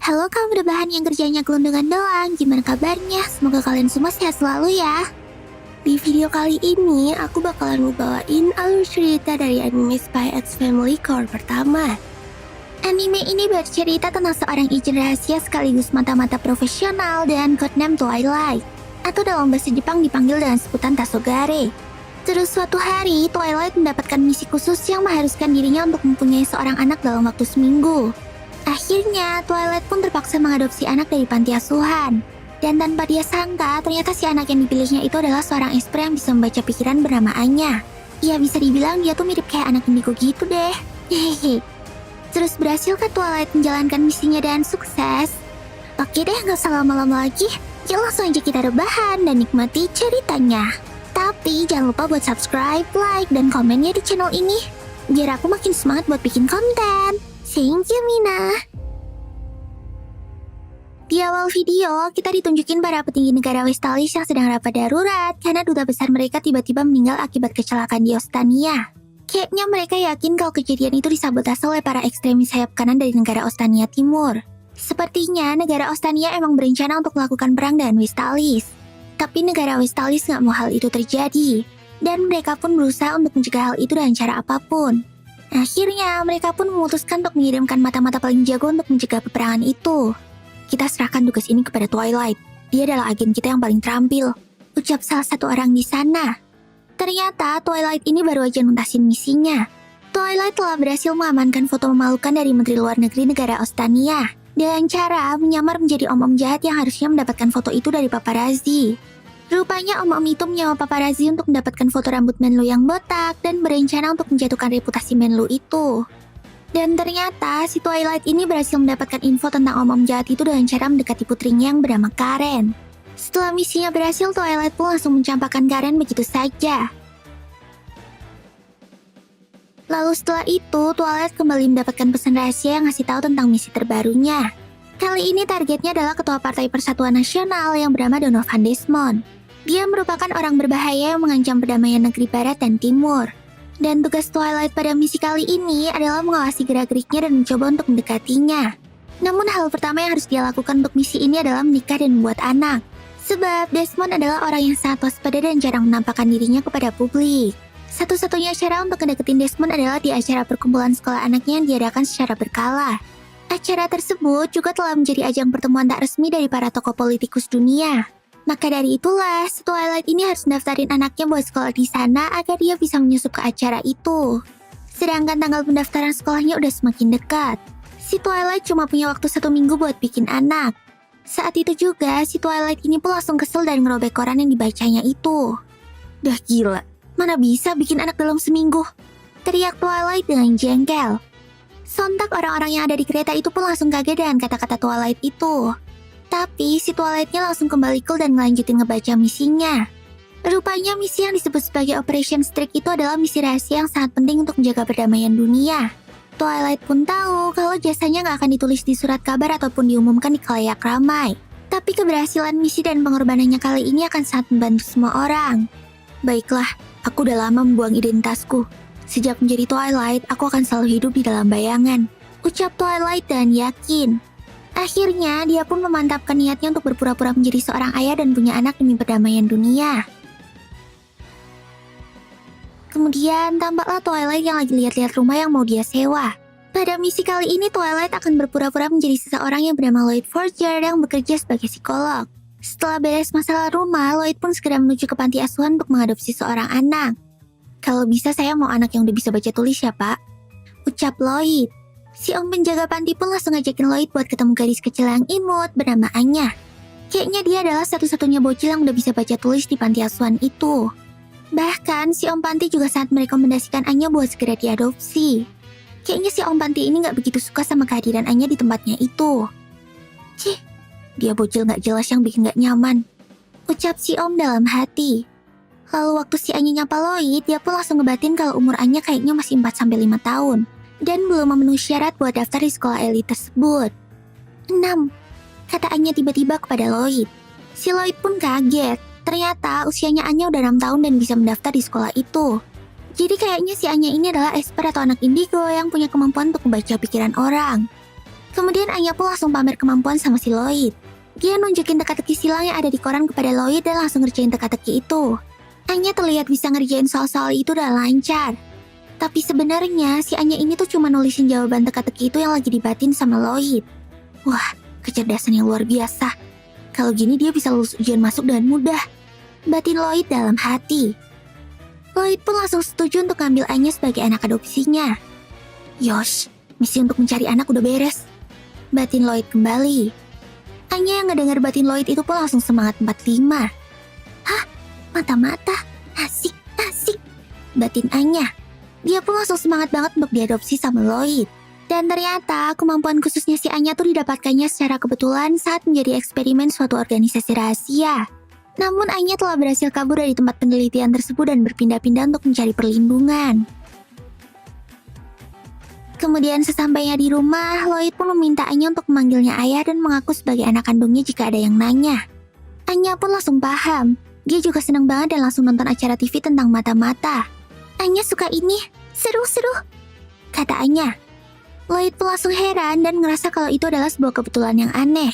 Halo kaum rebahan yang kerjanya gelundungan doang, gimana kabarnya? Semoga kalian semua sehat selalu ya. Di video kali ini, aku bakalan ngebawain alur cerita dari anime Spy X Family core pertama. Anime ini bercerita tentang seorang agent rahasia sekaligus mata-mata profesional dengan codename Twilight, atau dalam bahasa Jepang dipanggil dengan sebutan Tasogare. Terus suatu hari, Twilight mendapatkan misi khusus yang mengharuskan dirinya untuk mempunyai seorang anak dalam waktu seminggu. Akhirnya, Twilight pun terpaksa mengadopsi anak dari panti asuhan. Dan tanpa dia sangka, ternyata si anak yang dipilihnya itu adalah seorang expert yang bisa membaca pikiran bernama Anya. Ya bisa dibilang dia tuh mirip kayak anak indigo gitu deh. Hehehe. Terus berhasil ke Twilight menjalankan misinya dan sukses? Oke deh, gak usah lama-lama lagi. Yuk langsung aja kita rebahan dan nikmati ceritanya. Tapi jangan lupa buat subscribe, like, dan komennya di channel ini. Biar aku makin semangat buat bikin konten. Thank you, Mina. Di awal video, kita ditunjukin para petinggi negara Westalis yang sedang rapat darurat karena duta besar mereka tiba-tiba meninggal akibat kecelakaan di Ostania. Kayaknya mereka yakin kalau kejadian itu disabotase oleh para ekstremis sayap kanan dari negara Ostania Timur. Sepertinya negara Ostania emang berencana untuk melakukan perang dengan Westalis. Tapi negara Westalis nggak mau hal itu terjadi. Dan mereka pun berusaha untuk mencegah hal itu dengan cara apapun. Akhirnya, mereka pun memutuskan untuk mengirimkan mata-mata paling jago untuk mencegah peperangan itu. Kita serahkan tugas ini kepada Twilight. Dia adalah agen kita yang paling terampil, ucap salah satu orang di sana. Ternyata, Twilight ini baru aja nuntasin misinya. Twilight telah berhasil mengamankan foto memalukan dari Menteri Luar Negeri negara Ostania, dengan cara menyamar menjadi om-om jahat yang harusnya mendapatkan foto itu dari paparazzi. Rupanya om-om itu menyewa paparazzi untuk mendapatkan foto rambut Menlu yang botak dan berencana untuk menjatuhkan reputasi Menlu itu. Dan ternyata si Twilight ini berhasil mendapatkan info tentang om-om jahat itu dengan cara mendekati putrinya yang bernama Karen. Setelah misinya berhasil, Twilight pun langsung mencampakkan Karen begitu saja. Lalu setelah itu, Twilight kembali mendapatkan pesan rahasia yang ngasih tahu tentang misi terbarunya. Kali ini targetnya adalah Ketua Partai Persatuan Nasional yang bernama Donovan Desmond. Dia merupakan orang berbahaya yang mengancam perdamaian negeri Barat dan Timur. Dan tugas Twilight pada misi kali ini adalah mengawasi gerak-geriknya dan mencoba untuk mendekatinya. Namun hal pertama yang harus dia lakukan untuk misi ini adalah menikah dan membuat anak. Sebab Desmond adalah orang yang sangat waspada dan jarang menampakkan dirinya kepada publik. Satu-satunya cara untuk mendeketin Desmond adalah di acara perkumpulan sekolah anaknya yang diadakan secara berkala. Acara tersebut juga telah menjadi ajang pertemuan tak resmi dari para tokoh politikus dunia. Maka dari itulah, si Twilight ini harus mendaftarin anaknya buat sekolah di sana agar dia bisa menyusup ke acara itu. Sedangkan tanggal pendaftaran sekolahnya udah semakin dekat. Si Twilight cuma punya waktu 1 minggu buat bikin anak. Saat itu juga, si Twilight ini pun langsung kesel dan ngerobek koran yang dibacanya itu. Dah gila, mana bisa bikin anak dalam seminggu? Teriak Twilight dengan jengkel. Sontak orang-orang yang ada di kereta itu pun langsung kaget dengan kata-kata Twilight itu. Tapi si Twilightnya langsung kembali cool dan ngelanjutin ngebaca misinya. Rupanya misi yang disebut sebagai Operation Streak itu adalah misi rahasia yang sangat penting untuk menjaga perdamaian dunia. Twilight pun tahu kalau jasanya nggak akan ditulis di surat kabar ataupun diumumkan di khalayak ramai. Tapi keberhasilan misi dan pengorbanannya kali ini akan sangat membantu semua orang. Baiklah, aku udah lama membuang identitasku. Sejak menjadi Twilight, aku akan selalu hidup di dalam bayangan, ucap Twilight dan yakin. Akhirnya, dia pun memantapkan niatnya untuk berpura-pura menjadi seorang ayah dan punya anak demi perdamaian dunia. Kemudian, tampaklah Twilight yang lagi lihat-lihat rumah yang mau dia sewa. Pada misi kali ini, Twilight akan berpura-pura menjadi seseorang yang bernama Lloyd Forger yang bekerja sebagai psikolog. Setelah beres masalah rumah, Lloyd pun segera menuju ke panti asuhan untuk mengadopsi seorang anak. Kalau bisa, saya mau anak yang udah bisa baca tulis ya, Pak, ucap Lloyd. Si om penjaga panti pun langsung ngajakin Lloyd buat ketemu gadis kecil yang imut bernama Anya. Kayaknya dia adalah satu-satunya bocil yang udah bisa baca tulis di panti asuhan itu. Bahkan si om panti juga sangat merekomendasikan Anya buat segera diadopsi. Kayaknya si om panti ini gak begitu suka sama kehadiran Anya di tempatnya itu. Cih, dia bocil gak jelas yang bikin gak nyaman, ucap si om dalam hati. Lalu waktu si Anya nyapa Lloyd, dia pun langsung ngebatin kalau umur Anya kayaknya masih 4-5 tahun. Dan belum memenuhi syarat buat daftar di sekolah elit tersebut. 6, kata Anya tiba-tiba kepada Lloyd. Si Lloyd pun kaget. Ternyata usianya Anya udah 6 tahun dan bisa mendaftar di sekolah itu. Jadi kayaknya si Anya ini adalah expert atau anak indigo yang punya kemampuan untuk membaca pikiran orang. Kemudian Anya pun langsung pamer kemampuan sama si Lloyd. Dia nunjukin teka-teki silang yang ada di koran kepada Lloyd dan langsung ngerjain teka-teki itu. Anya terlihat bisa ngerjain soal-soal itu dengan lancar. Tapi sebenarnya si Anya ini tuh cuma nulisin jawaban teka-teki itu yang lagi dibatin sama Lloyd. Wah, kecerdasan yang luar biasa. Kalau gini dia bisa lulus ujian masuk dengan mudah. Batin Lloyd dalam hati. Lloyd pun langsung setuju untuk ngambil Anya sebagai anak adopsinya. Yosh, misi untuk mencari anak udah beres. Batin Lloyd kembali. Anya yang ngedenger batin Lloyd itu pun langsung semangat 45. Hah? Mata-mata? Asik, asik. Batin Anya. Dia pun langsung semangat banget untuk diadopsi sama Lloyd. Dan ternyata kemampuan khususnya si Anya tuh didapatkannya secara kebetulan saat menjadi eksperimen suatu organisasi rahasia. Namun Anya telah berhasil kabur dari tempat penelitian tersebut dan berpindah-pindah untuk mencari perlindungan. Kemudian sesampainya di rumah, Lloyd pun meminta Anya untuk memanggilnya ayah dan mengaku sebagai anak kandungnya jika ada yang nanya. Anya pun langsung paham. Dia juga senang banget dan langsung nonton acara TV tentang mata-mata. Anya suka ini, seru-seru, kata Anya. Lloyd pun langsung heran dan ngerasa kalau itu adalah sebuah kebetulan yang aneh.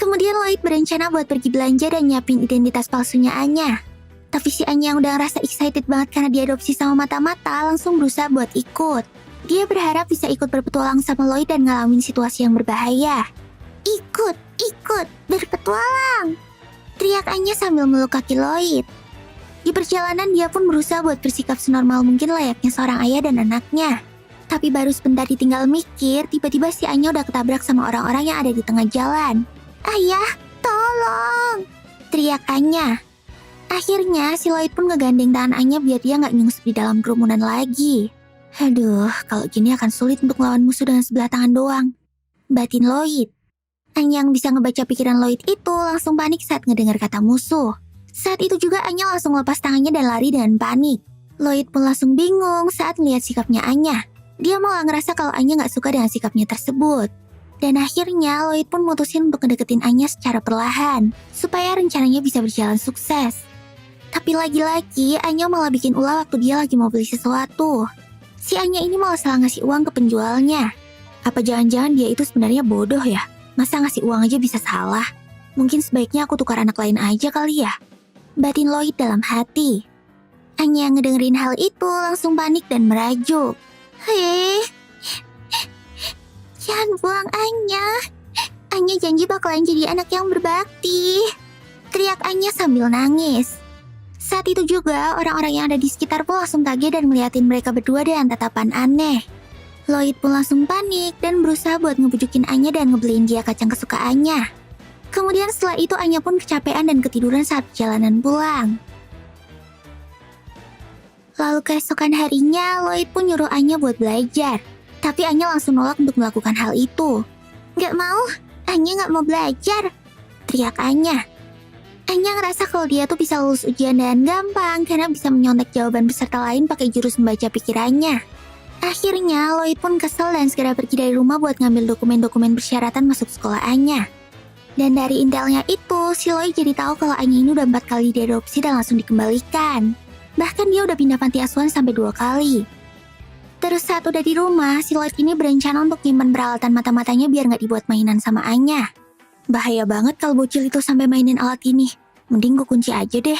Kemudian Lloyd berencana buat pergi belanja dan nyiapin identitas palsunya Anya. Tapi si Anya yang udah ngerasa excited banget karena diadopsi sama mata-mata langsung berusaha buat ikut. Dia berharap bisa ikut berpetualang sama Lloyd dan ngalamin situasi yang berbahaya. Ikut, berpetualang! Teriak Anya sambil meluk kaki Lloyd. Di perjalanan dia pun berusaha buat bersikap senormal mungkin layaknya seorang ayah dan anaknya. Tapi baru sebentar ditinggal mikir, tiba-tiba si Anya udah ketabrak sama orang-orang yang ada di tengah jalan. Ayah, tolong! Teriak Anya. Akhirnya si Lloyd pun ngegandeng tangan Anya biar dia gak nyungsep di dalam kerumunan lagi. Aduh, kalau gini akan sulit untuk melawan musuh dengan sebelah tangan doang. Batin Lloyd. Anya yang bisa ngebaca pikiran Lloyd itu langsung panik saat ngedengar kata musuh. Saat itu juga Anya langsung lepas tangannya dan lari dengan panik. Lloyd pun langsung bingung saat melihat sikapnya Anya. Dia malah ngerasa kalau Anya gak suka dengan sikapnya tersebut. Dan akhirnya Lloyd pun mutusin untuk ngedeketin Anya secara perlahan, supaya rencananya bisa berjalan sukses. Tapi lagi-lagi Anya malah bikin ulah waktu dia lagi mau beli sesuatu. Si Anya ini malah salah ngasih uang ke penjualnya. Apa jangan-jangan dia itu sebenarnya bodoh ya? Masa ngasih uang aja bisa salah? Mungkin sebaiknya aku tukar anak lain aja kali ya? Batin Lloyd dalam hati. Anya yang ngedengerin hal itu langsung panik dan merajuk. Hei, jangan buang Anya. Anya janji bakalan jadi anak yang berbakti. Teriak Anya sambil nangis. Saat itu juga, orang-orang yang ada di sekitar pun langsung kaget dan melihatin mereka berdua dengan tatapan aneh. Lloyd pun langsung panik dan berusaha buat ngebujukin Anya dan ngebeliin dia kacang kesukaannya. Kemudian setelah itu Anya pun kecapean dan ketiduran saat perjalanan pulang. Lalu keesokan harinya, Lloyd pun nyuruh Anya buat belajar. Tapi Anya langsung nolak untuk melakukan hal itu. Gak mau, Anya gak mau belajar, teriak Anya. Anya ngerasa kalau dia tuh bisa lulus ujian dengan gampang karena bisa menyontek jawaban peserta lain pakai jurus membaca pikirannya. Akhirnya Lloyd pun kesel dan segera pergi dari rumah buat ngambil dokumen-dokumen persyaratan masuk sekolah Anya. Dan dari intelnya itu, si Lloyd jadi tahu kalau Anya ini udah 4 kali diadopsi dan langsung dikembalikan. Bahkan dia udah pindah panti asuhan sampai 2 kali. Terus saat udah di rumah, si Lloyd ini berencana untuk nyimpan peralatan mata-matanya biar nggak dibuat mainan sama Anya. Bahaya banget kalau bocil itu sampai mainin alat ini. Mending gue kunci aja deh.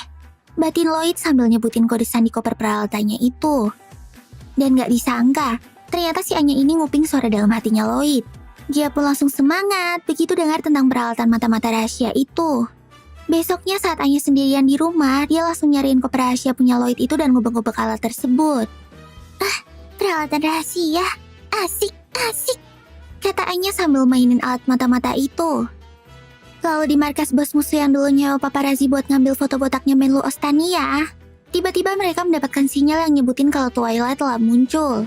Batin Lloyd sambil nyebutin kode sandi koper peralatannya itu. Dan gak disangka, ternyata si Anya ini nguping suara dalam hatinya Lloyd. Dia pun langsung semangat begitu dengar tentang peralatan mata-mata rahasia itu. Besoknya saat Anya sendirian di rumah, dia langsung nyariin koper rahasia punya Lloyd itu dan ngubek-ngubek alat tersebut. Ah, peralatan rahasia. Asik, asik, kata Anya sambil mainin alat mata-mata itu. Lalu di markas bos musuh yang dulu nyewa paparazi buat ngambil foto botaknya Menlu Ostania, tiba-tiba mereka mendapatkan sinyal yang nyebutin kalau Twilight telah muncul.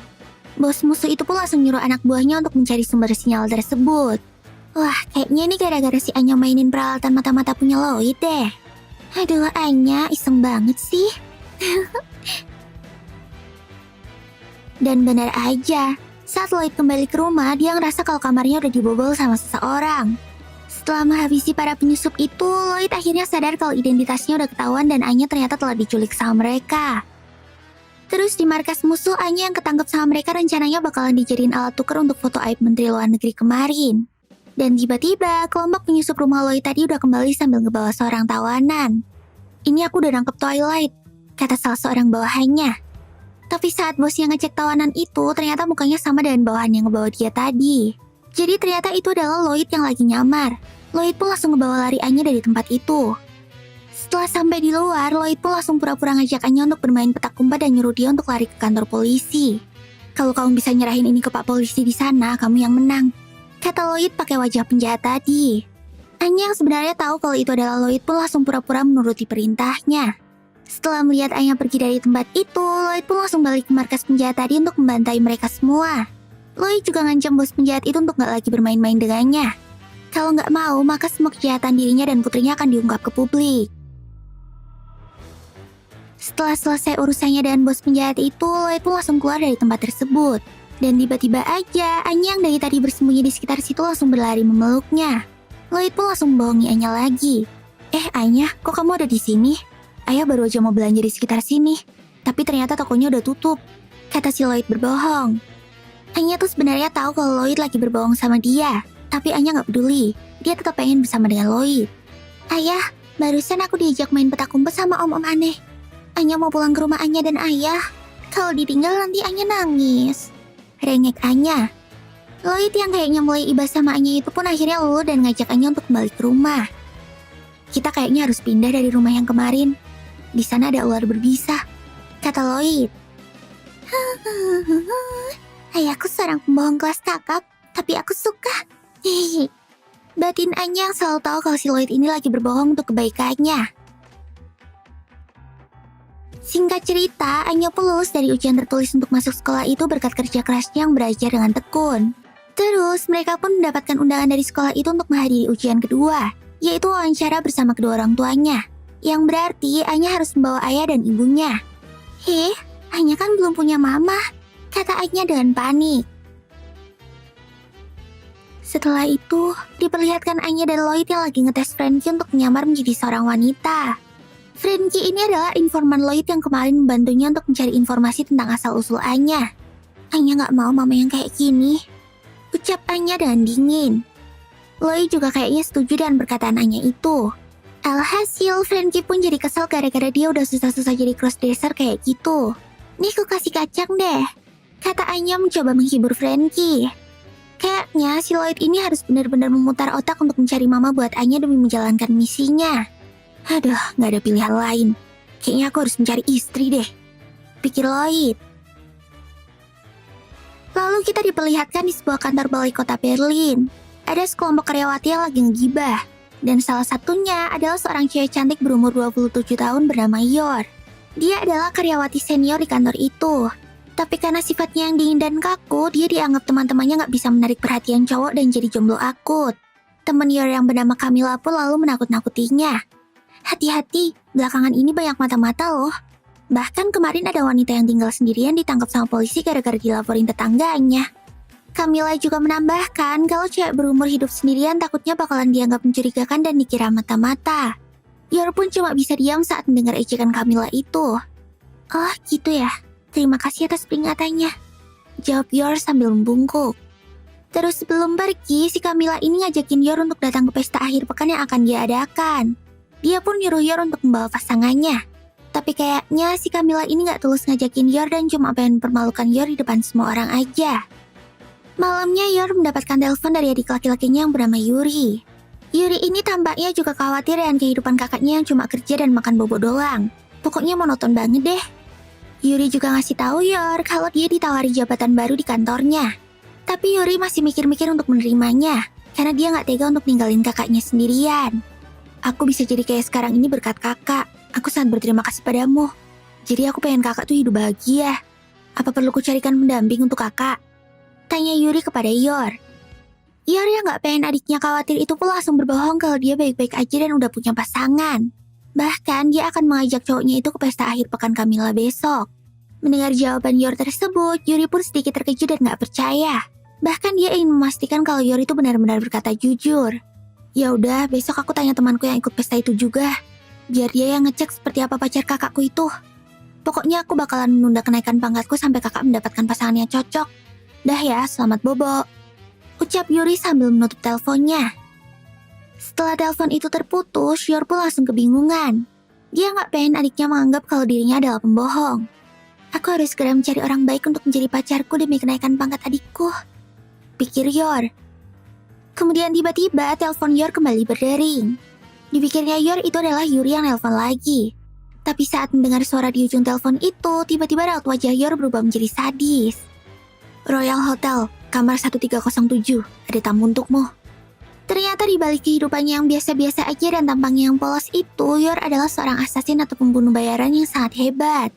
Bos musuh itu pun langsung nyuruh anak buahnya untuk mencari sumber sinyal tersebut. Wah, kayaknya ini gara-gara si Anya mainin peralatan mata-mata punya Lloyd deh. Aduh, Anya iseng banget sih. Dan benar aja, saat Lloyd kembali ke rumah, dia ngerasa kalau kamarnya udah dibobol sama seseorang. Setelah menghabisi para penyusup itu, Lloyd akhirnya sadar kalau identitasnya udah ketahuan dan Anya ternyata telah diculik sama mereka. Terus di markas musuh, Anya yang ketangkep sama mereka rencananya bakalan dijadiin alat tuker untuk foto aib Menteri Luar Negeri kemarin. Dan tiba-tiba, kelompok penyusup rumah Lloyd tadi udah kembali sambil ngebawa seorang tawanan. "Ini aku udah nangkep Twilight," kata salah seorang bawahannya. Tapi saat bosnya ngecek tawanan itu, ternyata mukanya sama dengan bawahan yang ngebawa dia tadi. Jadi ternyata itu adalah Lloyd yang lagi nyamar. Lloyd pun langsung ngebawa lari Anya dari tempat itu. Setelah sampai di luar, Lloyd pun langsung pura-pura ngajak Anya untuk bermain petak umpet dan nyuruh dia untuk lari ke kantor polisi. "Kalau kamu bisa nyerahin ini ke Pak Polisi di sana, kamu yang menang," kata Lloyd pakai wajah penjahat tadi. Anya yang sebenarnya tahu kalau itu adalah Lloyd pun langsung pura-pura menuruti perintahnya. Setelah melihat Anya pergi dari tempat itu, Lloyd pun langsung balik ke markas penjahat tadi untuk membantai mereka semua. Lloyd juga ngancam bos penjahat itu untuk gak lagi bermain-main dengannya. Kalau nggak mau, maka semua kejahatan dirinya dan putrinya akan diungkap ke publik. Setelah selesai urusannya dengan bos penjahat itu, Lloyd pun langsung keluar dari tempat tersebut. Dan tiba-tiba aja, Anya yang dari tadi bersembunyi di sekitar situ langsung berlari memeluknya. Lloyd pun langsung membohongi Anya lagi. Anya, kok kamu ada di sini? Ayah baru aja mau belanja di sekitar sini. Tapi ternyata tokonya udah tutup," kata si Lloyd berbohong. Anya tuh sebenarnya tahu kalau Lloyd lagi berbohong sama dia. Tapi Anya nggak peduli. Dia tetap pengen bersama dengan Lloyd. "Ayah, barusan aku diajak main petak umpet sama om-om aneh. Anya mau pulang ke rumah Anya dan ayah. Kalau ditinggal nanti Anya nangis," rengek Anya. Lloyd yang kayaknya mulai iba sama Anya itu pun akhirnya luluh dan ngajak Anya untuk kembali ke rumah. "Kita kayaknya harus pindah dari rumah yang kemarin. Di sana ada ular berbisa," kata Lloyd. "Ayahku seorang pembohong kelas kakap, tapi aku suka." Hehehe. Batin Anya yang selalu tahu kalau si Lloyd ini lagi berbohong untuk kebaikannya. Singkat cerita, Anya pun lulus dari ujian tertulis untuk masuk sekolah itu berkat kerja kerasnya yang belajar dengan tekun. Terus, mereka pun mendapatkan undangan dari sekolah itu untuk menghadiri ujian kedua, yaitu wawancara bersama kedua orang tuanya. Yang berarti Anya harus membawa ayah dan ibunya. Anya kan belum punya mama," kata Anya dengan panik. Setelah itu, diperlihatkan Anya dan Lloyd yang lagi ngetes Frankie untuk menyamar menjadi seorang wanita. Frankie ini adalah informan Lloyd yang kemarin membantunya untuk mencari informasi tentang asal-usul Anya. "Anya gak mau mama yang kayak gini," ucap Anya dengan dingin. Lloyd juga kayaknya setuju dengan perkataan Anya itu. Alhasil, Frankie pun jadi kesal gara-gara dia udah susah-susah jadi crossdresser kayak gitu. "Nih aku kasih kacang deh," kata Anya mencoba menghibur Frankie. Kayaknya si Lloyd ini harus benar-benar memutar otak untuk mencari mama buat Anya demi menjalankan misinya. "Aduh, gak ada pilihan lain. Kayaknya aku harus mencari istri deh," pikir Lloyd. Lalu kita diperlihatkan di sebuah kantor balai kota Berlin. Ada sekelompok karyawati yang lagi ngegibah. Dan salah satunya adalah seorang cewek cantik berumur 27 tahun bernama Yor. Dia adalah karyawati senior di kantor itu. Tapi karena sifatnya yang dingin dan kaku, dia dianggap teman-temannya gak bisa menarik perhatian cowok dan jadi jomblo akut. Temen Yor yang bernama Camilla pun lalu menakut-nakutinya. "Hati-hati, belakangan ini banyak mata-mata loh. Bahkan kemarin ada wanita yang tinggal sendirian ditangkap sama polisi gara-gara dilaporin tetangganya." Camilla juga menambahkan kalau cewek berumur hidup sendirian takutnya bakalan dianggap mencurigakan dan dikira mata-mata. Yor pun cuma bisa diam saat mendengar ejekan Camilla itu. "Oh gitu ya, terima kasih atas peringatannya," jawab Yor sambil membungkuk. Terus sebelum pergi, si Camilla ini ngajakin Yor untuk datang ke pesta akhir pekan yang akan dia adakan. Dia pun nyuruh Yor untuk membawa pasangannya. Tapi kayaknya si Camilla ini gak tulus ngajakin Yor dan cuma pengen mempermalukan Yor di depan semua orang aja. Malamnya Yor mendapatkan telepon dari adik laki-lakinya yang bernama Yuri. Yuri ini tampaknya juga khawatir dengan kehidupan kakaknya yang cuma kerja dan makan bobo doang. Pokoknya monoton banget deh. Yuri juga ngasih tahu Yor kalau dia ditawari jabatan baru di kantornya. Tapi Yuri masih mikir-mikir untuk menerimanya, karena dia gak tega untuk ninggalin kakaknya sendirian. "Aku bisa jadi kayak sekarang ini berkat kakak. Aku sangat berterima kasih padamu. Jadi aku pengen kakak tuh hidup bahagia. Apa perlu kucarikan pendamping untuk kakak?" tanya Yuri kepada Yor. Yor yang gak pengen adiknya khawatir itu pun langsung berbohong kalau dia baik-baik aja dan udah punya pasangan. Bahkan dia akan mengajak cowoknya itu ke pesta akhir pekan Camilla besok. Mendengar jawaban Yor tersebut, Yuri pun sedikit terkejut dan gak percaya. Bahkan dia ingin memastikan kalau Yor itu benar-benar berkata jujur. "Ya udah, besok aku tanya temanku yang ikut pesta itu juga. Biar dia yang ngecek seperti apa pacar kakakku itu," Pokoknya aku bakalan menunda kenaikan pangkatku sampai kakak mendapatkan pasangan yang cocok. Dah ya, selamat bobo. Ucap Yuri sambil menutup teleponnya. Setelah telepon itu terputus, Yor pun langsung kebingungan. Dia nggak pengen adiknya menganggap kalau dirinya adalah pembohong. Aku harus segera mencari orang baik untuk menjadi pacarku demi kenaikan pangkat adikku, pikir Yor. Kemudian tiba-tiba telepon Yor kembali berdering. Dipikirnya Yor itu adalah Yuri yang nelpon lagi. Tapi saat mendengar suara di ujung telepon itu, tiba-tiba raut wajah Yor berubah menjadi sadis. Royal Hotel, kamar 1307, ada tamu untukmu. Ternyata di balik kehidupannya yang biasa-biasa aja dan tampangnya yang polos itu, Yor adalah seorang asasin atau pembunuh bayaran yang sangat hebat.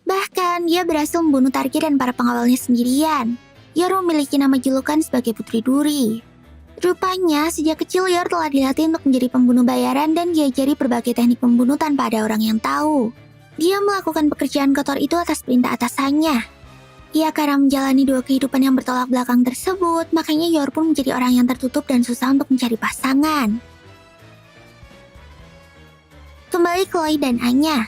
Bahkan, dia berhasil membunuh target dan para pengawalnya sendirian. Yor memiliki nama julukan sebagai Putri Duri. Rupanya, sejak kecil Yor telah dilatih untuk menjadi pembunuh bayaran dan diajari berbagai teknik membunuh tanpa ada orang yang tahu. Dia melakukan pekerjaan kotor itu atas perintah atasannya. Ya, karena menjalani dua kehidupan yang bertolak belakang tersebut, makanya Yor pun menjadi orang yang tertutup dan susah untuk mencari pasangan. Kembali ke Lloyd dan Anya.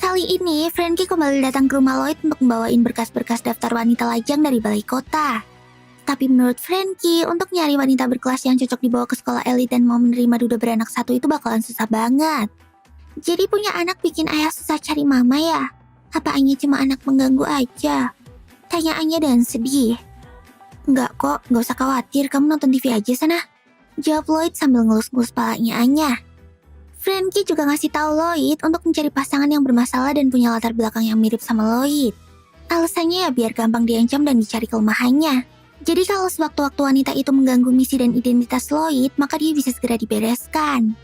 Kali ini, Frankie kembali datang ke rumah Lloyd untuk membawain berkas-berkas daftar wanita lajang dari balai kota. Tapi menurut Frankie, untuk nyari wanita berkelas yang cocok dibawa ke sekolah elit dan mau menerima duda beranak satu itu bakalan susah banget. Jadi punya anak bikin ayah susah cari mama ya? Apa Anya cuma anak mengganggu aja? Tanya Anya dengan sedih. Enggak kok, gak usah khawatir, kamu nonton TV aja sana. Jawab Lloyd sambil ngelus-ngelus palanya Anya. Frankie juga ngasih tahu Lloyd untuk mencari pasangan yang bermasalah dan punya latar belakang yang mirip sama Lloyd. Alasannya ya biar gampang diancam dan dicari kelemahannya. Jadi kalau sewaktu-waktu wanita itu mengganggu misi dan identitas Lloyd, maka dia bisa segera dibereskan.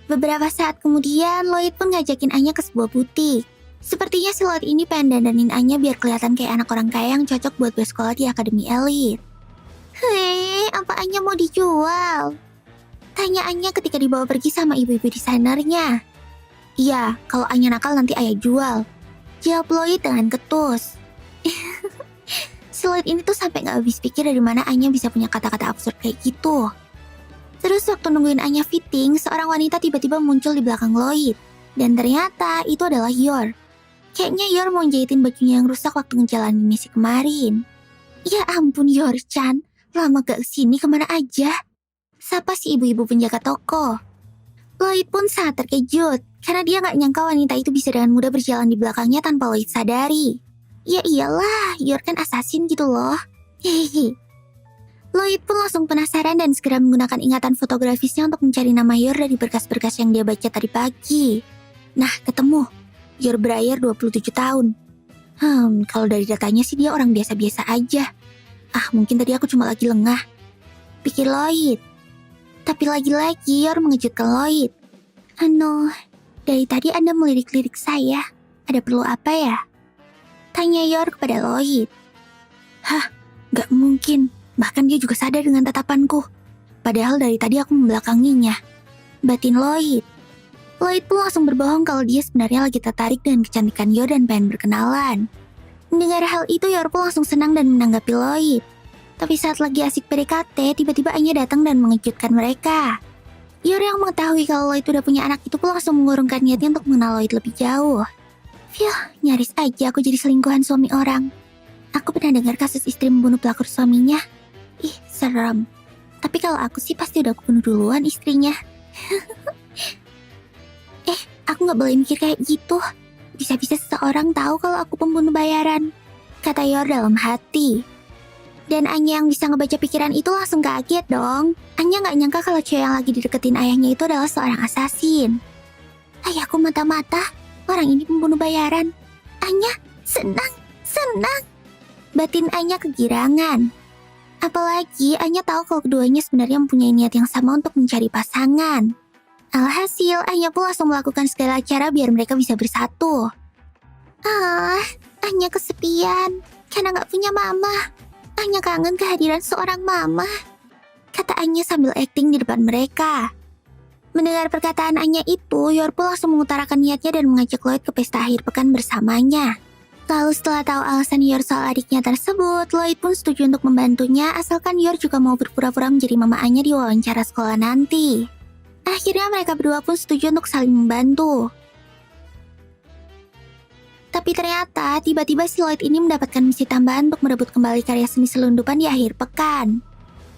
Beberapa saat kemudian, Lloyd pun ngajakin Anya ke sebuah butik. Sepertinya si Lloyd ini pengen dandanin Anya biar kelihatan kayak anak orang kaya yang cocok buat bersekolah di akademi elit. Hei, apa Anya mau dijual? Tanya Anya ketika dibawa pergi sama ibu-ibu desainernya. Iya, kalau Anya nakal nanti ayah jual. Jawab Lloyd dengan ketus. Si Lloyd ini tuh sampai gak habis pikir dari mana Anya bisa punya kata-kata absurd kayak gitu. Terus waktu nungguin Anya fitting, seorang wanita tiba-tiba muncul di belakang Lloyd. Dan ternyata itu adalah Yor. Kayaknya Yor mau jahitin bajunya yang rusak waktu ngejalanin misi kemarin. Ya ampun Yor-chan, lama gak kesini kemana aja? Sapa si ibu-ibu penjaga toko. Lloyd pun sangat terkejut, karena dia gak nyangka wanita itu bisa dengan mudah berjalan di belakangnya tanpa Lloyd sadari. Ya iyalah, Yor kan asasin gitu loh. Hehehe. Lloyd pun langsung penasaran dan segera menggunakan ingatan fotografisnya untuk mencari nama Yor dari berkas-berkas yang dia baca tadi pagi. Nah, ketemu. Yor Breyer 27 tahun. Kalau dari datanya sih dia orang biasa-biasa aja. Mungkin tadi aku cuma lagi lengah, pikir Lloyd. Tapi lagi-lagi Yor mengejutkan Lloyd. Dari tadi Anda melirik-lirik saya. Ada perlu apa ya? Tanya Yor kepada Lloyd. Gak mungkin. Bahkan dia juga sadar dengan tatapanku. Padahal dari tadi aku membelakanginya. Batin Lloyd. Lloyd pun langsung berbohong kalau dia sebenarnya lagi tertarik dengan kecantikan Yor dan pengen berkenalan. Mendengar hal itu Yor pun langsung senang dan menanggapi Lloyd. Tapi saat lagi asik PDKT, tiba-tiba Anya datang dan mengejutkan mereka. Yor yang mengetahui kalau Lloyd udah punya anak itu pun langsung mengurungkan niatnya untuk mengenal Lloyd lebih jauh. Nyaris aja aku jadi selingkuhan suami orang. Aku pernah dengar kasus istri membunuh pelakor suaminya. Serem. Tapi kalau aku sih pasti udah aku bunuh duluan istrinya. Aku gak boleh mikir kayak gitu. Bisa-bisa seseorang tahu kalau aku pembunuh bayaran, kata Yor dalam hati. Dan Anya yang bisa ngebaca pikiran itu langsung kaget dong. Anya gak nyangka kalau cewek yang lagi dideketin ayahnya itu adalah seorang asasin. Ayahku mata-mata, orang ini pembunuh bayaran. Anya, senang. Batin Anya kegirangan. Apalagi Anya tahu kalau keduanya sebenarnya mempunyai niat yang sama untuk mencari pasangan. Alhasil, Anya pun langsung melakukan segala cara biar mereka bisa bersatu. Anya kesepian karena gak punya mama. Anya kangen kehadiran seorang mama, kata Anya sambil akting di depan mereka. Mendengar perkataan Anya itu, Yor pun langsung mengutarakan niatnya dan mengajak Lloyd ke pesta akhir pekan bersamanya. Lalu setelah tahu alasan Yor soal adiknya tersebut, Lloyd pun setuju untuk membantunya asalkan Yor juga mau berpura-pura menjadi mama Anya di wawancara sekolah nanti. Akhirnya mereka berdua pun setuju untuk saling membantu. Tapi ternyata tiba-tiba si Lloyd ini mendapatkan misi tambahan untuk merebut kembali karya seni selundupan di akhir pekan.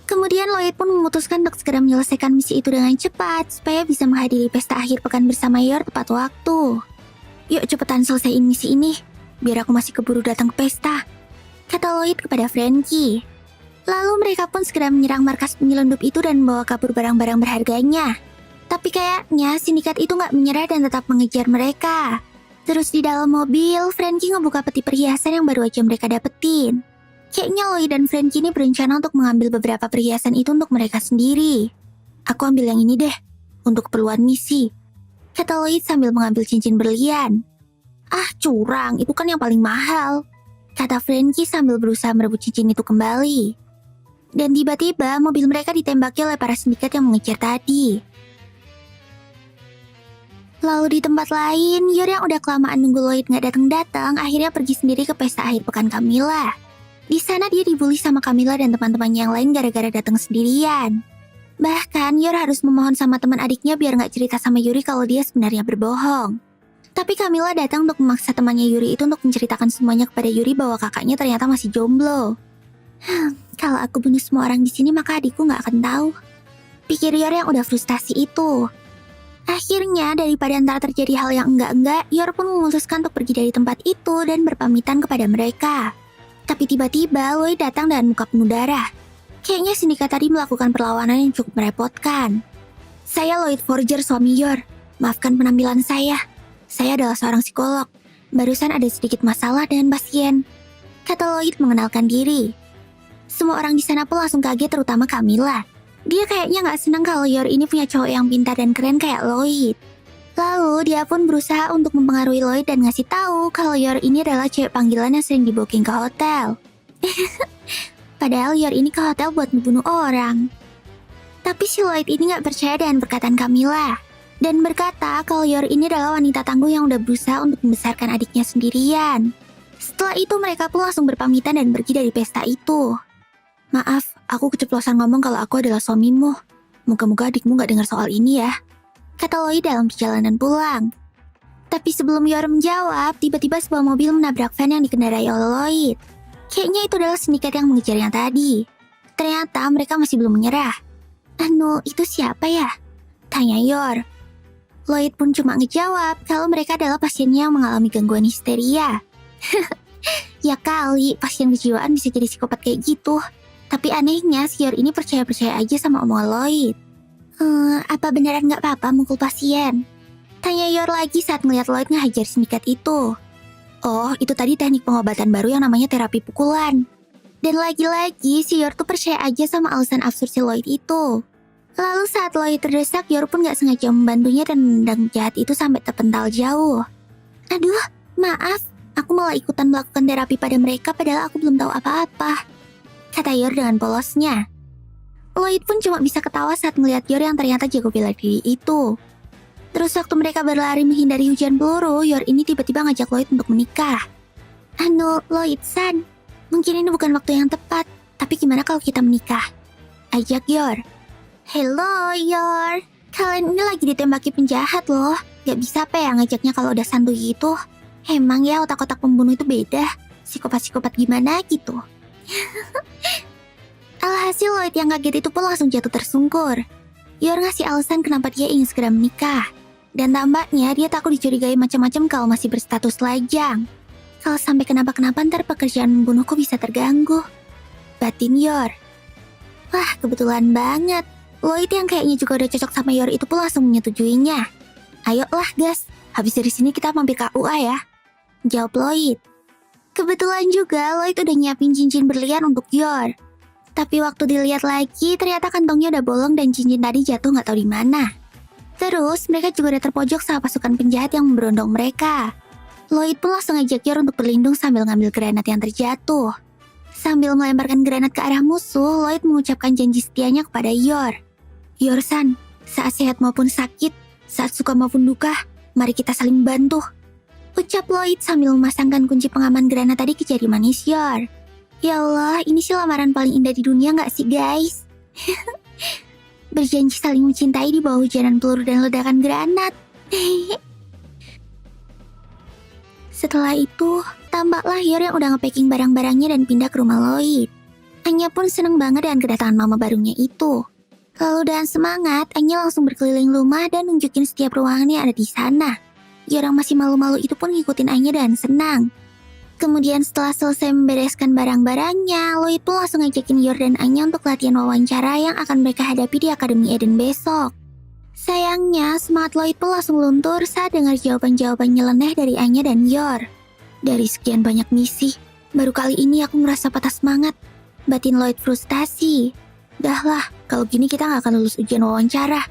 Kemudian Lloyd pun memutuskan untuk segera menyelesaikan misi itu dengan cepat supaya bisa menghadiri pesta akhir pekan bersama Yor tepat waktu. "Yuk cepetan selesaiin misi ini, biar aku masih keburu datang ke pesta," kata Lloyd kepada Frankie. Lalu mereka pun segera menyerang markas penyelundup itu dan membawa kabur barang-barang berharganya. Tapi kayaknya sindikat itu nggak menyerah dan tetap mengejar mereka. Terus di dalam mobil, Frankie ngebuka peti perhiasan yang baru aja mereka dapetin. Kayaknya Lloyd dan Frankie ini berencana untuk mengambil beberapa perhiasan itu untuk mereka sendiri. "Aku ambil yang ini deh, untuk keperluan misi," kata Lloyd sambil mengambil cincin berlian. "Ah curang, itu kan yang paling mahal," kata Frankie sambil berusaha merebut cincin itu kembali. Dan tiba-tiba mobil mereka ditembaki oleh para sindikat yang mengejar tadi. Lalu di tempat lain, Yor yang udah kelamaan nunggu Lloyd nggak datang-datang akhirnya pergi sendiri ke pesta akhir pekan Camilla. Di sana dia dibully sama Camilla dan teman-temannya yang lain gara-gara datang sendirian. Bahkan Yor harus memohon sama teman adiknya biar nggak cerita sama Yuri kalau dia sebenarnya berbohong. Tapi Camilla datang untuk memaksa temannya Yuri itu untuk menceritakan semuanya kepada Yuri bahwa kakaknya ternyata masih jomblo. Kalau aku bunuh semua orang di sini maka adikku nggak akan tahu, pikir Yor yang udah frustasi itu. Akhirnya, daripada ntar terjadi hal yang enggak-enggak, Yor pun memutuskan untuk pergi dari tempat itu dan berpamitan kepada mereka. Tapi tiba-tiba, Lloyd datang dengan muka penuh darah. Kayaknya sindikat tadi melakukan perlawanan yang cukup merepotkan. "Saya Lloyd Forger, suami Yor. Maafkan penampilan saya. Saya adalah seorang psikolog. Barusan ada sedikit masalah dengan pasien," kata Lloyd mengenalkan diri. Semua orang di sana pun langsung kaget, terutama Camilla. Dia kayaknya nggak senang kalau Yor ini punya cowok yang pintar dan keren kayak Lloyd. Lalu dia pun berusaha untuk mempengaruhi Lloyd dan ngasih tahu kalau Yor ini adalah cewek panggilan yang sering di-booking ke hotel. Padahal Yor ini ke hotel buat membunuh orang. Tapi si Lloyd ini nggak percaya dengan perkataan Camilla dan berkata kalau Yor ini adalah wanita tangguh yang udah berusaha untuk membesarkan adiknya sendirian. Setelah itu mereka pun langsung berpamitan dan pergi dari pesta itu. "Maaf, aku keceplosan ngomong kalau aku adalah suamimu. Moga-moga adikmu gak dengar soal ini ya," kata Lloyd dalam perjalanan pulang. Tapi sebelum Yor menjawab, tiba-tiba sebuah mobil menabrak van yang dikendarai oleh Lloyd. Kayaknya itu adalah sindikat yang mengejarnya tadi. Ternyata mereka masih belum menyerah. "Anu, itu siapa ya?" tanya Yor. Lloyd pun cuma ngejawab kalau mereka adalah pasiennya yang mengalami gangguan histeria. Ya kali, pasien kejiwaan bisa jadi psikopat kayak gitu. Tapi anehnya si Yor ini percaya-percaya aja sama omongan Lloyd. Apa beneran gak apa-apa mukul pasien?" tanya Yor lagi saat ngeliat Lloyd ngehajar sindikat itu. "Oh, itu tadi teknik pengobatan baru yang namanya terapi pukulan." Dan lagi-lagi si Yor tuh percaya aja sama alasan absurd si Lloyd itu. Lalu saat Lloyd terdesak, Yor pun gak sengaja membantunya dan menendang jahat itu sampai terpental jauh. "Aduh, maaf, aku malah ikutan melakukan terapi pada mereka padahal aku belum tahu apa-apa," kata Yor dengan polosnya. Lloyd pun cuma bisa ketawa saat melihat Yor yang ternyata jago bela diri itu. Terus waktu mereka berlari menghindari hujan peluru, Yor ini tiba-tiba ngajak Lloyd untuk menikah. "Anu, Lloyd-san, mungkin ini bukan waktu yang tepat, tapi gimana kalau kita menikah?" ajak Yor. "Hello, Yor. Kalian ini lagi ditembaki penjahat loh. Gak bisa apa ya ngajaknya kalau udah santuy gitu. Emang ya otak-otak pembunuh itu beda. Psikopat-psikopat gimana gitu." Alhasil Lloyd yang kaget itu pun langsung jatuh tersungkur. Yor ngasih alasan kenapa dia ingin segera menikah. Dan tampaknya dia takut dicurigai macam-macam kalau masih berstatus lajang. Kalau sampai kenapa-kenapa ntar pekerjaan membunuhku bisa terganggu, batin Yor. Wah, kebetulan banget. Lloyd yang kayaknya juga udah cocok sama Yor itu pun langsung menyetujuinya. "Ayolah gas, habis dari sini kita mampir ke UA ya," jawab Lloyd. Kebetulan juga Lloyd udah nyiapin cincin berlian untuk Yor. Tapi waktu dilihat lagi, ternyata kantongnya udah bolong dan cincin tadi jatuh nggak tahu di mana. Terus mereka juga udah terpojok sama pasukan penjahat yang memberondong mereka. Lloyd pun langsung ngajak Yor untuk berlindung sambil ngambil granat yang terjatuh. Sambil melemparkan granat ke arah musuh, Lloyd mengucapkan janji setianya kepada Yor. "Yor-san, saat sehat maupun sakit, saat suka maupun duka, mari kita saling bantu," ucap Lloyd sambil memasangkan kunci pengaman granat tadi ke jari manis Yor. Ya Allah, ini sih lamaran paling indah di dunia gak sih guys? Berjanji saling mencintai di bawah hujanan peluru dan ledakan granat. Setelah itu, tampaklah Yor yang udah nge-packing barang-barangnya dan pindah ke rumah Lloyd. Anya pun seneng banget dengan kedatangan mama barunya itu. Lalu dengan semangat, Anya langsung berkeliling rumah dan nunjukin setiap ruangan yang ada di sana. Yor yang masih malu-malu itu pun ngikutin Anya dan senang. Kemudian setelah selesai membereskan barang-barangnya, Lloyd pun langsung ngajakin Yor dan Anya untuk latihan wawancara yang akan mereka hadapi di Akademi Eden besok. Sayangnya, semangat Lloyd pun langsung luntur saat dengar jawaban-jawaban nyeleneh dari Anya dan Yor. Dari sekian banyak misi, baru kali ini aku merasa patah semangat. Batin Lloyd frustasi. Dahlah, kalau gini kita gak akan lulus ujian wawancara.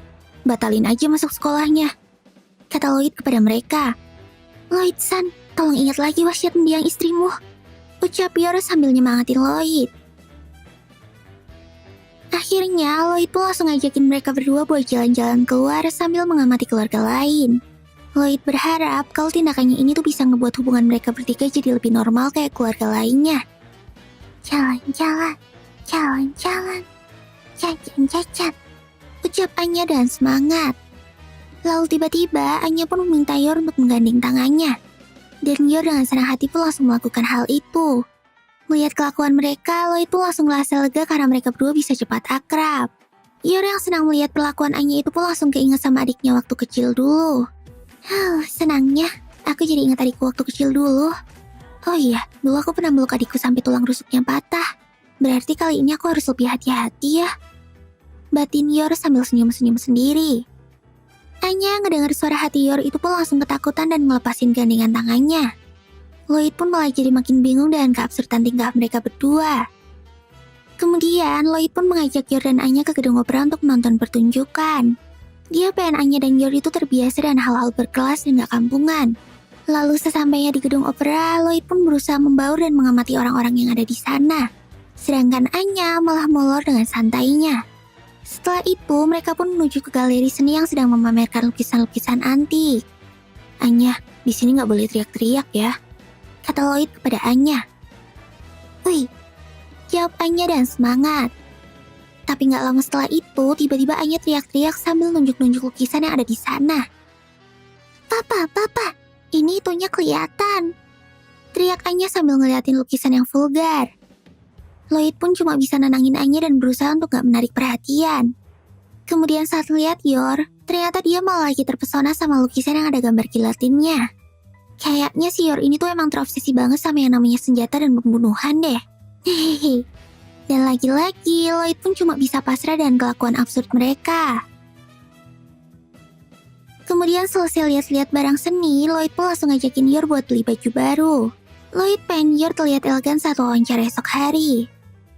Batalin aja masuk sekolahnya, kata Lloyd kepada mereka. Lloyd-san, tolong ingat lagi wasiat mendiang istrimu, ucap Yor sambil nyemangatin Lloyd. Akhirnya, Lloyd pun langsung ngajakin mereka berdua buat jalan-jalan keluar sambil mengamati keluarga lain. Lloyd berharap kalau tindakannya ini tuh bisa ngebuat hubungan mereka bertiga jadi lebih normal kayak keluarga lainnya. Jalan-jalan, jalan-jalan, jajan-jajan, ucap Anya dan semangat. Lalu tiba-tiba Anya pun meminta Yor untuk menggandeng tangannya. Dan Yor dengan senang hati pun langsung melakukan hal itu. Melihat kelakuan mereka, Lloyd pun langsung merasa lega karena mereka berdua bisa cepat akrab. Yor yang senang melihat perlakuan Anya itu pun langsung keinget sama adiknya waktu kecil dulu. Senangnya, aku jadi ingat adikku waktu kecil dulu. Oh iya, dulu aku pernah meluk adikku sampai tulang rusuknya patah. Berarti kali ini aku harus lebih hati-hati ya, batin Yor sambil senyum-senyum sendiri. Anya ngedengar suara hati Yor itu pun langsung ketakutan dan ngelepasin gandengan tangannya. Lloyd pun malah jadi makin bingung dengan keabsurdan tingkah mereka berdua. Kemudian Lloyd pun mengajak Yor dan Anya ke gedung opera untuk menonton pertunjukan. Dia pengen Anya dan Yor itu terbiasa dengan hal-hal berkelas dan gak kampungan. Lalu sesampainya di gedung opera, Lloyd pun berusaha membaur dan mengamati orang-orang yang ada di sana. Sedangkan Anya malah molor dengan santainya. Setelah itu, mereka pun menuju ke galeri seni yang sedang memamerkan lukisan-lukisan antik. Anya, di sini nggak boleh teriak-teriak ya, kata Lloyd kepada Anya. Wih, jawab Anya dan semangat. Tapi nggak lama setelah itu, tiba-tiba Anya teriak-teriak sambil nunjuk-nunjuk lukisan yang ada di sana. Papa, ini itunya kelihatan, teriak Anya sambil ngeliatin lukisan yang vulgar. Lloyd pun cuma bisa nenangin Anya dan berusaha untuk gak menarik perhatian. Kemudian saat lihat Yor, ternyata dia malah lagi terpesona sama lukisan yang ada gambar gilatinnya. Kayaknya si Yor ini tuh emang terobsesi banget sama yang namanya senjata dan pembunuhan deh. Hehehe. Dan lagi-lagi Lloyd pun cuma bisa pasrah dengan kelakuan absurd mereka. Kemudian selesai lihat-lihat barang seni, Lloyd pun langsung ngajakin Yor buat beli baju baru. Lloyd pengen Yor terlihat elegan saat wawancara esok hari.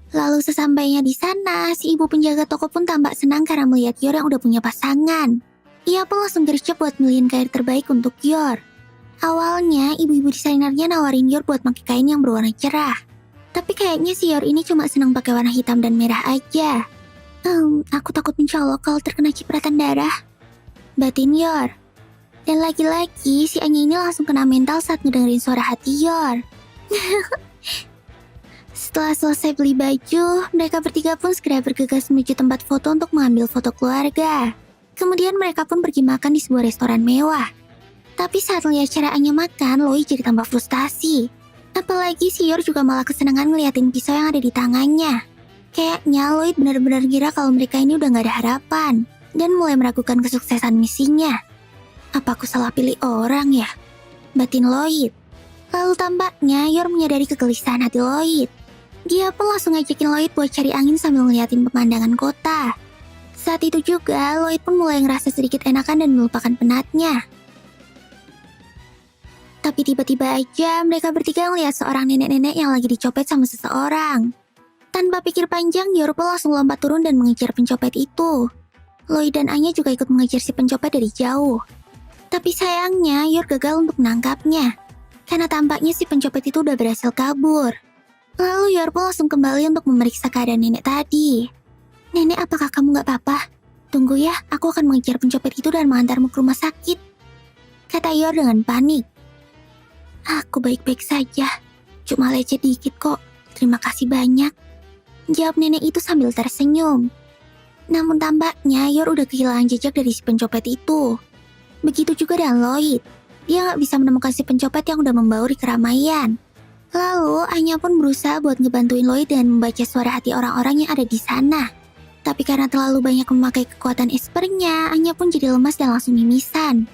Lalu sesampainya di sana, si ibu penjaga toko pun tampak senang karena melihat Yor yang udah punya pasangan. Ia pun langsung gercep buat milihin kain terbaik untuk Yor. Awalnya, ibu-ibu desainernya nawarin Yor buat pakai kain yang berwarna cerah. Tapi kayaknya si Yor ini cuma senang pakai warna hitam dan merah aja. Aku takut mencolok kalau terkena cipratan darah, batin Yor. Dan lagi-lagi, si Anya ini langsung kena mental saat ngedengerin suara hati Yor. Setelah selesai beli baju, mereka bertiga pun segera bergegas menuju tempat foto untuk mengambil foto keluarga. Kemudian mereka pun pergi makan di sebuah restoran mewah. Tapi saat lihat cara Anya makan, Lloyd jadi tambah frustasi. Apalagi si Yor juga malah kesenangan ngeliatin pisau yang ada di tangannya. Kayaknya Lloyd benar-benar kira kalau mereka ini udah gak ada harapan, dan mulai meragukan kesuksesan misinya. Apa aku salah pilih orang ya, batin Lloyd. Lalu tampaknya Yor menyadari kegelisahan hati Lloyd. Dia pun langsung ngajakin Lloyd buat cari angin sambil ngeliatin pemandangan kota. Saat itu juga, Lloyd pun mulai ngerasa sedikit enakan dan melupakan penatnya. Tapi tiba-tiba aja mereka bertiga ngeliat seorang nenek-nenek yang lagi dicopet sama seseorang. Tanpa pikir panjang, Yor pun langsung lompat turun dan mengejar pencopet itu. Lloyd dan Anya juga ikut mengejar si pencopet dari jauh. Tapi sayangnya, Yor gagal untuk menangkapnya. Karena tampaknya si pencopet itu udah berhasil kabur. Lalu Yor pun langsung kembali untuk memeriksa keadaan nenek tadi. Nenek, apakah kamu gak apa-apa? Tunggu ya, aku akan mengejar pencopet itu dan mengantarmu ke rumah sakit, kata Yor dengan panik. Aku baik-baik saja, cuma lecet dikit kok, terima kasih banyak, jawab nenek itu sambil tersenyum. Namun tampaknya Yor udah kehilangan jejak dari si pencopet itu. Begitu juga dengan Lloyd. Dia nggak bisa menemukan si pencopet yang udah membaur di keramaian. Lalu, Anya pun berusaha buat ngebantuin Lloyd dan membaca suara hati orang-orang yang ada di sana. Tapi karena terlalu banyak memakai kekuatan espernya, Anya pun jadi lemas dan langsung mimisan.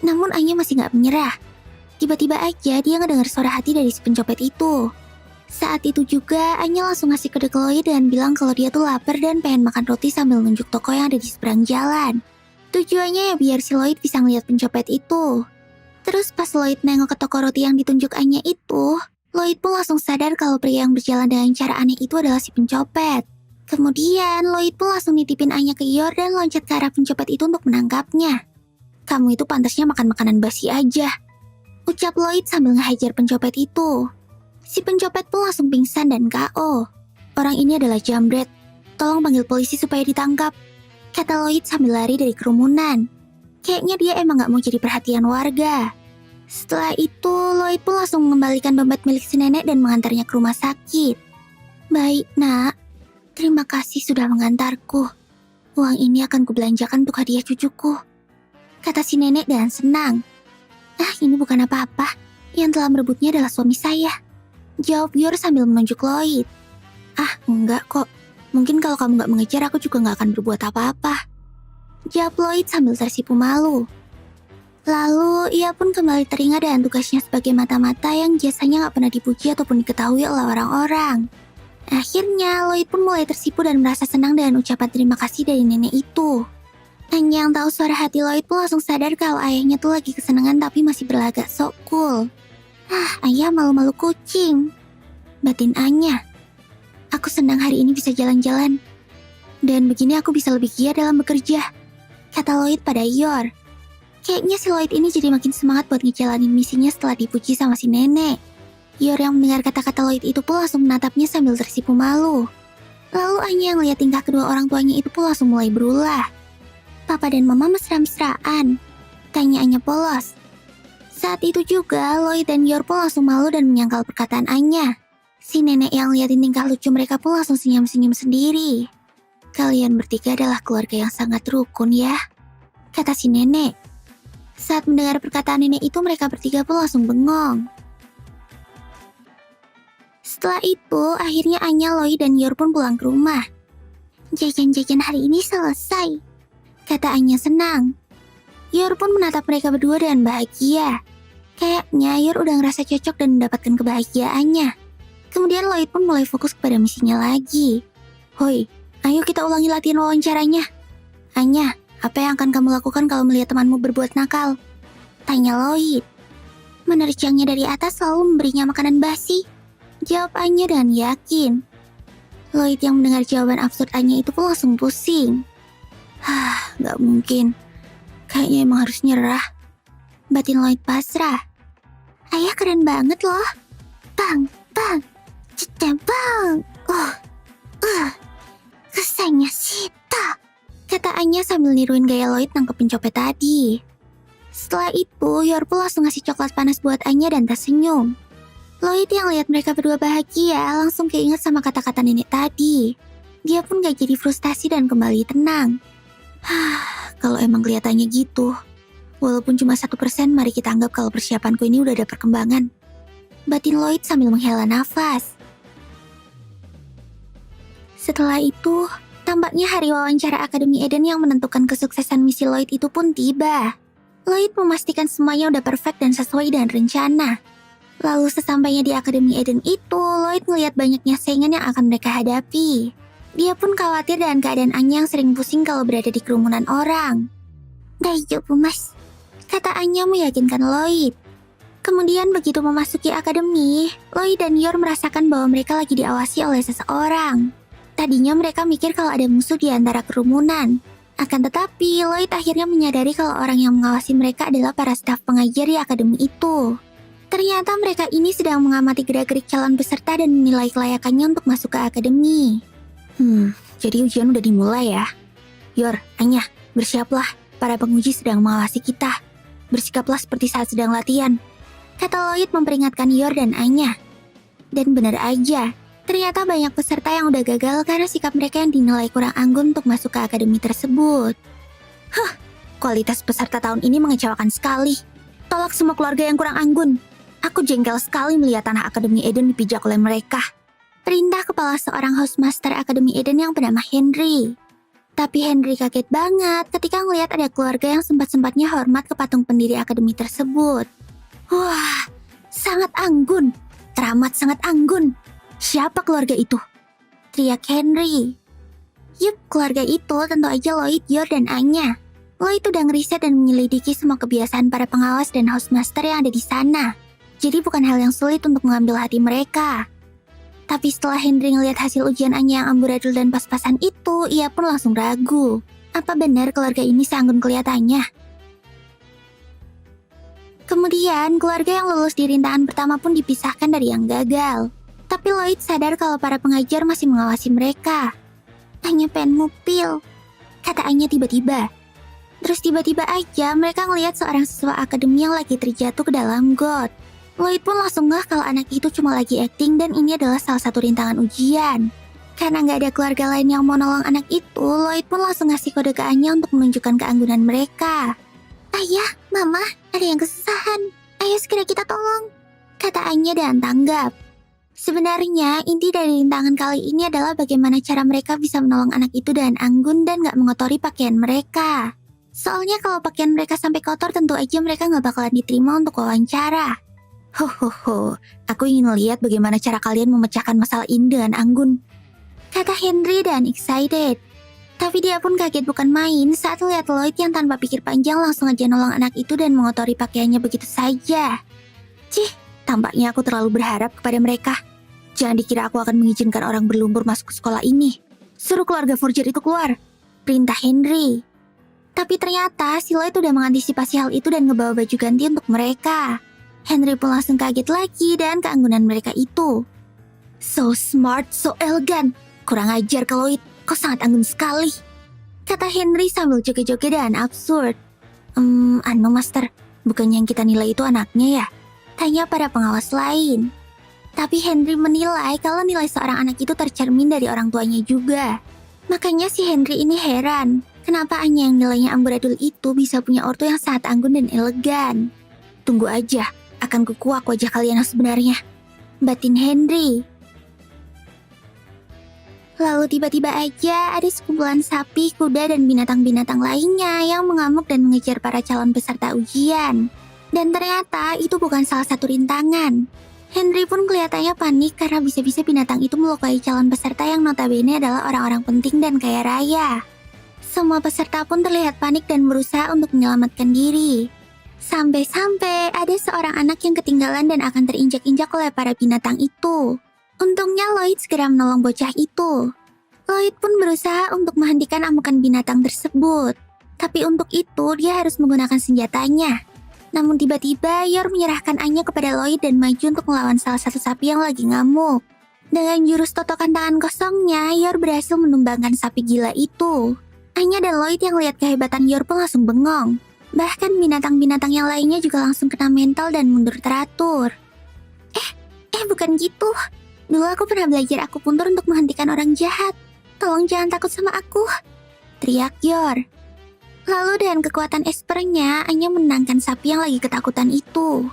Namun Anya masih nggak menyerah. Tiba-tiba aja dia ngedengar suara hati dari si pencopet itu. Saat itu juga, Anya langsung ngasih kode ke Lloyd dan bilang kalau dia tuh lapar dan pengen makan roti sambil nunjuk toko yang ada di seberang jalan. Tujuannya ya biar si Lloyd bisa ngeliat pencopet itu. Terus pas Lloyd nengok ke toko roti yang ditunjuk Anya itu, Lloyd pun langsung sadar kalau pria yang berjalan dengan cara aneh itu adalah si pencopet. Kemudian, Lloyd pun langsung nitipin Anya ke Yor dan loncat ke arah pencopet itu untuk menangkapnya. Kamu itu pantasnya makan makanan basi aja, ucap Lloyd sambil ngehajar pencopet itu. Si pencopet pun langsung pingsan dan KO. Orang ini adalah Jambret. Tolong panggil polisi supaya ditangkap, kata Lloyd sambil lari dari kerumunan. Kayaknya dia emang gak mau jadi perhatian warga. Setelah itu, Lloyd pun langsung mengembalikan dompet milik si nenek dan mengantarnya ke rumah sakit. Baik, nak. Terima kasih sudah mengantarku. Uang ini akan kubelanjakan untuk hadiah cucuku, kata si nenek dan senang. Ini bukan apa-apa. Yang telah merebutnya adalah suami saya, jawab Yor sambil menunjuk Lloyd. Enggak kok. Mungkin kalau kamu gak mengejar, aku juga gak akan berbuat apa-apa, jawab Lloyd sambil tersipu malu. Lalu, ia pun kembali teringat dengan tugasnya sebagai mata-mata yang jasanya gak pernah dipuji ataupun diketahui oleh orang-orang. Akhirnya, Lloyd pun mulai tersipu dan merasa senang dengan ucapan terima kasih dari nenek itu. Anya yang tahu suara hati Lloyd pun langsung sadar kalau ayahnya tuh lagi kesenangan tapi masih berlagak sok cool. Ayah malu-malu kucing, batin Anya. Aku senang hari ini bisa jalan-jalan. Dan begini aku bisa lebih giat dalam bekerja, kata Lloyd pada Yor. Kayaknya si Lloyd ini jadi makin semangat buat ngejalanin misinya setelah dipuji sama si nenek. Yor yang mendengar kata-kata Lloyd itu pun langsung menatapnya sambil tersipu malu. Lalu Anya yang lihat tingkah kedua orang tuanya itu pun langsung mulai berulah. Papa dan mama mesra-mesraan, tanya Anya polos. Saat itu juga Lloyd dan Yor pun langsung malu dan menyangkal perkataan Anya. Si nenek yang liatin tingkah lucu mereka pun langsung senyum-senyum sendiri. Kalian bertiga adalah keluarga yang sangat rukun ya, kata si nenek. Saat mendengar perkataan nenek itu, mereka bertiga pun langsung bengong. Setelah itu, akhirnya Anya, Lloyd, dan Yor pun pulang ke rumah. Jajan-jajan hari ini selesai, kata Anya senang. Yor pun menatap mereka berdua dengan bahagia. Kayaknya Yor udah ngerasa cocok dan mendapatkan kebahagiaannya. Kemudian Lloyd pun mulai fokus kepada misinya lagi. Hoi, ayo kita ulangi latihan wawancaranya. Anya, apa yang akan kamu lakukan kalau melihat temanmu berbuat nakal? Tanya Lloyd. Menerjangnya dari atas lalu memberinya makanan basi, jawab Anya dengan yakin. Lloyd yang mendengar jawaban absurd Anya itu pun langsung pusing. Gak mungkin. Kayaknya emang harus nyerah, batin Lloyd pasrah. Ayah keren banget loh. Bang, bang, bang. Kesannya Sita, kata Anya sambil niruin gaya Lloyd nangkep pencopet tadi. Setelah itu, Yor pun langsung ngasih coklat panas buat Anya dan tersenyum. Lloyd yang lihat mereka berdua bahagia langsung keinget sama kata-kata nenek tadi. Dia pun gak jadi frustasi dan kembali tenang. Kalau emang kelihatannya gitu, walaupun cuma 1%, mari kita anggap kalau persiapanku ini udah ada perkembangan, batin Lloyd sambil menghela nafas. Setelah itu, tampaknya hari wawancara Akademi Eden yang menentukan kesuksesan misi Lloyd itu pun tiba. Lloyd memastikan semuanya udah perfect dan sesuai dengan rencana. Lalu sesampainya di Akademi Eden itu, Lloyd ngelihat banyaknya saingan yang akan mereka hadapi. Dia pun khawatir dengan keadaan Anya yang sering pusing kalau berada di kerumunan orang. Daijoubu mas, kata Anya meyakinkan Lloyd. Kemudian begitu memasuki akademi, Lloyd dan Yor merasakan bahwa mereka lagi diawasi oleh seseorang. Tadinya mereka mikir kalau ada musuh di antara kerumunan. Akan tetapi, Lloyd akhirnya menyadari kalau orang yang mengawasi mereka adalah para staf pengajar di akademi itu. Ternyata mereka ini sedang mengamati gerak-gerik calon peserta dan menilai kelayakannya untuk masuk ke akademi. Jadi ujian udah dimulai ya. Yor, Anya, bersiaplah. Para penguji sedang mengawasi kita. Bersikaplah seperti saat sedang latihan, kata Lloyd memperingatkan Yor dan Anya. Dan benar aja, ternyata banyak peserta yang udah gagal karena sikap mereka yang dinilai kurang anggun untuk masuk ke akademi tersebut. Kualitas peserta tahun ini mengecewakan sekali. Tolak semua keluarga yang kurang anggun. Aku jengkel sekali melihat tanah Akademi Eden dipijak oleh mereka. Perintah kepala seorang Housemaster Akademi Eden yang bernama Henry. Tapi Henry kaget banget ketika melihat ada keluarga yang sempat-sempatnya hormat ke patung pendiri akademi tersebut. Wah, sangat anggun. Teramat sangat anggun. Siapa keluarga itu? Teriak Henry. Yup, keluarga itu tentu aja Lloyd, Yor, dan Anya. Lloyd udah ngeriset dan menyelidiki semua kebiasaan para pengawas dan Housemaster yang ada di sana. Jadi bukan hal yang sulit untuk mengambil hati mereka. Tapi setelah Henry ngelihat hasil ujian Anya yang amburadul dan pas-pasan itu, ia pun langsung ragu. Apa benar keluarga ini seanggun kelihatannya? Kemudian, keluarga yang lulus di rintangan pertama pun dipisahkan dari yang gagal. Tapi Lloyd sadar kalau para pengajar masih mengawasi mereka. Anya pengen ngupil, kata Anya tiba-tiba. Terus tiba-tiba aja mereka ngelihat seorang siswa akademi yang lagi terjatuh ke dalam got. Lloyd pun langsung ngeh kalau anak itu cuma lagi acting dan ini adalah salah satu rintangan ujian. Karena nggak ada keluarga lain yang mau nolong anak itu, Lloyd pun langsung ngasih kode ke Anya untuk menunjukkan keanggunan mereka. Ayah, Mama, ada yang kesusahan. Ayo segera kita tolong, kata Anya dan tanggap. Sebenarnya, inti dari rintangan kali ini adalah bagaimana cara mereka bisa menolong anak itu dengan anggun dan nggak mengotori pakaian mereka. Soalnya kalau pakaian mereka sampai kotor, tentu aja mereka nggak bakalan diterima untuk wawancara. Hohoho, aku ingin lihat bagaimana cara kalian memecahkan masalah ini dengan anggun, kata Henry dan excited. Tapi dia pun kaget bukan main saat lihat Lloyd yang tanpa pikir panjang langsung aja nolong anak itu dan mengotori pakaiannya begitu saja. Cih, tampaknya aku terlalu berharap kepada mereka. Jangan dikira aku akan mengizinkan orang berlumpur masuk ke sekolah ini. Suruh keluarga forger itu keluar, perintah Henry. Tapi ternyata si Lloyd udah mengantisipasi hal itu dan ngebawa baju ganti untuk mereka. Henry pun langsung kaget lagi dan keanggunan mereka itu. So smart, so elegan. Kurang ajar ke Lloyd, kau sangat anggun sekali, kata Henry sambil joget-joget dan absurd. Master, bukannya yang kita nilai itu anaknya ya? Tanya para pengawas lain. Tapi Henry menilai kalau nilai seorang anak itu tercermin dari orang tuanya juga. Makanya si Henry ini heran, kenapa Anya yang nilainya amburadul itu bisa punya ortu yang sangat anggun dan elegan. Tunggu aja, akan kukuak wajah kalian yang sebenarnya, batin Henry. Lalu tiba-tiba aja ada sekumpulan sapi, kuda, dan binatang-binatang lainnya yang mengamuk dan mengejar para calon peserta ujian. Dan ternyata itu bukan salah satu rintangan. Henry pun kelihatannya panik karena bisa-bisa binatang itu melukai calon peserta yang notabene adalah orang-orang penting dan kaya raya. Semua peserta pun terlihat panik dan berusaha untuk menyelamatkan diri. Sampai-sampai ada seorang anak yang ketinggalan dan akan terinjak-injak oleh para binatang itu. Untungnya Lloyd segera menolong bocah itu. Lloyd pun berusaha untuk menghentikan amukan binatang tersebut. Tapi untuk itu dia harus menggunakan senjatanya. Namun tiba-tiba Yor menyerahkan Anya kepada Lloyd dan maju untuk melawan salah satu sapi yang lagi ngamuk. Dengan jurus totokan tangan kosongnya, Yor berhasil menumbangkan sapi gila itu. Anya dan Lloyd yang lihat kehebatan Yor pun langsung bengong. Bahkan binatang-binatang yang lainnya juga langsung kena mental dan mundur teratur. Bukan gitu. Dulu aku pernah belajar akupuntur untuk menghentikan orang jahat. Tolong jangan takut sama aku, teriak Yor. Lalu dengan kekuatan espernya, Anya menenangkan sapi yang lagi ketakutan itu.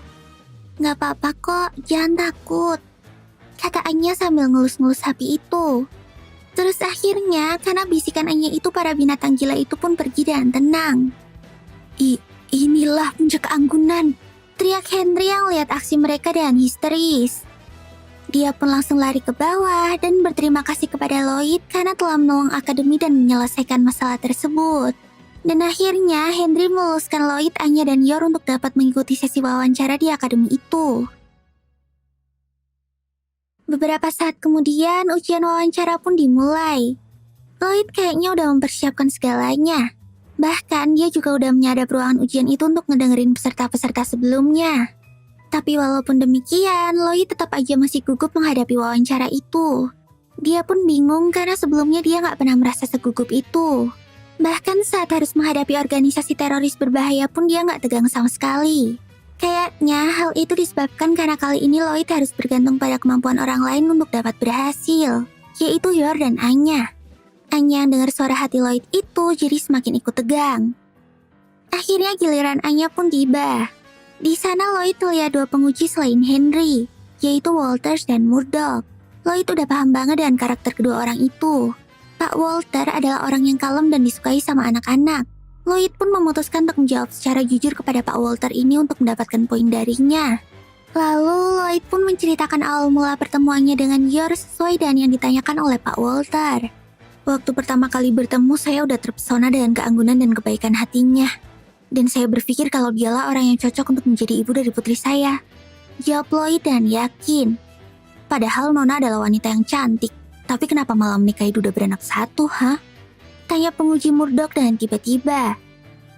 Gak apa-apa kok, jangan takut, kata Anya sambil ngelus-ngelus sapi itu. Terus akhirnya, karena bisikan Anya itu, para binatang gila itu pun pergi dan tenang. Inilah puncak keanggunan, teriak Henry yang lihat aksi mereka dengan histeris. Dia pun langsung lari ke bawah dan berterima kasih kepada Lloyd karena telah menolong akademi dan menyelesaikan masalah tersebut. Dan akhirnya Henry meluluskan Lloyd, Anya, dan Yor untuk dapat mengikuti sesi wawancara di akademi itu. Beberapa saat kemudian ujian wawancara pun dimulai. Lloyd kayaknya udah mempersiapkan segalanya. Bahkan dia juga udah menyadap ruangan ujian itu untuk ngedengerin peserta-peserta sebelumnya. Tapi walaupun demikian, Lloyd tetap aja masih gugup menghadapi wawancara itu. Dia pun bingung karena sebelumnya dia gak pernah merasa segugup itu. Bahkan saat harus menghadapi organisasi teroris berbahaya pun dia gak tegang sama sekali. Kayaknya hal itu disebabkan karena kali ini Lloyd harus bergantung pada kemampuan orang lain untuk dapat berhasil, yaitu Yor dan Anya. Anya yang dengar suara hati Lloyd itu jadi semakin ikut tegang. Akhirnya giliran Anya pun tiba. Di sana Lloyd melihat dua penguji selain Henry, yaitu Walters dan Murdoch. Lloyd udah paham banget dengan karakter kedua orang itu. Pak Walter adalah orang yang kalem dan disukai sama anak-anak. Lloyd pun memutuskan untuk menjawab secara jujur kepada Pak Walter ini untuk mendapatkan poin darinya. Lalu Lloyd pun menceritakan awal mula pertemuannya dengan Yor sesuai dengan yang ditanyakan oleh Pak Walter. Waktu pertama kali bertemu saya udah terpesona dengan keanggunan dan kebaikan hatinya. Dan saya berpikir kalau dialah orang yang cocok untuk menjadi ibu dari putri saya. Jawab Lloyd dan yakin. Padahal Nona adalah wanita yang cantik. Tapi kenapa malah menikahi duda beranak satu, ha? Tanya penguji Murdoch dengan tiba-tiba.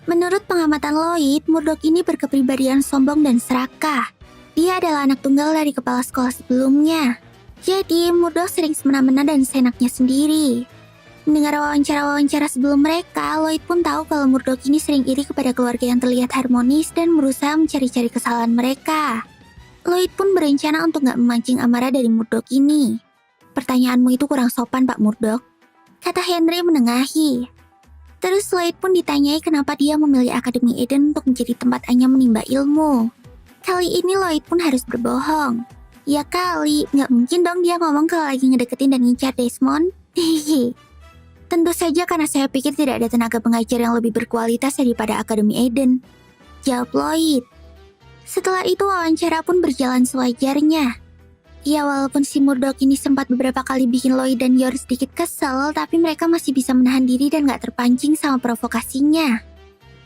Menurut pengamatan Lloyd, Murdoch ini berkepribadian sombong dan serakah. Dia adalah anak tunggal dari kepala sekolah sebelumnya. Jadi, Murdoch sering semena-mena dan seenaknya sendiri. Mendengar wawancara-wawancara sebelum mereka, Lloyd pun tahu kalau Murdoch ini sering iri kepada keluarga yang terlihat harmonis dan berusaha mencari-cari kesalahan mereka. Lloyd pun berencana untuk gak memancing amarah dari Murdoch ini. Pertanyaanmu itu kurang sopan, Pak Murdoch, kata Henry menengahi. Terus Lloyd pun ditanyai kenapa dia memilih Akademi Eden untuk menjadi tempat Anya menimba ilmu. Kali ini Lloyd pun harus berbohong. Ya kali, gak mungkin dong dia ngomong kalau lagi ngedeketin dan ngincar Desmond. Hehehe. Tentu saja karena saya pikir tidak ada tenaga pengajar yang lebih berkualitas daripada Akademi Eden. Jawab Lloyd. Setelah itu wawancara pun berjalan sewajarnya. Ya walaupun si Murdoch ini sempat beberapa kali bikin Lloyd dan Yor sedikit kesel, tapi mereka masih bisa menahan diri dan gak terpancing sama provokasinya.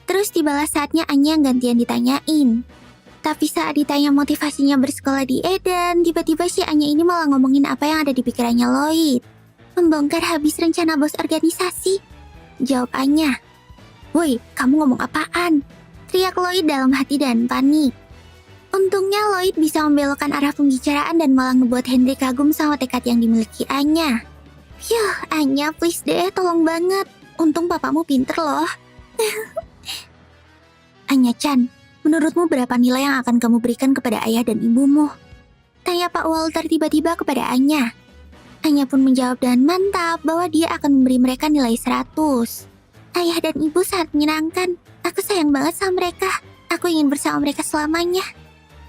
Terus tibalah saatnya Anya yang gantian ditanyain. Tapi saat ditanya motivasinya bersekolah di Eden, tiba-tiba si Anya ini malah ngomongin apa yang ada di pikirannya Lloyd. Membongkar habis rencana bos organisasi. Jawab Anya. Woi, kamu ngomong apaan? Teriak Lloyd dalam hati dan panik. Untungnya Lloyd bisa membelokkan arah pembicaraan dan malah ngebuat Henry kagum sama tekad yang dimiliki Anya. Yuh, Anya please deh, tolong banget. Untung papamu pinter loh. Anya-chan, menurutmu berapa nilai yang akan kamu berikan kepada ayah dan ibumu? Tanya Pak Walter tiba-tiba kepada Anya. Anya pun menjawab dengan mantap bahwa dia akan memberi mereka nilai 100. Ayah dan ibu sangat menyenangkan. Aku sayang banget sama mereka. Aku ingin bersama mereka selamanya.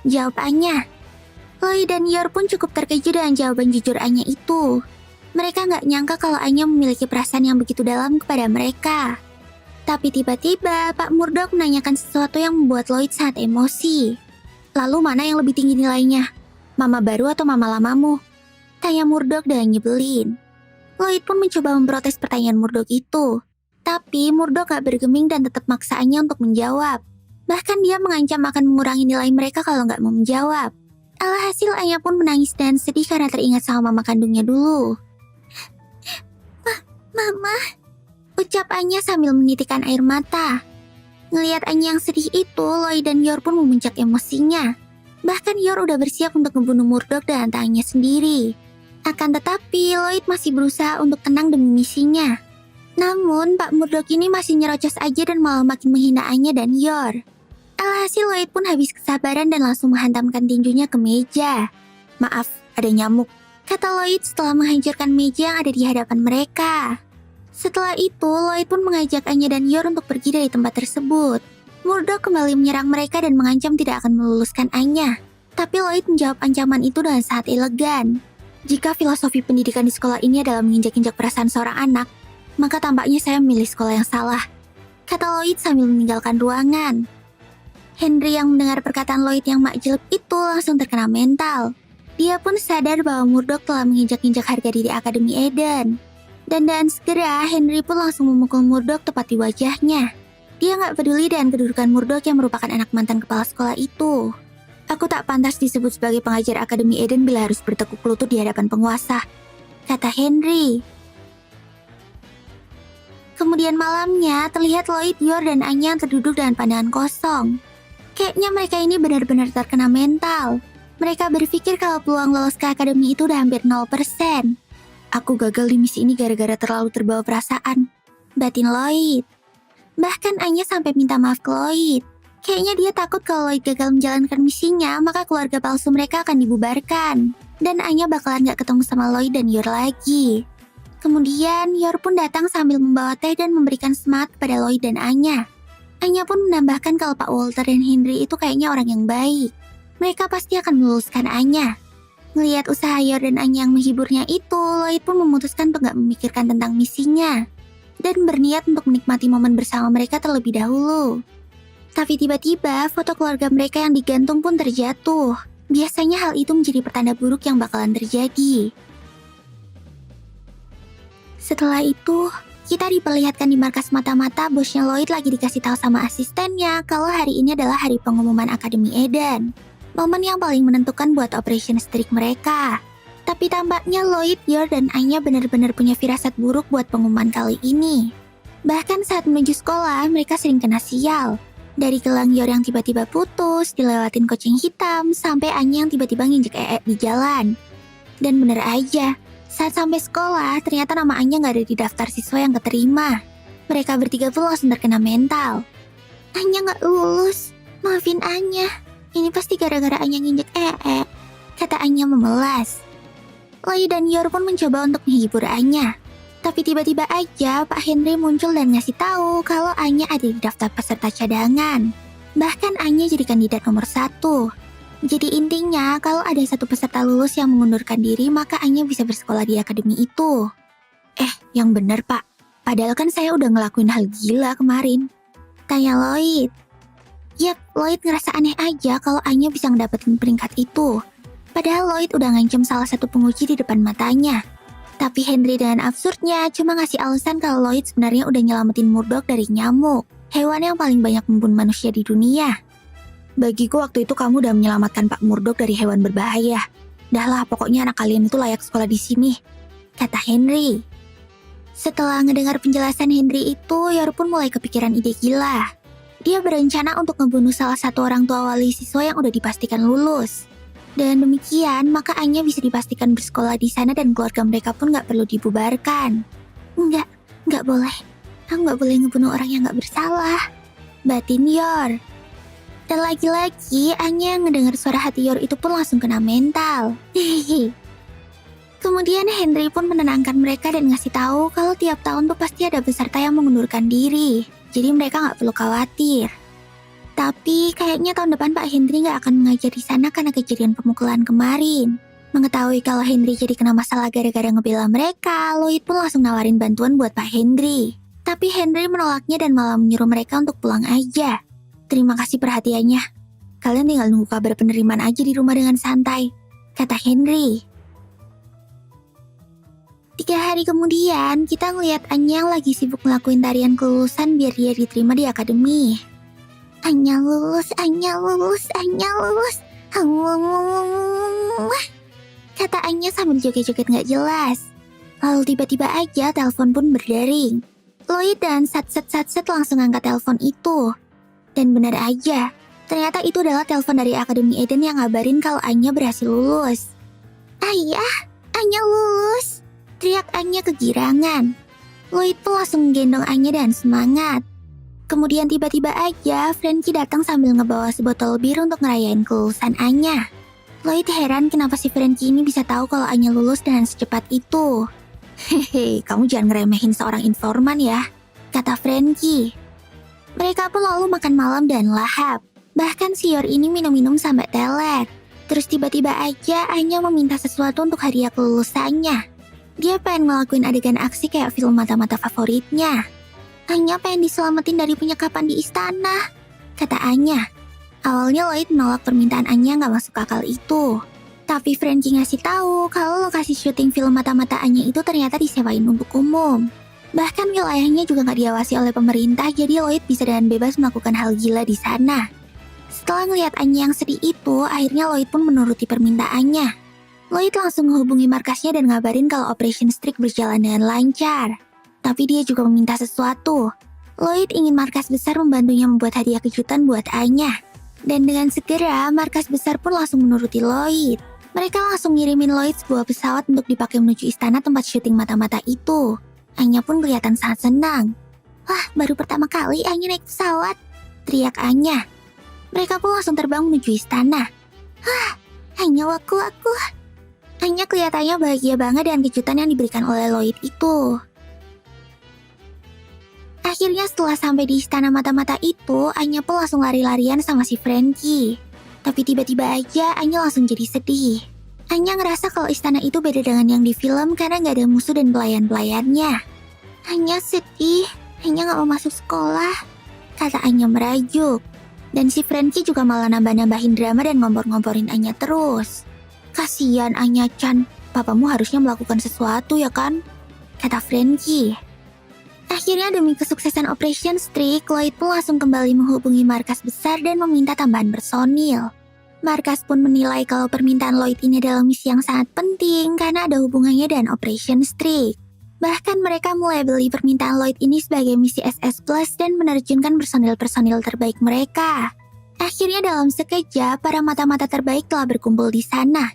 Jawab Anya. Lloyd dan Yor pun cukup terkejut dengan jawaban jujur Anya itu. Mereka gak nyangka kalau Anya memiliki perasaan yang begitu dalam kepada mereka. Tapi tiba-tiba Pak Murdoch menanyakan sesuatu yang membuat Lloyd sangat emosi. Lalu mana yang lebih tinggi nilainya? Mama baru atau mama lamamu? Tanya Murdoch dengan nyebelin. Lloyd pun mencoba memprotes pertanyaan Murdoch itu. Tapi Murdoch gak bergeming dan tetap maksa Anya untuk menjawab. Bahkan dia mengancam akan mengurangi nilai mereka kalau nggak mau menjawab. Alhasil Anya pun menangis dan sedih karena teringat sama mama kandungnya dulu. Mama, ucap Anya sambil menitikkan air mata. Ngelihat Anya yang sedih itu, Lloyd dan Yor pun memuncak emosinya. Bahkan Yor udah bersiap untuk membunuh Murdoch dengan tangannya sendiri. Akan tetapi, Lloyd masih berusaha untuk tenang demi misinya. Namun, Pak Murdoch ini masih nyerocos aja dan malah makin menghina Anya dan Yor. Alhasil Lloyd pun habis kesabaran dan langsung menghantamkan tinjunya ke meja. Maaf, ada nyamuk, kata Lloyd setelah menghancurkan meja yang ada di hadapan mereka. Setelah itu, Lloyd pun mengajak Anya dan Yor untuk pergi dari tempat tersebut. Murdoch kembali menyerang mereka dan mengancam tidak akan meluluskan Anya. Tapi Lloyd menjawab ancaman itu dengan sangat elegan. Jika filosofi pendidikan di sekolah ini adalah menginjak-injak perasaan seorang anak, maka tampaknya saya memilih sekolah yang salah, kata Lloyd sambil meninggalkan ruangan. Henry yang mendengar perkataan Lloyd yang makjeleb itu langsung terkena mental. Dia pun sadar bahwa Murdoch telah menginjak-injak harga diri Akademi Eden. Dan segera Henry pun langsung memukul Murdoch tepat di wajahnya. Dia gak peduli dengan kedudukan Murdoch yang merupakan anak mantan kepala sekolah itu. Aku tak pantas disebut sebagai pengajar Akademi Eden bila harus bertekuk lutut di hadapan penguasa, kata Henry. Kemudian malamnya terlihat Lloyd, Yor, dan Anya terduduk dengan pandangan kosong. Kayaknya mereka ini benar-benar terkena mental. Mereka berpikir kalau peluang lolos ke akademi itu udah hampir 0%. Aku gagal di misi ini gara-gara terlalu terbawa perasaan, batin Lloyd. Bahkan Anya sampai minta maaf ke Lloyd. Kayaknya dia takut kalau Lloyd gagal menjalankan misinya, maka keluarga palsu mereka akan dibubarkan. Dan Anya bakalan gak ketemu sama Lloyd dan Yor lagi. Kemudian Yor pun datang sambil membawa teh dan memberikan semangat kepada Lloyd dan Anya. Anya pun menambahkan kalau Pak Walter dan Henry itu kayaknya orang yang baik. Mereka pasti akan meluluskan Anya. Melihat usaha Yor dan Anya yang menghiburnya itu, Lloyd pun memutuskan untuk gak memikirkan tentang misinya. Dan berniat untuk menikmati momen bersama mereka terlebih dahulu. Tapi tiba-tiba foto keluarga mereka yang digantung pun terjatuh. Biasanya hal itu menjadi pertanda buruk yang bakalan terjadi. Setelah itu, kita diperlihatkan di markas mata-mata bosnya Lloyd lagi dikasih tahu sama asistennya kalau hari ini adalah hari pengumuman Akademi Eden. Momen yang paling menentukan buat Operation Streak mereka. Tapi tampaknya Lloyd, Yor, dan Anya benar-benar punya firasat buruk buat pengumuman kali ini. Bahkan saat menuju sekolah, mereka sering kena sial. Dari gelang Yor yang tiba-tiba putus, dilewatin kucing hitam, sampai Anya yang tiba-tiba nginjek di jalan. Dan bener aja, saat sampai sekolah, ternyata nama Anya nggak ada di daftar siswa yang keterima. Mereka bertiga pun langsung terkena mental. Anya nggak lulus, maafin Anya. Ini pasti gara-gara Anya nginjek kata Anya memelas. Lloyd dan Yor pun mencoba untuk menghibur Anya. Tapi tiba-tiba aja Pak Henry muncul dan ngasih tahu kalau Anya ada di daftar peserta cadangan. Bahkan Anya jadi kandidat nomor 1. Jadi intinya, kalau ada satu peserta lulus yang mengundurkan diri, maka Anya bisa bersekolah di akademi itu. Yang bener Pak. Padahal kan saya udah ngelakuin hal gila kemarin. Tanya Lloyd. Yap, Lloyd ngerasa aneh aja kalau Anya bisa ngedapetin peringkat itu. Padahal Lloyd udah ngancam salah satu penguji di depan matanya. Tapi Henry dengan absurdnya cuma ngasih alasan kalau Lloyd sebenarnya udah nyelamatin Murdoch dari nyamuk, hewan yang paling banyak membunuh manusia di dunia. Bagiku waktu itu kamu udah menyelamatkan Pak Murdoch dari hewan berbahaya. Dahlah, pokoknya anak kalian itu layak sekolah di sini, kata Henry. Setelah ngedengar penjelasan Henry itu, Yor pun mulai kepikiran ide gila. Dia berencana untuk ngebunuh salah satu orang tua wali siswa yang udah dipastikan lulus. Dan demikian, maka Anya bisa dipastikan bersekolah di sana dan keluarga mereka pun gak perlu dibubarkan. Enggak boleh. Aku gak boleh ngebunuh orang yang gak bersalah, batin Yor. Dan lagi-lagi, Anya yang ngedengar suara hati Yor itu pun langsung kena mental. Kemudian Henry pun menenangkan mereka dan ngasih tahu kalau tiap tahun tuh pasti ada peserta yang mengundurkan diri. Jadi mereka nggak perlu khawatir. Tapi kayaknya tahun depan Pak Henry nggak akan mengajar di sana karena kejadian pemukulan kemarin. Mengetahui kalau Henry jadi kena masalah gara-gara ngebela mereka, Lloyd pun langsung nawarin bantuan buat Pak Henry. Tapi Henry menolaknya dan malah menyuruh mereka untuk pulang aja. Terima kasih perhatiannya. Kalian tinggal nunggu kabar penerimaan aja di rumah dengan santai, kata Henry. 3 hari kemudian, kita ngeliat Anya yang lagi sibuk ngelakuin tarian kelulusan biar dia diterima di akademi. Anya lulus, Anya lulus, Anya lulus. Kata Anya sambil joget-joget gak jelas. Lalu tiba-tiba aja telepon pun berdering. Lloyd dan Satset langsung angkat telepon itu. Dan benar aja, ternyata itu adalah telepon dari Akademi Eden yang ngabarin kalau Anya berhasil lulus. Ayah, Anya lulus, teriak Anya kegirangan. Lloyd pun langsung menggendong Anya dan semangat. Kemudian tiba-tiba aja Frankie datang sambil ngebawa sebotol bir untuk ngerayain kelulusan Anya. Lloyd heran kenapa si Frankie ini bisa tahu kalau Anya lulus dengan secepat itu. Hehe, kamu jangan ngeremehin seorang informan ya, kata Frankie. Mereka pun lalu makan malam dan lahap. Bahkan si Yor ini minum-minum sampai teler. Terus tiba-tiba aja Anya meminta sesuatu untuk hadiah kelulusannya. Dia pengen ngelakuin adegan aksi kayak film mata-mata favoritnya. Anya pengen diselamatin dari penyekapan di istana, kata Anya. Awalnya Lloyd menolak permintaan Anya gak masuk akal itu. Tapi Frankie ngasih tahu kalau lokasi syuting film mata-mata Anya itu ternyata disewain untuk umum. Bahkan wilayahnya juga gak diawasi oleh pemerintah, jadi Lloyd bisa dengan bebas melakukan hal gila di sana. Setelah ngeliat Anya yang sedih itu, akhirnya Lloyd pun menuruti permintaannya. Lloyd langsung menghubungi markasnya dan ngabarin kalau Operation Streak berjalan dengan lancar. Tapi dia juga meminta sesuatu. Lloyd ingin markas besar membantunya membuat hadiah kejutan buat Anya. Dan dengan segera, markas besar pun langsung menuruti Lloyd. Mereka langsung ngirimin Lloyd sebuah pesawat untuk dipakai menuju istana tempat syuting mata-mata itu. Anya pun kelihatan sangat senang. Wah, baru pertama kali Anya naik pesawat, teriak Anya. Mereka pun langsung terbang menuju istana. Wah, Anya waku-waku. Anya kelihatannya bahagia banget dengan kejutan yang diberikan oleh Lloyd itu. Akhirnya setelah sampai di istana mata-mata itu, Anya pun langsung lari-larian sama si Frankie. Tapi tiba-tiba aja Anya langsung jadi sedih. Anya ngerasa kalau istana itu beda dengan yang di film karena nggak ada musuh dan pelayan-pelayannya. Anya sedih, Anya nggak mau masuk sekolah, kata Anya merajuk. Dan si Frankie juga malah nambah-nambahin drama dan ngompor-ngomporin Anya terus. Kasian Anya-chan, papamu harusnya melakukan sesuatu ya kan? Kata Frankie. Akhirnya demi kesuksesan Operation Streak, Lloyd pun langsung kembali menghubungi markas besar dan meminta tambahan personil. Markas pun menilai kalau permintaan Lloyd ini adalah misi yang sangat penting karena ada hubungannya dengan Operation Streak. Bahkan mereka mulai beli permintaan Lloyd ini sebagai misi SS Plus dan menerjunkan personil-personil terbaik mereka. Akhirnya dalam sekejap, para mata-mata terbaik telah berkumpul di sana.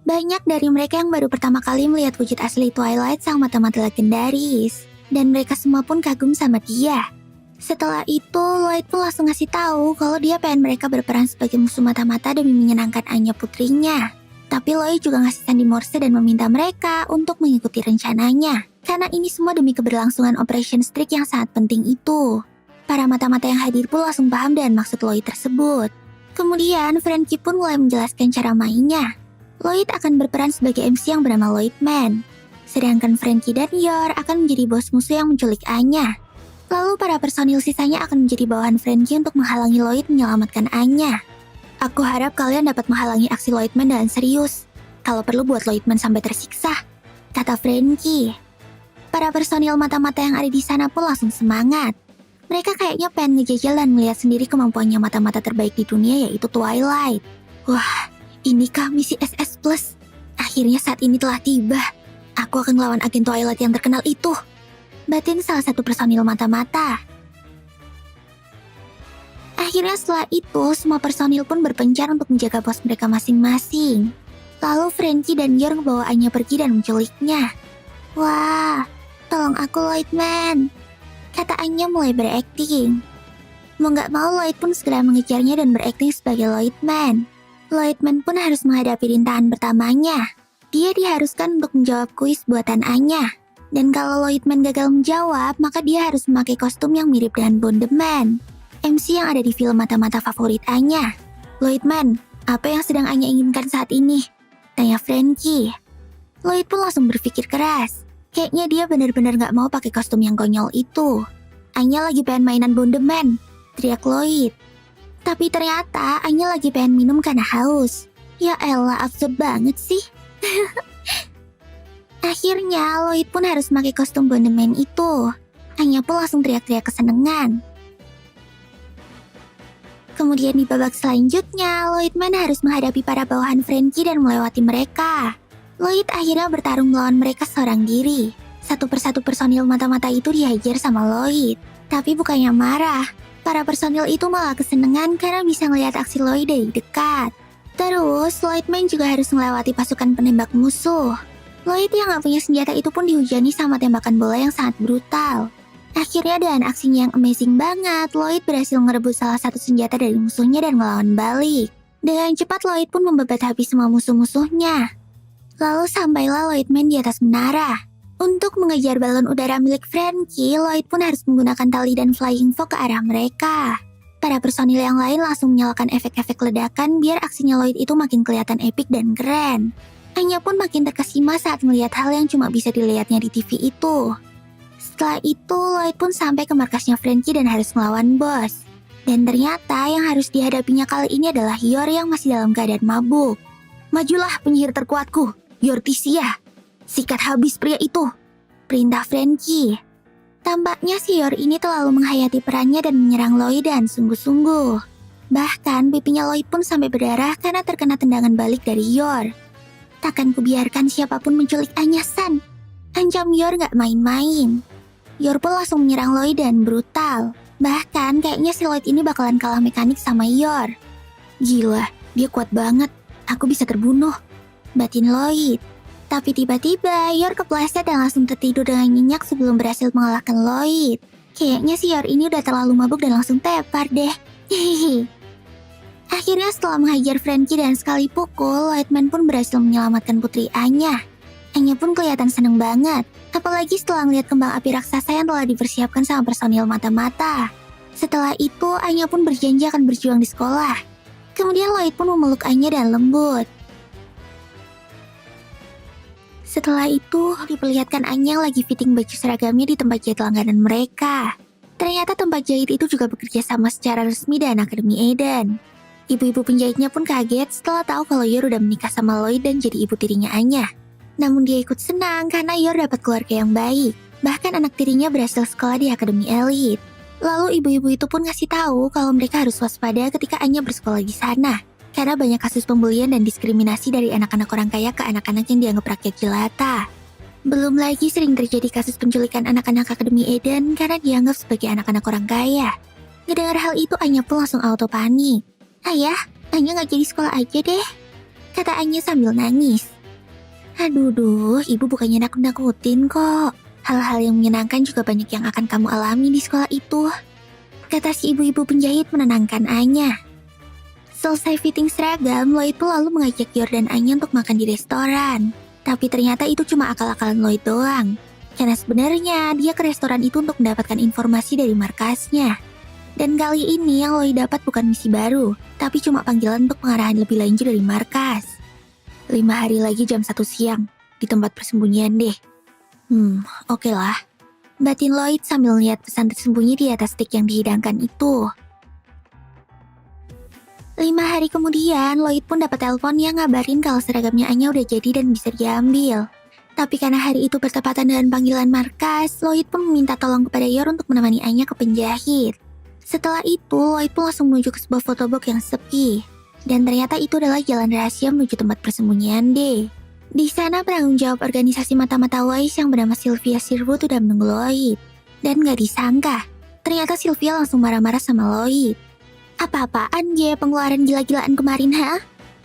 Banyak dari mereka yang baru pertama kali melihat wujud asli Twilight sang mata-mata legendaris. Dan mereka semua pun kagum sama dia. Setelah itu, Lloyd pun langsung ngasih tahu kalau dia pengen mereka berperan sebagai musuh mata-mata demi menyenangkan Anya putrinya. Tapi Lloyd juga ngasih sandi Morse dan meminta mereka untuk mengikuti rencananya. Karena ini semua demi keberlangsungan Operation Streak yang sangat penting itu. Para mata-mata yang hadir pun langsung paham dengan maksud Lloyd tersebut. Kemudian, Frankie pun mulai menjelaskan cara mainnya. Lloyd akan berperan sebagai MC yang bernama Lloyd Man. Sedangkan Frankie dan Yor akan menjadi bos musuh yang menculik Anya. Lalu para personil sisanya akan menjadi bawahan Frankie untuk menghalangi Lloyd menyelamatkan Anya. Aku harap kalian dapat menghalangi aksi Lloydman dengan serius. Kalau perlu buat Lloydman sampai tersiksa, kata Frankie. Para personil mata-mata yang ada di sana pun langsung semangat. Mereka kayaknya pengen ngejajal dan melihat sendiri kemampuannya mata-mata terbaik di dunia yaitu Twilight. Wah, inikah misi SS Plus? Akhirnya saat ini telah tiba. Aku akan melawan agen Twilight yang terkenal itu. Batin salah satu personil mata-mata. Akhirnya setelah itu, semua personil pun berpencar untuk menjaga bos mereka masing-masing. Lalu Frankie dan Yor ngebawa Anya pergi dan menculiknya. Wah, tolong aku Lloydman, kata Anya mulai berakting. Mau gak mau Lloyd pun segera mengejarnya dan berakting sebagai Lloydman. Lloydman pun harus menghadapi rintangan pertamanya. Dia diharuskan untuk menjawab kuis buatan Anya. Dan kalau Lloydman gagal menjawab, maka dia harus memakai kostum yang mirip dengan Bondeman, MC yang ada di film mata-mata favorit Anya. Lloydman, apa yang sedang Anya inginkan saat ini? Tanya Frankie. Lloyd pun langsung berpikir keras. Kayaknya dia benar-benar gak mau pakai kostum yang konyol itu. Anya lagi pengen mainan Bondeman, teriak Lloyd. Tapi ternyata Anya lagi pengen minum karena haus. Ya elah, absurd banget sih. Akhirnya Lloyd pun harus pakai kostum Bondeman itu. Anya pun langsung teriak-teriak kesenangan. Kemudian di babak selanjutnya, Lloydman harus menghadapi para bawahan Frankie dan melewati mereka. Lloyd akhirnya bertarung melawan mereka seorang diri. Satu persatu personil mata-mata itu dihajar sama Lloyd. Tapi bukannya marah, para personil itu malah kesenangan karena bisa melihat aksi Lloyd dari dekat. Terus, Lloydman juga harus melewati pasukan penembak musuh. Lloyd yang gak punya senjata itu pun dihujani sama tembakan bola yang sangat brutal. Akhirnya dengan aksinya yang amazing banget, Lloyd berhasil ngerebut salah satu senjata dari musuhnya dan melawan balik. Dengan cepat Lloyd pun membabat habis semua musuh-musuhnya. Lalu sampailah Lloydman di atas menara. Untuk mengejar balon udara milik Frankie, Lloyd pun harus menggunakan tali dan flying fox ke arah mereka. Para personil yang lain langsung menyalakan efek-efek ledakan biar aksinya Lloyd itu makin kelihatan epik dan keren. Anya pun makin terkesima saat melihat hal yang cuma bisa dilihatnya di TV itu. Setelah itu, Lloyd pun sampai ke markasnya Frankie dan harus melawan bos. Dan ternyata yang harus dihadapinya kali ini adalah Yor yang masih dalam keadaan mabuk. Majulah penyihir terkuatku, Yortisia. Sikat habis pria itu, perintah Frankie. Tampaknya si Yor ini terlalu menghayati perannya dan menyerang Lloyd dan sungguh-sungguh. Bahkan pipinya Lloyd pun sampai berdarah karena terkena tendangan balik dari Yor. Takkan kubiarkan siapapun menculik Anya-san. Ancam Yor gak main-main. Yor pun langsung menyerang Lloyd dan brutal. Bahkan kayaknya si Lloyd ini bakalan kalah mekanik sama Yor. Gila, dia kuat banget. Aku bisa terbunuh, batin Lloyd. Tapi tiba-tiba Yor kepleset dan langsung tertidur dengan nyenyak sebelum berhasil mengalahkan Lloyd. Kayaknya si Yor ini udah terlalu mabuk dan langsung tepar deh. Hehehe. Akhirnya setelah menghajar Frankie dan sekali pukul, Lloydman pun berhasil menyelamatkan putri Anya. Anya pun kelihatan seneng banget. Apalagi setelah melihat kembang api raksasa yang telah dipersiapkan sama personil mata-mata. Setelah itu, Anya pun berjanji akan berjuang di sekolah. Kemudian Lloyd pun memeluk Anya dan lembut. Setelah itu, diperlihatkan Anya lagi fitting baju seragamnya di tempat jahit langganan mereka. Ternyata tempat jahit itu juga bekerja sama secara resmi dengan Akademi Eden. Ibu-ibu penjahitnya pun kaget setelah tahu kalau Yor udah menikah sama Lloyd dan jadi ibu tirinya Anya. Namun dia ikut senang karena Yor dapat keluarga yang baik. Bahkan anak tirinya berhasil sekolah di Akademi Elit. Lalu ibu-ibu itu pun ngasih tahu kalau mereka harus waspada ketika Anya bersekolah di sana. Karena banyak kasus pembulian dan diskriminasi dari anak-anak orang kaya ke anak-anak yang dianggap rakyat jelata. Belum lagi sering terjadi kasus penculikan anak-anak Akademi Eden karena dianggap sebagai anak-anak orang kaya. Ngedengar hal itu Anya pun langsung auto panik. Ayah, Anya gak jadi sekolah aja deh, kata Anya sambil nangis. Aduh, ibu bukannya nakut-nakutin kok. Hal-hal yang menyenangkan juga banyak yang akan kamu alami di sekolah itu, kata si ibu-ibu penjahit menenangkan Anya. Selesai fitting seragam, Lloyd pun lalu mengajak Yor dan Anya untuk makan di restoran. Tapi ternyata itu cuma akal-akalan Lloyd doang. Karena sebenarnya dia ke restoran itu untuk mendapatkan informasi dari markasnya. Dan kali ini yang Lloyd dapat bukan misi baru, tapi cuma panggilan untuk pengarahan lebih lanjut dari markas. 5 hari lagi jam 1 siang, di tempat persembunyian deh. Oke lah. Batin Lloyd sambil lihat pesan tersembunyi di atas stik yang dihidangkan itu. 5 hari kemudian, Lloyd pun dapat telepon yang ngabarin kalau seragamnya Anya udah jadi dan bisa diambil. Tapi karena hari itu bertepatan dengan panggilan markas, Lloyd pun meminta tolong kepada Yor untuk menemani Anya ke penjahit. Setelah itu, Lloyd pun langsung menuju ke sebuah fotobook yang sepi. Dan ternyata itu adalah jalan rahasia menuju tempat persembunyian D. Di sana penanggung jawab organisasi mata-mata Wise yang bernama Sylvia Sherwood udah menunggu Lloyd. Dan gak disangka, ternyata Sylvia langsung marah-marah sama Lloyd. Apa-apaan dia pengeluaran gila-gilaan kemarin, ha?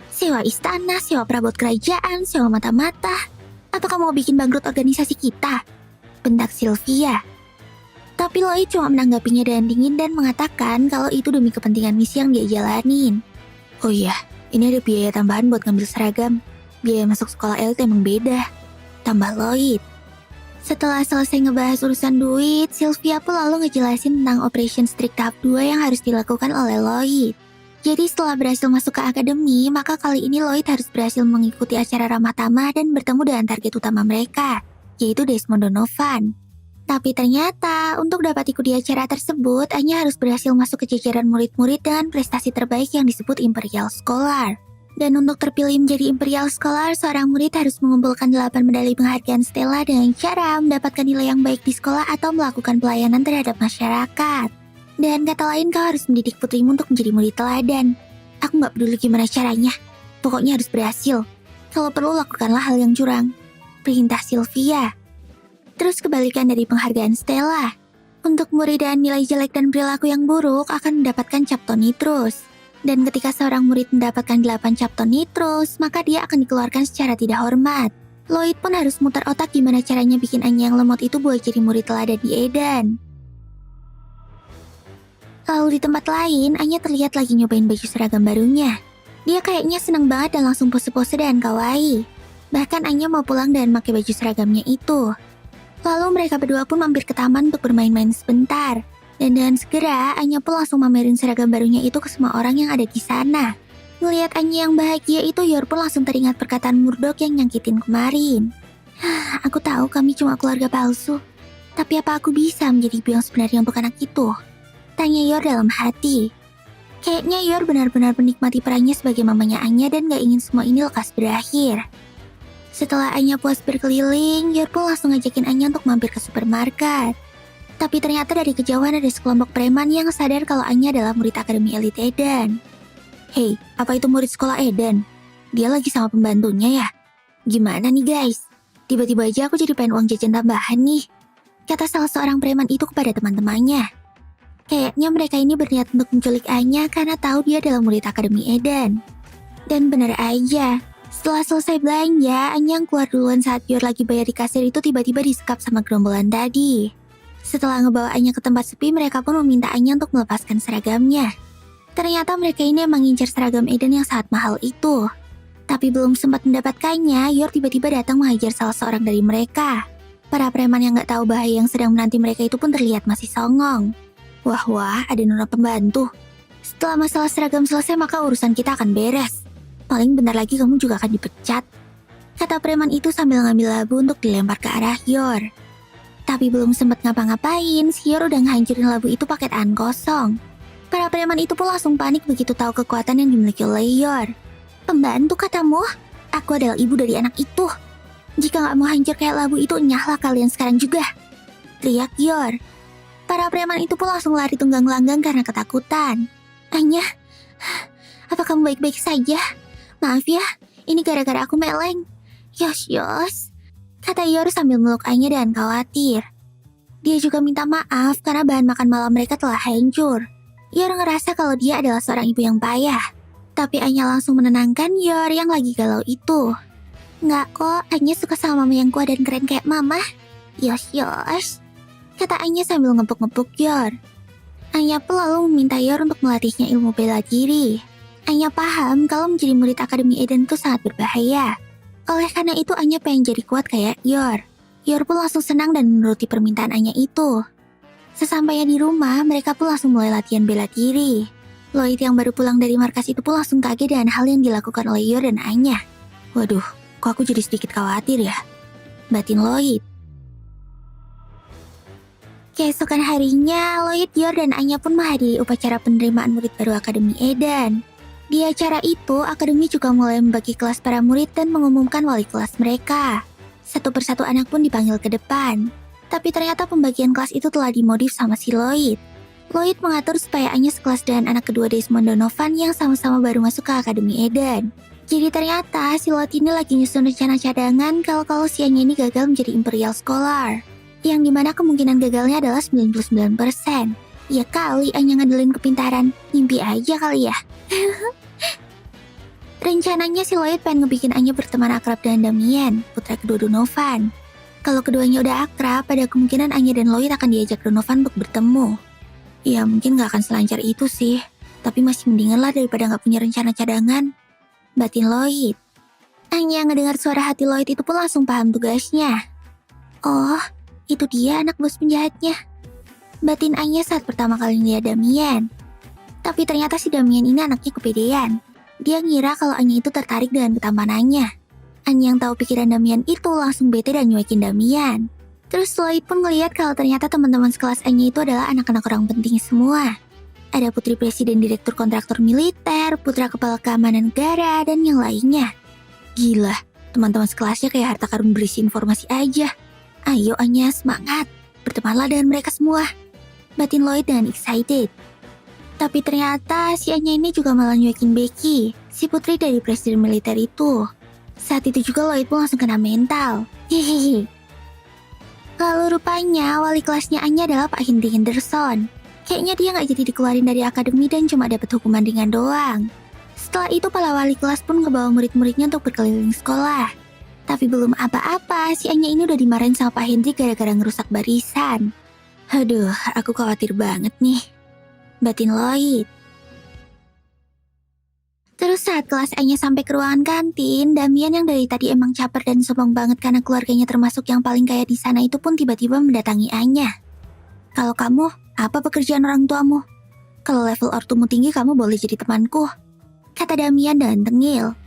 Sewa istana, sewa perabot kerajaan, sewa mata-mata. Apakah mau bikin bangkrut organisasi kita? Bentak Sylvia. Tapi Lloyd cuma menanggapinya dengan dingin dan mengatakan kalau itu demi kepentingan misi yang dia jalanin. Oh iya, ini ada biaya tambahan buat ngambil seragam. Biaya masuk sekolah elit emang beda. Tambah Lloyd. Setelah selesai ngebahas urusan duit, Sylvia pun lalu ngejelasin tentang Operation Strict tahap 2 yang harus dilakukan oleh Lloyd. Jadi setelah berhasil masuk ke akademi, maka kali ini Lloyd harus berhasil mengikuti acara ramah tamah dan bertemu dengan target utama mereka, yaitu Desmond Donovan. Tapi ternyata, untuk dapat ikut di acara tersebut, Anya harus berhasil masuk ke jajaran murid-murid dengan prestasi terbaik yang disebut Imperial Scholar. Dan untuk terpilih menjadi Imperial Scholar, seorang murid harus mengumpulkan 8 medali penghargaan Stella dengan cara mendapatkan nilai yang baik di sekolah atau melakukan pelayanan terhadap masyarakat. Dan kata lain, kau harus mendidik putrimu untuk menjadi murid teladan. Aku gak peduli gimana caranya, pokoknya harus berhasil. Kalau perlu lakukanlah hal yang curang, perintah Sylvia. Terus kebalikan dari penghargaan Stella. Untuk murid dengan nilai jelek dan perilaku yang buruk akan mendapatkan cap tonitrus. Dan ketika seorang murid mendapatkan 8 cap tonitrus, maka dia akan dikeluarkan secara tidak hormat. Lloyd pun harus muter otak gimana caranya bikin Anya yang lemot itu buat jadi murid teladan di Eden. Lalu di tempat lain, Anya terlihat lagi nyobain baju seragam barunya. Dia kayaknya seneng banget dan langsung pose-pose dan kawaii. Bahkan Anya mau pulang dan pakai baju seragamnya itu. Lalu mereka berdua pun mampir ke taman untuk bermain-main sebentar. Dan dengan segera, Anya pun langsung mamerin seragam barunya itu ke semua orang yang ada di sana. Ngelihat Anya yang bahagia itu, Yor pun langsung teringat perkataan Murdoch yang nyakitin kemarin. Aku tahu kami cuma keluarga palsu. Tapi apa aku bisa menjadi ibu yang sebenarnya untuk anak itu? Tanya Yor dalam hati. Kayaknya Yor benar-benar menikmati perannya sebagai mamanya Anya dan gak ingin semua ini lekas berakhir. Setelah Anya puas berkeliling, Yor pun langsung ngajakin Anya untuk mampir ke supermarket. Tapi ternyata dari kejauhan ada sekelompok preman yang sadar kalau Anya adalah murid Akademi Elit Eden. Hei, apa itu murid sekolah Eden? Dia lagi sama pembantunya ya? Gimana nih guys? Tiba-tiba aja aku jadi pengen uang jajan tambahan nih. Kata salah seorang preman itu kepada teman-temannya. Kayaknya mereka ini berniat untuk menculik Anya karena tahu dia adalah murid Akademi Eden. Dan benar aja, setelah selesai belanja, Anya yang keluar duluan saat Yor lagi bayar di kasir itu tiba-tiba disekap sama gerombolan tadi. Setelah ngebawa Anya ke tempat sepi, mereka pun meminta Anya untuk melepaskan seragamnya. Ternyata mereka ini emang ngincer seragam Eden yang sangat mahal itu. Tapi belum sempat mendapatkannya, Yor tiba-tiba datang menghajar salah seorang dari mereka. Para preman yang gak tahu bahaya yang sedang menanti mereka itu pun terlihat masih songong. Wah, ada nona pembantu. Setelah masalah seragam selesai maka urusan kita akan beres. Paling bentar lagi kamu juga akan dipecat. Kata preman itu sambil ngambil labu untuk dilempar ke arah Yor. Tapi belum sempat ngapa-ngapain, si Yor udah ngehancurin labu itu pakai tangan kosong. Para preman itu pun langsung panik begitu tahu kekuatan yang dimiliki oleh Yor. Pembantu katamu? Aku adalah ibu dari anak itu. Jika gak mau hancur kayak labu itu, nyahlah kalian sekarang juga. Teriak Yor. Para preman itu pun langsung lari tunggang langgang karena ketakutan. Anya, apa kamu baik-baik saja? Maaf ya, ini gara-gara aku meleng. Yos, kata Yor sambil meluk Anya dan khawatir. Dia juga minta maaf karena bahan makan malam mereka telah hancur. Yor ngerasa kalau dia adalah seorang ibu yang payah. Tapi Anya langsung menenangkan Yor yang lagi galau itu. Nggak kok, Anya suka sama mama yang kuat dan keren kayak mama. Yos, kata Anya sambil ngepuk-ngepuk Yor. Anya pun lalu meminta Yor untuk melatihnya ilmu bela diri. Anya paham kalau menjadi murid Akademi Eden itu sangat berbahaya. Oleh karena itu Anya pengen jadi kuat kayak Yor. Yor pun langsung senang dan menuruti permintaan Anya itu. Sesampainya di rumah, mereka pun langsung mulai latihan bela diri. Lloyd yang baru pulang dari markas itu pun langsung kaget dengan hal yang dilakukan oleh Yor dan Anya. Waduh, kok aku jadi sedikit khawatir ya? Batin Lloyd. Keesokan harinya, Lloyd, Yor, dan Anya pun menghadiri upacara penerimaan murid baru Akademi Eden. Di acara itu, Akademi juga mulai membagi kelas para murid dan mengumumkan wali kelas mereka. Satu persatu anak pun dipanggil ke depan. Tapi ternyata pembagian kelas itu telah dimodif sama si Lloyd. Lloyd mengatur supaya Anya sekelas dengan anak kedua Desmond Donovan yang sama-sama baru masuk ke Akademi Eden. Jadi ternyata si Lloyd ini lagi nyusun rencana cadangan kalau si Anya ini gagal menjadi Imperial Scholar. Yang dimana kemungkinan gagalnya adalah 99%. Ya kali Anya ngandelin kepintaran, mimpi aja kali ya. Rencananya si Lloyd pengen ngebikin Anya berteman akrab dengan Damien, putra kedua Donovan. Kalau keduanya udah akrab, pada kemungkinan Anya dan Lloyd akan diajak Donovan untuk bertemu. Ya mungkin gak akan selancar itu sih, tapi masih mendingan lah daripada gak punya rencana cadangan. Batin Lloyd. Anya ngedengar suara hati Lloyd itu pun langsung paham tugasnya. Oh, itu dia anak bos penjahatnya. Batin Anya saat pertama kali lihat Damien. Tapi ternyata si Damien ini anaknya kepedean. Dia ngira kalau Anya itu tertarik dengan ketampanannya. Anya yang tahu pikiran Damien itu langsung bete dan nyuekin Damien. Terus Lloyd pun ngeliat kalau ternyata teman-teman sekelas Anya itu adalah anak-anak orang penting semua. Ada putri presiden direktur kontraktor militer, putra kepala keamanan negara, dan yang lainnya. Gila, teman-teman sekelasnya kayak harta karun berisi informasi aja. Ayo Anya, semangat. Bertemanlah dengan mereka semua. Batin Lloyd dengan excited. Tapi ternyata si Anya ini juga malah nyuekin Becky, si putri dari presiden militer itu. Saat itu juga Lloyd pun langsung kena mental. Hehehe. Lalu rupanya wali kelasnya Anya adalah Pak Henry Henderson. Kayaknya dia gak jadi dikeluarin dari akademi dan cuma dapat hukuman ringan doang. Setelah itu para wali kelas pun ngebawa murid-muridnya untuk berkeliling sekolah. Tapi belum apa-apa, si Anya ini udah dimarahin sama Pak Henry gara-gara ngerusak barisan. Aduh, aku khawatir banget nih. Batin Lloyd. Terus saat kelas Anya sampai ke ruangan kantin, Damien yang dari tadi emang caper dan sombong banget karena keluarganya termasuk yang paling kaya di sana itu pun tiba-tiba mendatangi Anya. Kalau kamu, apa pekerjaan orang tuamu? Kalau level ortumu tinggi, kamu boleh jadi temanku, kata Damien dan tengil.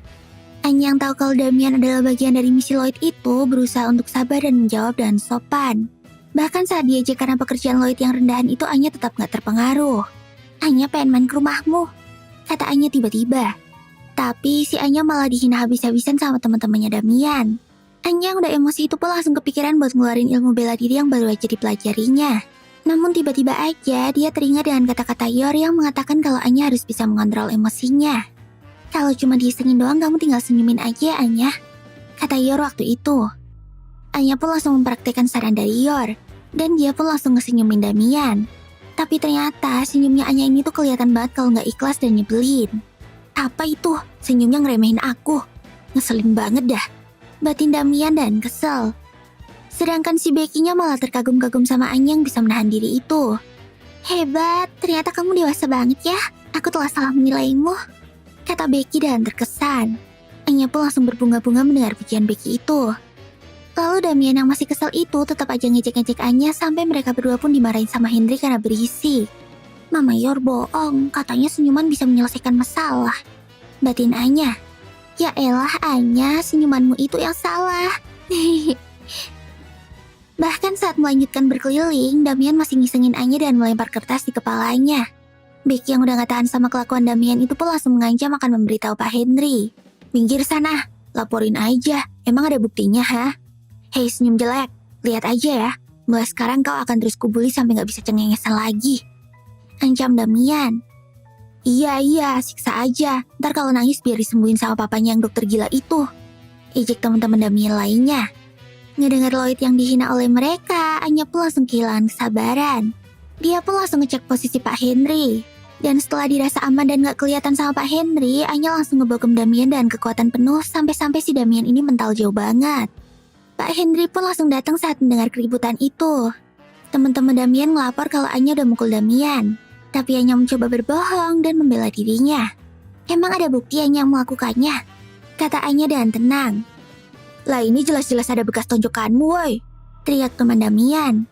Anya yang tahu kalau Damien adalah bagian dari misi Lloyd itu berusaha untuk sabar dan menjawab dengan sopan. Bahkan saat diajak karena pekerjaan Lloyd yang rendahan itu, Anya tetap gak terpengaruh. Anya pengen main ke rumahmu, kata Anya tiba-tiba. Tapi si Anya malah dihina habis-habisan sama teman-temannya Damian. Anya yang udah emosi itu pun langsung kepikiran buat ngeluarin ilmu bela diri yang baru aja dipelajarinya. Namun tiba-tiba aja dia teringat dengan kata-kata Yor yang mengatakan kalau Anya harus bisa mengontrol emosinya. Kalau cuma disengin doang kamu tinggal senyumin aja Anya, kata Yor waktu itu. Anya pun langsung mempraktekkan saran dari Yor, dan dia pun langsung ngesenyumin Damian. Tapi ternyata senyumnya Anya ini tuh kelihatan banget kalau nggak ikhlas dan nyebelin. Apa itu? Senyumnya ngeremehin aku. Ngeselin banget dah. Batin Damian dan kesel. Sedangkan si Becky-nya malah terkagum-kagum sama Anya yang bisa menahan diri itu. Hebat, ternyata kamu dewasa banget ya. Aku telah salah menilaimu, kata Becky dan terkesan. Anya pun langsung berbunga-bunga mendengar pujian Becky itu. Lalu Damian yang masih kesel itu tetap aja ngejek-ngejek Anya sampai mereka berdua pun dimarahin sama Henry karena berisik. Mama Yor bohong, katanya senyuman bisa menyelesaikan masalah. Batin Anya. Ya elah Anya, senyumanmu itu yang salah. Bahkan saat melanjutkan berkeliling, Damian masih ngisengin Anya dan melempar kertas di kepalanya. Becky yang udah gak tahan sama kelakuan Damian itu pun langsung mengancam akan memberitahu Pak Henry. Minggir sana, laporin aja, emang ada buktinya ha? Hei senyum jelek, lihat aja ya, mulai sekarang kau akan terus kubuli sampai gak bisa cengengesan lagi. Ancam Damian. Iya, siksa aja, ntar kalau nangis biar disembuhin sama papanya yang dokter gila itu. Ejek teman-teman Damian lainnya. Ngedengar Lloyd yang dihina oleh mereka, Anya pun langsung kehilangan kesabaran. Dia pun langsung ngecek posisi Pak Henry. Dan setelah dirasa aman dan gak kelihatan sama Pak Henry, Anya langsung ngebogem Damian dengan kekuatan penuh sampai-sampai si Damian ini mental jauh banget. Pak Henry pun langsung datang saat mendengar keributan itu. Teman-teman Damian ngelapor kalau Anya udah mukul Damian. Tapi Anya mencoba berbohong dan membela dirinya. Emang ada bukti Anya melakukannya? Kata Anya dengan tenang. Lah ini jelas-jelas ada bekas tonjokanmu woi, teriak teman Damian.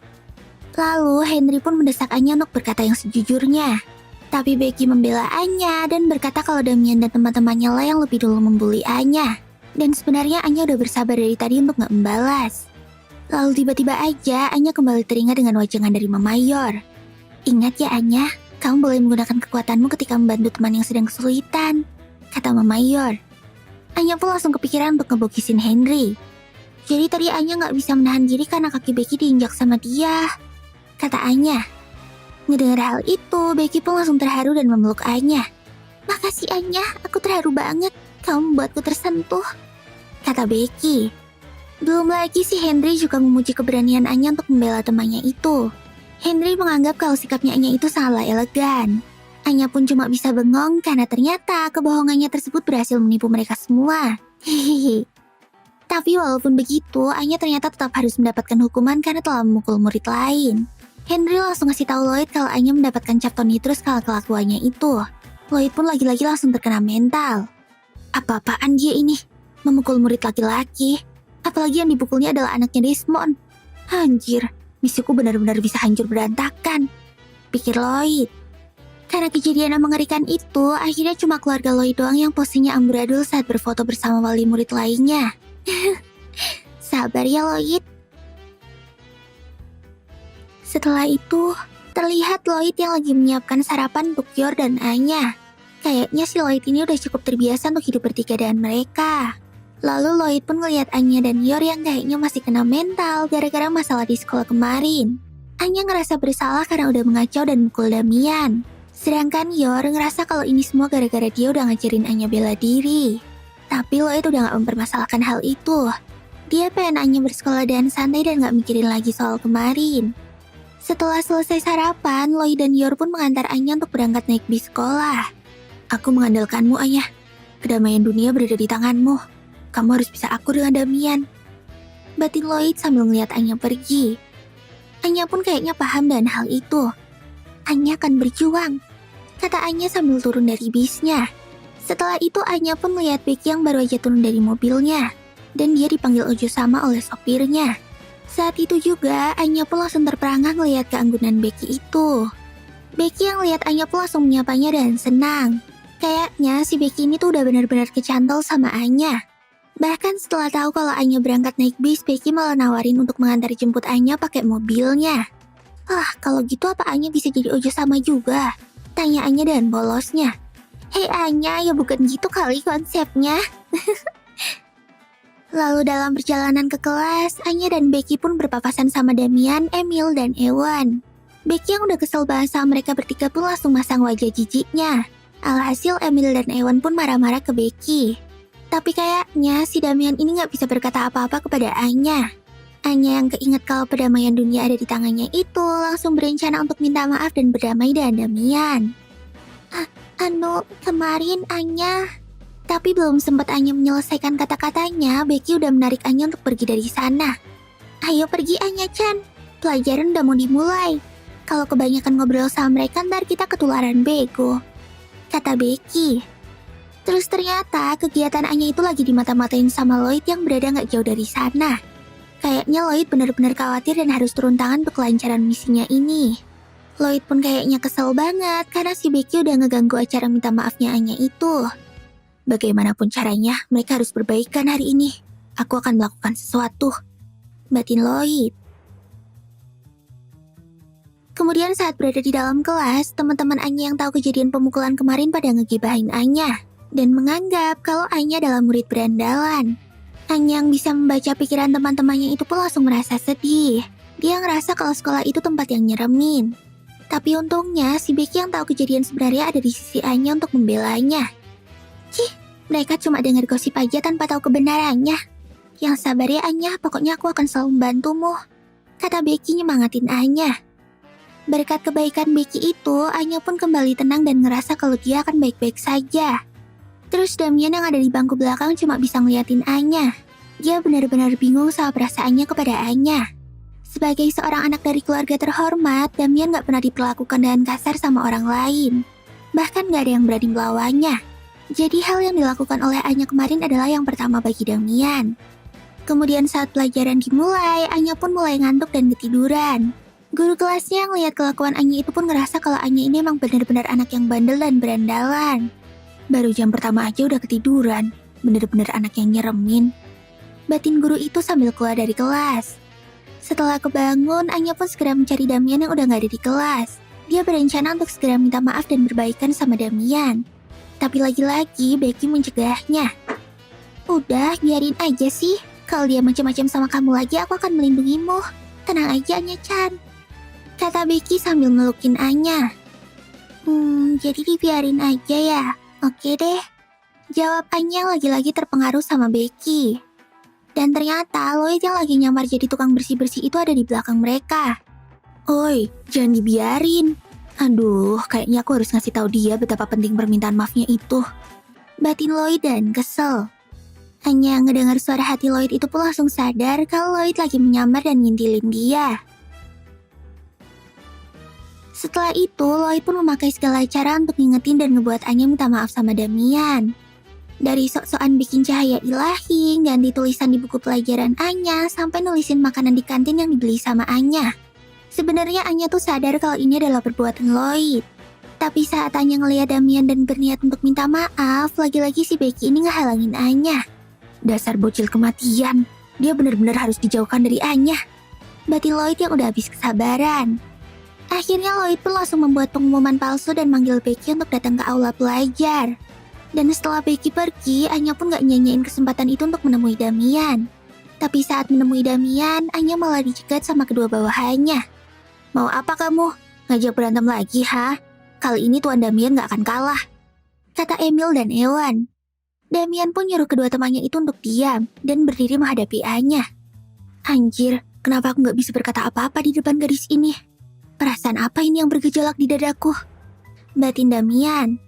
Lalu Henry pun mendesak Anya untuk berkata yang sejujurnya. Tapi Becky membela Anya dan berkata kalau Damian dan teman-temannya lah yang lebih dulu membuli Anya. Dan sebenarnya Anya udah bersabar dari tadi untuk gak membalas. Lalu tiba-tiba aja Anya kembali teringat dengan wajangan dari Mama Yor. Ingat ya Anya, kamu boleh menggunakan kekuatanmu ketika membantu teman yang sedang kesulitan, kata Mama Yor. Anya pun langsung kepikiran untuk ngebokisin Henry. Jadi tadi Anya gak bisa menahan diri karena kaki Becky diinjak sama dia, kata Anya. Ngedengar hal itu, Becky pun langsung terharu dan memeluk Anya. Makasih Anya, aku terharu banget. Kamu membuatku tersentuh, kata Becky. Belum lagi si Henry juga memuji keberanian Anya untuk membela temannya itu. Henry menganggap kalau sikapnya Anya itu sangatlah elegan. Anya pun cuma bisa bengong karena ternyata kebohongannya tersebut berhasil menipu mereka semua. Hehehe. Tapi walaupun begitu, Anya ternyata tetap harus mendapatkan hukuman karena telah memukul murid lain. Henry langsung ngasih tahu Lloyd kalau Anya mendapatkan cap tonitrus karena kelakuannya itu. Lloyd pun lagi-lagi langsung terkena mental. Apa-apaan dia ini? Memukul murid laki-laki. Apalagi yang dipukulnya adalah anaknya Desmond. Anjir, misiku benar-benar bisa hancur berantakan, pikir Lloyd. Karena kejadian yang mengerikan itu, akhirnya cuma keluarga Lloyd doang yang posisinya amburadul saat berfoto bersama wali murid lainnya. Sabar ya Lloyd. Setelah itu, terlihat Lloyd yang lagi menyiapkan sarapan untuk Yor dan Anya. Kayaknya si Lloyd ini udah cukup terbiasa untuk hidup bertiga dengan mereka. Lalu Lloyd pun ngeliat Anya dan Yor yang kayaknya masih kena mental gara-gara masalah di sekolah kemarin. Anya ngerasa bersalah karena udah mengacau dan mukul Damian. Sedangkan Yor ngerasa kalau ini semua gara-gara dia udah ngajarin Anya bela diri. Tapi Lloyd udah gak mempermasalahkan hal itu. Dia pengen Anya bersekolah dan santai dan gak mikirin lagi soal kemarin. Setelah selesai sarapan, Lloyd dan Yor pun mengantar Anya untuk berangkat naik bis sekolah. Aku mengandalkanmu Anya. Kedamaian dunia berada di tanganmu. Kamu harus bisa akur dengan Damian, batin Lloyd sambil ngeliat Anya pergi. Anya pun kayaknya paham dengan hal itu. Anya akan berjuang, kata Anya sambil turun dari bisnya. Setelah itu Anya pun melihat Becky yang baru aja turun dari mobilnya. Dan dia dipanggil Ojo sama oleh sopirnya. Saat itu juga Anya pun langsung terperangah melihat keanggunan Becky itu. Becky yang lihat Anya pun langsung menyapanya dan senang. Kayaknya si Becky ini tuh udah benar-benar kecantol sama Anya. Bahkan setelah tahu kalau Anya berangkat naik bis, Becky malah nawarin untuk mengantar jemput Anya pakai mobilnya. Kalau gitu apa Anya bisa jadi Ojo sama juga? Tanya Anya dengan polosnya. Hei Anya, ya bukan gitu kali konsepnya. Lalu dalam perjalanan ke kelas, Anya dan Becky pun berpapasan sama Damian, Emil, dan Ewan. Becky yang udah kesel bahas sama mereka bertiga pun langsung masang wajah jijiknya. Alhasil Emil dan Ewan pun marah-marah ke Becky. Tapi kayaknya si Damian ini gak bisa berkata apa-apa kepada Anya. Anya yang keinget kalau perdamaian dunia ada di tangannya itu langsung berencana untuk minta maaf dan berdamai dengan Damian. Kemarin Anya... Tapi belum sempat Anya menyelesaikan kata-katanya, Becky udah menarik Anya untuk pergi dari sana. Ayo pergi Anya-chan, pelajaran udah mau dimulai. Kalau kebanyakan ngobrol sama mereka ntar kita ketularan bego, kata Becky. Terus ternyata kegiatan Anya itu lagi dimata-matain sama Lloyd yang berada gak jauh dari sana. Kayaknya Lloyd benar-benar khawatir dan harus turun tangan untuk kelancaran misinya ini. Lloyd pun kayaknya kesel banget karena si Becky udah ngeganggu acara minta maafnya Anya itu. Bagaimanapun caranya, mereka harus berbaikan hari ini. Aku akan melakukan sesuatu, batin Lloyd. Kemudian saat berada di dalam kelas, teman-teman Anya yang tahu kejadian pemukulan kemarin pada ngegibahin Anya dan menganggap kalau Anya adalah murid berandalan. Anya yang bisa membaca pikiran teman-temannya itu pun langsung merasa sedih. Dia ngerasa kalau sekolah itu tempat yang nyeremin. Tapi untungnya si Becky yang tahu kejadian sebenarnya ada di sisi Anya untuk membelanya. Mereka cuma dengar gosip aja tanpa tahu kebenarannya. Yang sabar ya Anya, pokoknya aku akan selalu membantumu, kata Becky nyemangatin Anya. Berkat kebaikan Becky itu, Anya pun kembali tenang dan ngerasa kalau dia akan baik-baik saja. Terus Damian yang ada di bangku belakang cuma bisa ngeliatin Anya. Dia benar-benar bingung sama perasaannya kepada Anya. Sebagai seorang anak dari keluarga terhormat, Damian gak pernah diperlakukan dengan kasar sama orang lain. Bahkan gak ada yang berani melawannya. Jadi hal yang dilakukan oleh Anya kemarin adalah yang pertama bagi Damian. Kemudian saat pelajaran dimulai, Anya pun mulai ngantuk dan ketiduran. Guru kelasnya yang lihat kelakuan Anya itu pun ngerasa kalau Anya ini emang benar-benar anak yang bandel dan berandalan. Baru jam pertama aja udah ketiduran, bener-bener anak yang nyeremin, batin guru itu sambil keluar dari kelas. Setelah kebangun, Anya pun segera mencari Damian yang udah gak ada di kelas. Dia berencana untuk segera minta maaf dan berbaikan sama Damian. Tapi lagi-lagi Becky mencegahnya. Udah, biarin aja sih. Kalau dia macam-macam sama kamu lagi, aku akan melindungimu. Tenang aja Anya-chan, kata Becky sambil ngelukin Anya. Jadi dibiarin aja ya? Oke deh, jawab Anya yang lagi-lagi terpengaruh sama Becky. Dan ternyata Lloyd yang lagi nyamar jadi tukang bersih-bersih itu ada di belakang mereka. Oi, jangan dibiarin. Aduh, kayaknya aku harus ngasih tahu dia betapa penting permintaan maafnya itu, batin Lloyd dan kesel. Anya ngedengar suara hati Lloyd itu pun langsung sadar kalau Lloyd lagi menyamar dan ngintilin dia. Setelah itu, Lloyd pun memakai segala cara untuk ngingetin dan ngebuat Anya minta maaf sama Damian. Dari sok-sokan bikin cahaya ilahi, ganti tulisan di buku pelajaran Anya, sampai nulisin makanan di kantin yang dibeli sama Anya. Sebenarnya Anya tuh sadar kalau ini adalah perbuatan Lloyd. Tapi saat Anya ngeliat Damian dan berniat untuk minta maaf, lagi-lagi si Becky ini ngehalangin Anya. Dasar bocil kematian, dia benar-benar harus dijauhkan dari Anya, batin Lloyd yang udah habis kesabaran. Akhirnya Lloyd pun langsung membuat pengumuman palsu dan manggil Becky untuk datang ke aula pelajar. Dan setelah Becky pergi, Anya pun gak nyanyain kesempatan itu untuk menemui Damian. Tapi saat menemui Damian, Anya malah dicegat sama kedua bawahannya. Mau apa kamu? Ngajak berantem lagi, ha? Kali ini Tuan Damian gak akan kalah, kata Emil dan Ewan. Damian pun nyuruh kedua temannya itu untuk diam dan berdiri menghadapi Anya. Anjir, kenapa aku gak bisa berkata apa-apa di depan gadis ini? Perasaan apa ini yang bergejolak di dadaku, batin Damian.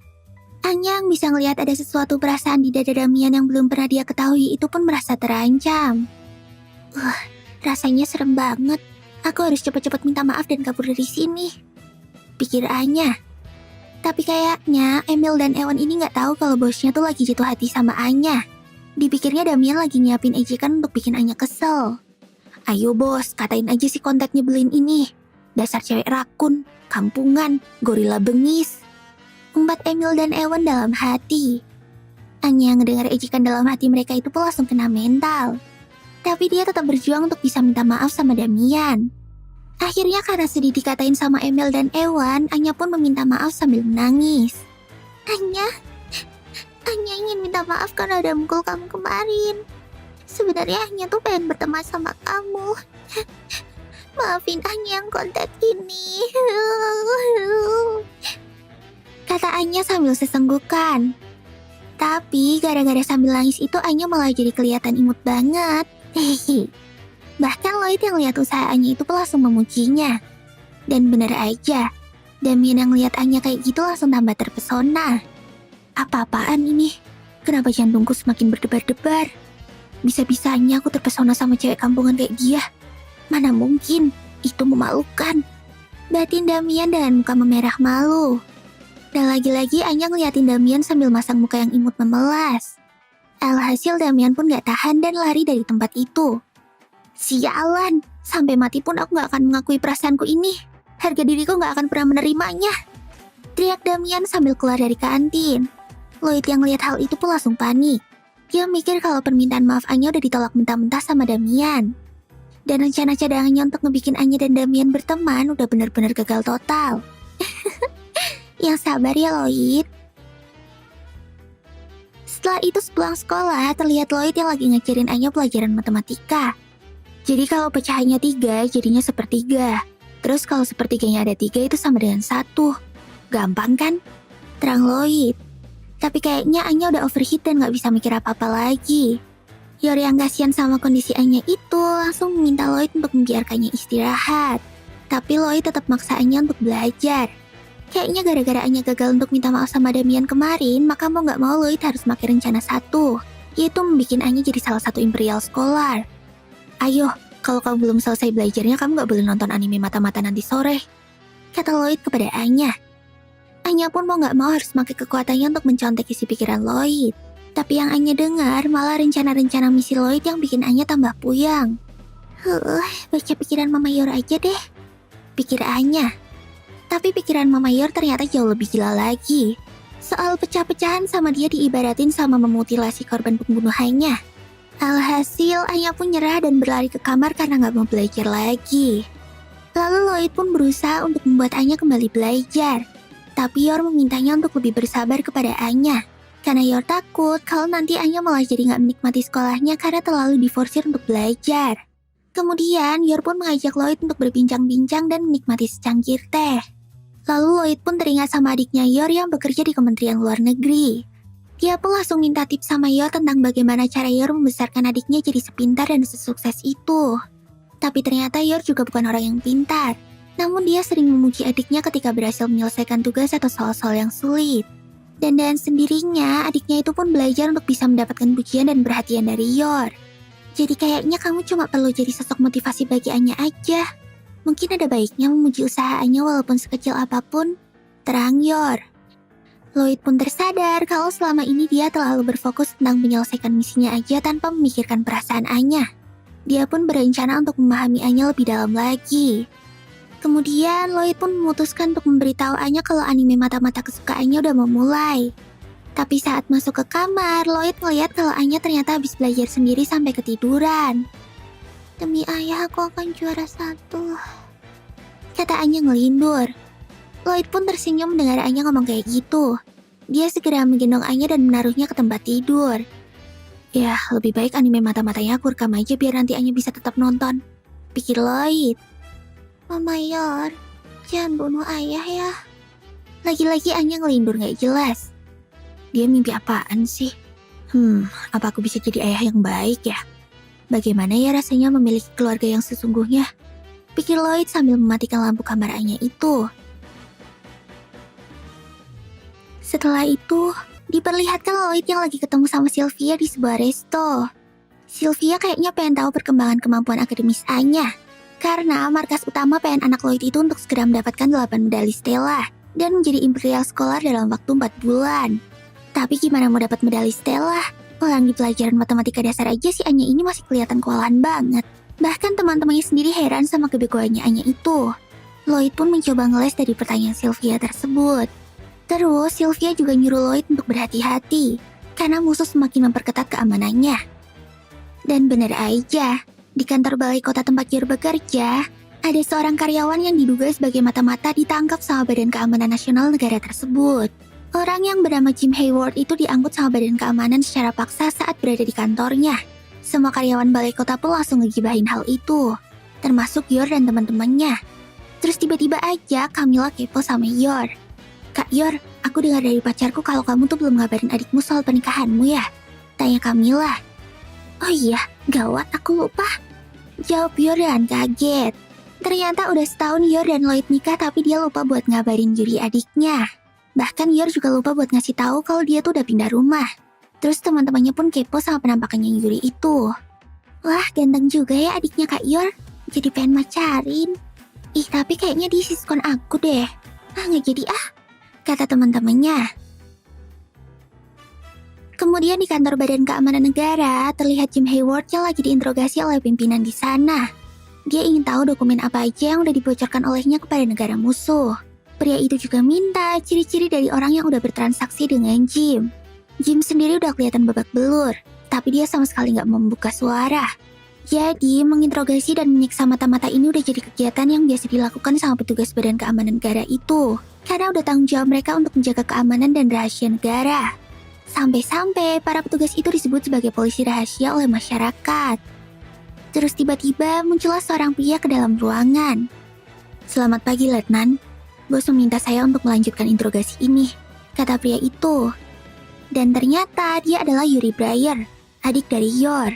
Anya yang bisa ngelihat ada sesuatu perasaan di dada Damian yang belum pernah dia ketahui itu pun merasa terancam. Rasanya serem banget. Aku harus cepat-cepat minta maaf dan kabur dari sini, pikir Anya. Tapi kayaknya Emil dan Ewan ini gak tahu kalau bosnya tuh lagi jatuh hati sama Anya. Dipikirnya Damian lagi nyiapin ejekan untuk bikin Anya kesel. Ayo bos, katain aja si kontak nyebelin ini. Dasar cewek rakun, kampungan, gorila bengis, umpat Emil dan Ewan dalam hati. Anya ngedengar ejekan dalam hati mereka itu pun langsung kena mental. Tapi dia tetap berjuang untuk bisa minta maaf sama Damian. Akhirnya karena sedih dikatain sama Emil dan Ewan, Anya pun meminta maaf sambil menangis. Anya ingin minta maaf karena udah mukul kamu kemarin. Sebenarnya Anya tuh pengen berteman sama kamu. Maafin Anya yang kontak ini, kata Anya sambil sesenggukan. Tapi gara-gara sambil nangis itu Anya malah jadi kelihatan imut banget. Bahkan Lloyd yang lihat usaha Anya itu pun langsung memujinya. Dan bener aja, Damian yang lihat Anya kayak gitu langsung tambah terpesona. Apa-apaan ini? Kenapa jantungku semakin berdebar-debar? Bisa-bisanya aku terpesona sama cewek kampungan kayak dia. Mana mungkin, itu memalukan, batin Damian dengan muka memerah malu. Dan lagi-lagi Anya ngeliatin Damian sambil masang muka yang imut memelas. Alhasil Damian pun gak tahan dan lari dari tempat itu. Sialan, sampai mati pun aku gak akan mengakui perasaanku ini. Harga diriku gak akan pernah menerimanya. Teriak Damian sambil keluar dari kantin. Lloyd yang lihat hal itu pun langsung panik. Dia mikir kalau permintaan maaf Anya udah ditolak mentah-mentah sama Damian. Dan rencana cadangannya untuk ngebikin Anya dan Damian berteman udah benar-benar gagal total. Yang sabar ya Lloyd. Setelah itu sepulang sekolah, terlihat Lloyd yang lagi ngajarin Anya pelajaran matematika. Jadi kalau pecahannya 3, jadinya sepertiga. Terus kalau sepertiganya ada 3 itu sama dengan 1. Gampang kan? Terang Lloyd. Tapi kayaknya Anya udah overheat dan gak bisa mikir apa-apa lagi. Yor yang kasihan sama kondisi Anya itu langsung meminta Lloyd untuk membiarkannya istirahat. Tapi Lloyd tetap maksa Anya untuk belajar. Kayaknya gara-gara Anya gagal untuk minta maaf sama Damian kemarin, maka mau gak mau Lloyd harus pakai rencana satu, yaitu membuat Anya jadi salah satu Imperial Scholar. Ayo, kalau kamu belum selesai belajarnya, kamu gak boleh nonton anime mata-mata nanti sore, kata Lloyd kepada Anya. Anya pun mau gak mau harus pakai kekuatannya untuk mencontek isi pikiran Lloyd. Tapi yang Anya dengar malah rencana-rencana misi Lloyd yang bikin Anya tambah puyeng. Baca pikiran Mama Yor aja deh, pikir Anya. Tapi pikiran Mama Yor ternyata jauh lebih gila lagi. Soal pecah-pecahan sama dia diibaratin sama memutilasi korban pembunuhannya. Alhasil Anya pun nyerah dan berlari ke kamar karena gak mau belajar lagi. Lalu Lloyd pun berusaha untuk membuat Anya kembali belajar. Tapi Yor memintanya untuk lebih bersabar kepada Anya. Karena Yor takut kalau nanti Anya malah jadi gak menikmati sekolahnya karena terlalu diforsir untuk belajar. Kemudian Yor pun mengajak Lloyd untuk berbincang-bincang dan menikmati secangkir teh. Lalu Lloyd pun teringat sama adiknya Yor yang bekerja di Kementerian Luar Negeri. Dia pun langsung minta tips sama Yor tentang bagaimana cara Yor membesarkan adiknya jadi sepintar dan sesukses itu. Tapi ternyata Yor juga bukan orang yang pintar. Namun dia sering memuji adiknya ketika berhasil menyelesaikan tugas atau soal-soal yang sulit. Dan dengan sendirinya, adiknya itu pun belajar untuk bisa mendapatkan pujian dan perhatian dari Yor. Jadi kayaknya kamu cuma perlu jadi sosok motivasi bagi Anya aja. Mungkin ada baiknya memuji usaha Anya walaupun sekecil apapun. Terang Yor. Lloyd pun tersadar kalau selama ini dia terlalu berfokus tentang menyelesaikan misinya aja tanpa memikirkan perasaan Anya. Dia pun berencana untuk memahami Anya lebih dalam lagi. Kemudian Lloyd pun memutuskan untuk memberitahu Anya kalau anime mata-mata kesukaannya udah mau mulai. Tapi saat masuk ke kamar, Lloyd ngeliat kalau Anya ternyata habis belajar sendiri sampai ketiduran. Demi ayah aku akan juara 1, kata Anya ngelindur. Lloyd pun tersenyum mendengar Anya ngomong kayak gitu. Dia segera menggendong Anya dan menaruhnya ke tempat tidur. Ya, lebih baik anime mata-matanya aku rekam aja biar nanti Anya bisa tetap nonton, pikir Lloyd. Mama Yor, jangan bunuh ayah ya. Lagi-lagi Anya ngelindur gak jelas. Dia mimpi apaan sih? Apa aku bisa jadi ayah yang baik ya? Bagaimana ya rasanya memiliki keluarga yang sesungguhnya? Pikir Lloyd sambil mematikan lampu kamar Anya itu. Setelah itu, diperlihatkan Lloyd yang lagi ketemu sama Sylvia di sebuah resto. Sylvia kayaknya pengen tahu perkembangan kemampuan akademis Anya. Karena markas utama pengen anak Lloyd itu untuk segera mendapatkan 8 medali Stella dan menjadi Imperial Scholar dalam waktu 4 bulan. Tapi gimana mau dapat medali Stella? Orang di pelajaran matematika dasar aja si Anya ini masih kelihatan kewalahan banget. Bahkan teman-temannya sendiri heran sama kebegoannya Anya itu. Lloyd pun mencoba ngeles dari pertanyaan Sylvia tersebut. Terus Sylvia juga nyuruh Lloyd untuk berhati-hati karena musuh semakin memperketat keamanannya. Dan bener aja, di kantor balai kota tempat Yor bekerja, ada seorang karyawan yang diduga sebagai mata-mata ditangkap sama Badan Keamanan Nasional negara tersebut. Orang yang bernama Jim Hayward itu diangkut sama Badan Keamanan secara paksa saat berada di kantornya. Semua karyawan balai kota pun langsung ngegibahin hal itu, termasuk Yor dan teman-temannya. Terus tiba-tiba aja Camilla kepo sama Yor. Kak Yor, aku dengar dari pacarku kalau kamu tuh belum ngabarin adikmu soal pernikahanmu ya? Tanya Camilla. Oh iya, gawat aku lupa. Jawab Yor dengan kaget. Ternyata udah setahun Yor dan Lloyd nikah tapi dia lupa buat ngabarin Yuri adiknya. Bahkan Yor juga lupa buat ngasih tahu kalau dia tuh udah pindah rumah. Terus teman-temannya pun kepo sama penampakannya Yuri itu. Wah, ganteng juga ya adiknya Kak Yor. Jadi pengen macarin. Ih, tapi kayaknya di siskon aku deh. Nggak jadi ah. kata teman-temannya. Kemudian di kantor Badan Keamanan Negara, terlihat Jim Hayward yang lagi diinterogasi oleh pimpinan di sana. Dia ingin tahu dokumen apa aja yang udah dibocorkan olehnya kepada negara musuh. Pria itu juga minta ciri-ciri dari orang yang udah bertransaksi dengan Jim. Jim sendiri udah kelihatan babak belur, tapi dia sama sekali nggak membuka suara. Jadi, menginterogasi dan menyiksa mata-mata ini udah jadi kegiatan yang biasa dilakukan sama petugas Badan Keamanan Negara itu. Karena udah tanggung jawab mereka untuk menjaga keamanan dan rahasia negara. Sampai-sampai para petugas itu disebut sebagai polisi rahasia oleh masyarakat. Terus tiba-tiba muncullah seorang pria ke dalam ruangan. "Selamat pagi, Letnan. Bos meminta saya untuk melanjutkan interogasi ini," kata pria itu. Dan ternyata dia adalah Yuri Breyer, adik dari Yor.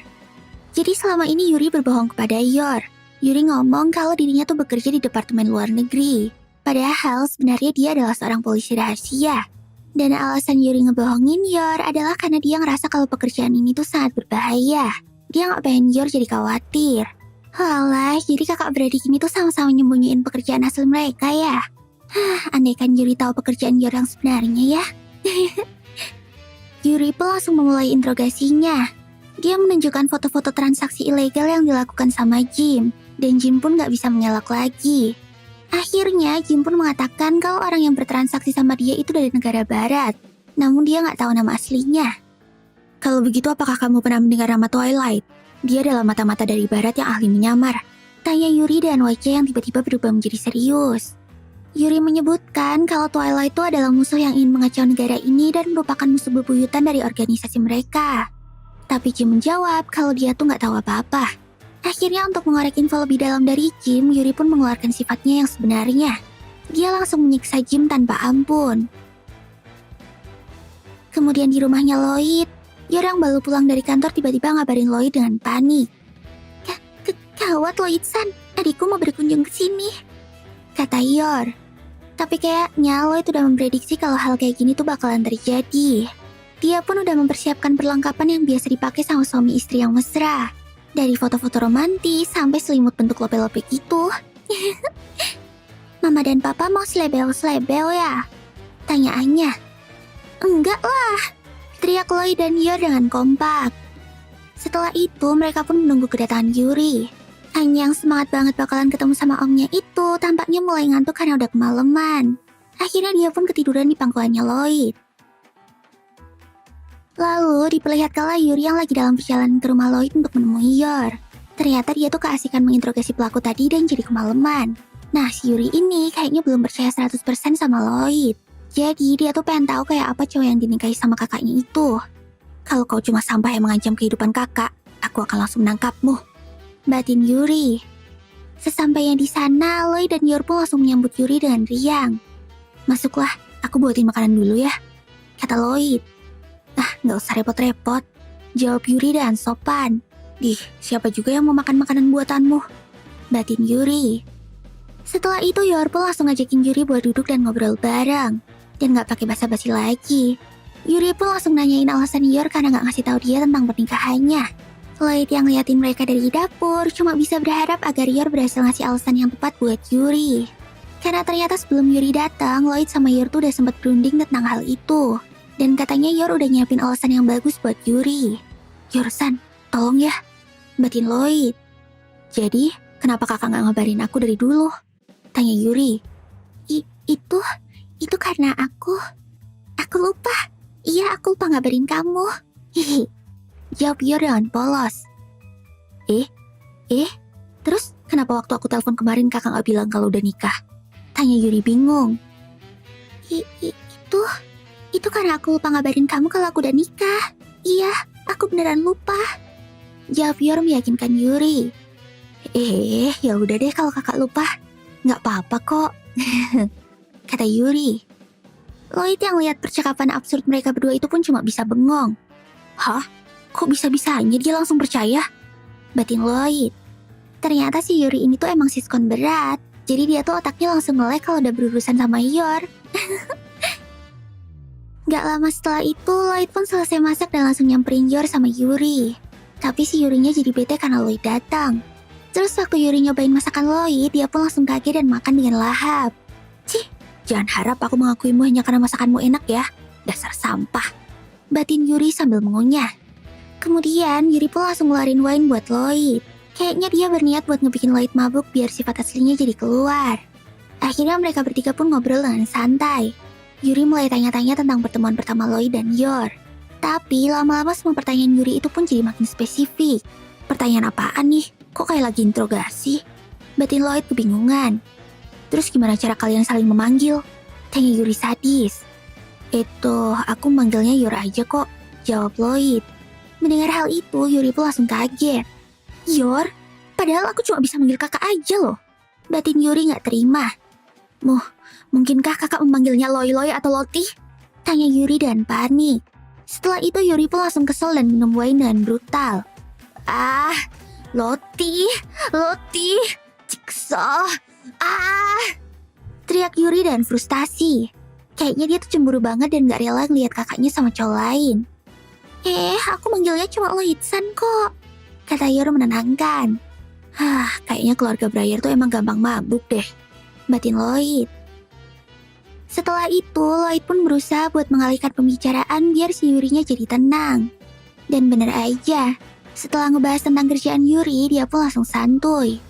Jadi selama ini Yuri berbohong kepada Yor. Yuri ngomong kalau dirinya tuh bekerja di Departemen Luar Negeri. Padahal sebenarnya dia adalah seorang polisi rahasia. Dan alasan Yuri ngebohongin Yor adalah karena dia ngerasa kalau pekerjaan ini tuh sangat berbahaya. Dia nggak pengen Yor jadi khawatir. Halah, jadi kakak beradik ini tuh sama-sama nyembunyiin pekerjaan asli mereka ya. Andaikan Yuri tahu pekerjaan Yor yang sebenarnya ya. Yuri pun langsung memulai interogasinya. Dia menunjukkan foto-foto transaksi ilegal yang dilakukan sama Jim. Dan Jim pun nggak bisa mengelak lagi. Akhirnya Jim pun mengatakan kalau orang yang bertransaksi sama dia itu dari negara barat. Namun dia nggak tahu nama aslinya. "Kalau begitu apakah kamu pernah mendengar nama Twilight? Dia adalah mata-mata dari barat yang ahli menyamar," tanya Yuri dan wajah yang tiba-tiba berubah menjadi serius. Yuri menyebutkan kalau Twilight itu adalah musuh yang ingin mengacau negara ini dan merupakan musuh bebuyutan dari organisasi mereka. Tapi Jim menjawab kalau dia tuh nggak tahu apa-apa. Akhirnya untuk mengorek info lebih dalam dari Jim, Yuri pun mengeluarkan sifatnya yang sebenarnya. Dia langsung menyiksa Jim tanpa ampun. Kemudian di rumahnya Lloyd, Yor yang baru pulang dari kantor tiba-tiba ngabarin Lloyd dengan panik. Gawat Lloyd-san, adikku mau berkunjung ke sini," kata Yor. Tapi kayaknya Lloyd udah memprediksi kalau hal kayak gini tuh bakalan terjadi. Dia pun udah mempersiapkan perlengkapan yang biasa dipakai sama suami istri yang mesra. Dari foto-foto romantis sampai selimut bentuk lope-lope gitu. "Mama dan Papa mau selebel-selebel ya?" tanya Anya. "Enggak lah," teriak Lloyd dan Yor dengan kompak. Setelah itu mereka pun menunggu kedatangan Yuri. Anya yang semangat banget bakalan ketemu sama omnya itu tampaknya mulai ngantuk karena udah kemalaman. Akhirnya dia pun ketiduran di pangkuannya Lloyd. Lalu diperlihatkanlah Yuri yang lagi dalam perjalanan ke rumah Lloyd untuk menemui Yor. Ternyata dia tuh keasikan menginterogasi pelaku tadi dan jadi kemalaman. Nah si Yuri ini kayaknya belum percaya 100% sama Lloyd. Jadi dia tuh pengen tahu kayak apa cowok yang dinikahi sama kakaknya itu. "Kalau kau cuma sampah yang mengancam kehidupan kakak, aku akan langsung menangkapmu," batin Yuri. Sesampainya di sana, Lloyd dan Yor pun langsung menyambut Yuri dengan riang. "Masuklah, aku buatin makanan dulu ya," kata Lloyd. "Nggak usah repot-repot," jawab Yuri dengan sopan. Siapa juga yang mau makan makanan buatanmu?" batin Yuri. Setelah itu Yor pun langsung ngajakin Yuri buat duduk dan ngobrol bareng. Dan nggak pakai basa-basi lagi. Yuri pun langsung nanyain alasan Yor karena nggak ngasih tahu dia tentang pernikahannya. Lloyd yang ngeliatin mereka dari dapur cuma bisa berharap agar Yor berhasil ngasih alasan yang tepat buat Yuri. Karena ternyata sebelum Yuri datang, Lloyd sama Yor tuh udah sempat berunding tentang hal itu. Dan katanya Yor udah nyiapin alasan yang bagus buat Yuri. "Yor-san, tolong ya," batin Lloyd. "Jadi, kenapa kakak nggak ngabarin aku dari dulu?" tanya Yuri. Itu karena aku lupa. Iya, aku lupa ngabarin kamu," jawab Yor dengan polos. Terus kenapa waktu aku telepon kemarin kakak nggak bilang kalau udah nikah?" tanya Yuri bingung. Itu karena aku lupa ngabarin kamu kalau aku udah nikah. Iya, aku beneran lupa," jawab Yor meyakinkan Yuri. Ya udah deh kalau kakak lupa. Nggak apa-apa kok," kata Yuri. Lloyd yang lihat percakapan absurd mereka berdua itu pun cuma bisa bengong. "Hah? Kok bisa-bisanya dia langsung percaya?" batin Lloyd. Ternyata si Yuri ini tuh emang siskon berat. Jadi dia tuh otaknya langsung ngelek kalau udah berurusan sama Yor. Gak lama setelah itu, Lloyd pun selesai masak dan langsung nyamperin Yor sama Yuri. Tapi si Yurinya jadi bete karena Lloyd datang. Terus waktu Yuri nyobain masakan Lloyd, dia pun langsung kaget dan makan dengan lahap. Jangan harap aku mengakuimu hanya karena masakanmu enak ya. Dasar sampah. Batin Yuri sambil mengunyah. Kemudian Yuri pun langsung ngeluarin wine buat Lloyd. Kayaknya dia berniat buat ngebikin Lloyd mabuk biar sifat aslinya jadi keluar. Akhirnya mereka bertiga pun ngobrol dengan santai. Yuri mulai tanya-tanya tentang pertemuan pertama Lloyd dan Yor. Tapi lama-lama semua pertanyaan Yuri itu pun jadi makin spesifik. Pertanyaan apaan nih? Kok kayak lagi interogasi? Batin Lloyd kebingungan. Terus gimana cara kalian saling memanggil? Tanya Yuri sadis. Aku manggilnya Yor aja kok, jawab Lloyd. Mendengar hal itu, Yuri pun langsung kaget. Yor? Padahal aku cuma bisa manggil kakak aja loh. Batin Yuri gak terima. Mungkinkah kakak memanggilnya Loy-Loy atau Loti? Tanya Yuri dan panik. Setelah itu Yuri pun langsung kesel dan minum wine dengan brutal. Loti, cikso, teriak Yuri dan frustasi. Kayaknya dia tuh cemburu banget dan gak rela ngeliat kakaknya sama cowok lain. Aku manggilnya cuma Lloyd-san kok, kata Yor menenangkan. Kayaknya keluarga Briar tuh emang gampang mabuk deh, batin Lloyd. Setelah itu, Lloyd pun berusaha buat mengalihkan pembicaraan biar si Yurinya jadi tenang. Dan bener aja, setelah ngebahas tentang kerjaan Yuri, dia pun langsung santuy.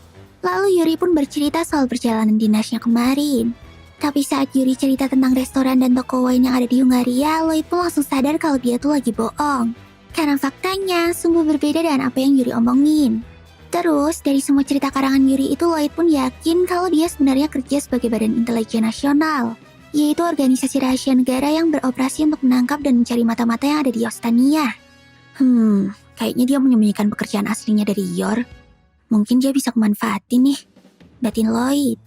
Lalu Yuri pun bercerita soal perjalanan dinasnya kemarin. Tapi saat Yuri cerita tentang restoran dan toko wine yang ada di Hungaria, Lloyd pun langsung sadar kalau dia tuh lagi bohong. Karena faktanya sungguh berbeda dengan apa yang Yuri omongin. Terus, dari semua cerita karangan Yuri itu, Lloyd pun yakin kalau dia sebenarnya kerja sebagai Badan Intelijen Nasional, yaitu organisasi rahasia negara yang beroperasi untuk menangkap dan mencari mata-mata yang ada di Ostania. Kayaknya dia menyembunyikan pekerjaan aslinya dari Yor. Mungkin dia bisa kemanfaatin nih, batin Lloyd.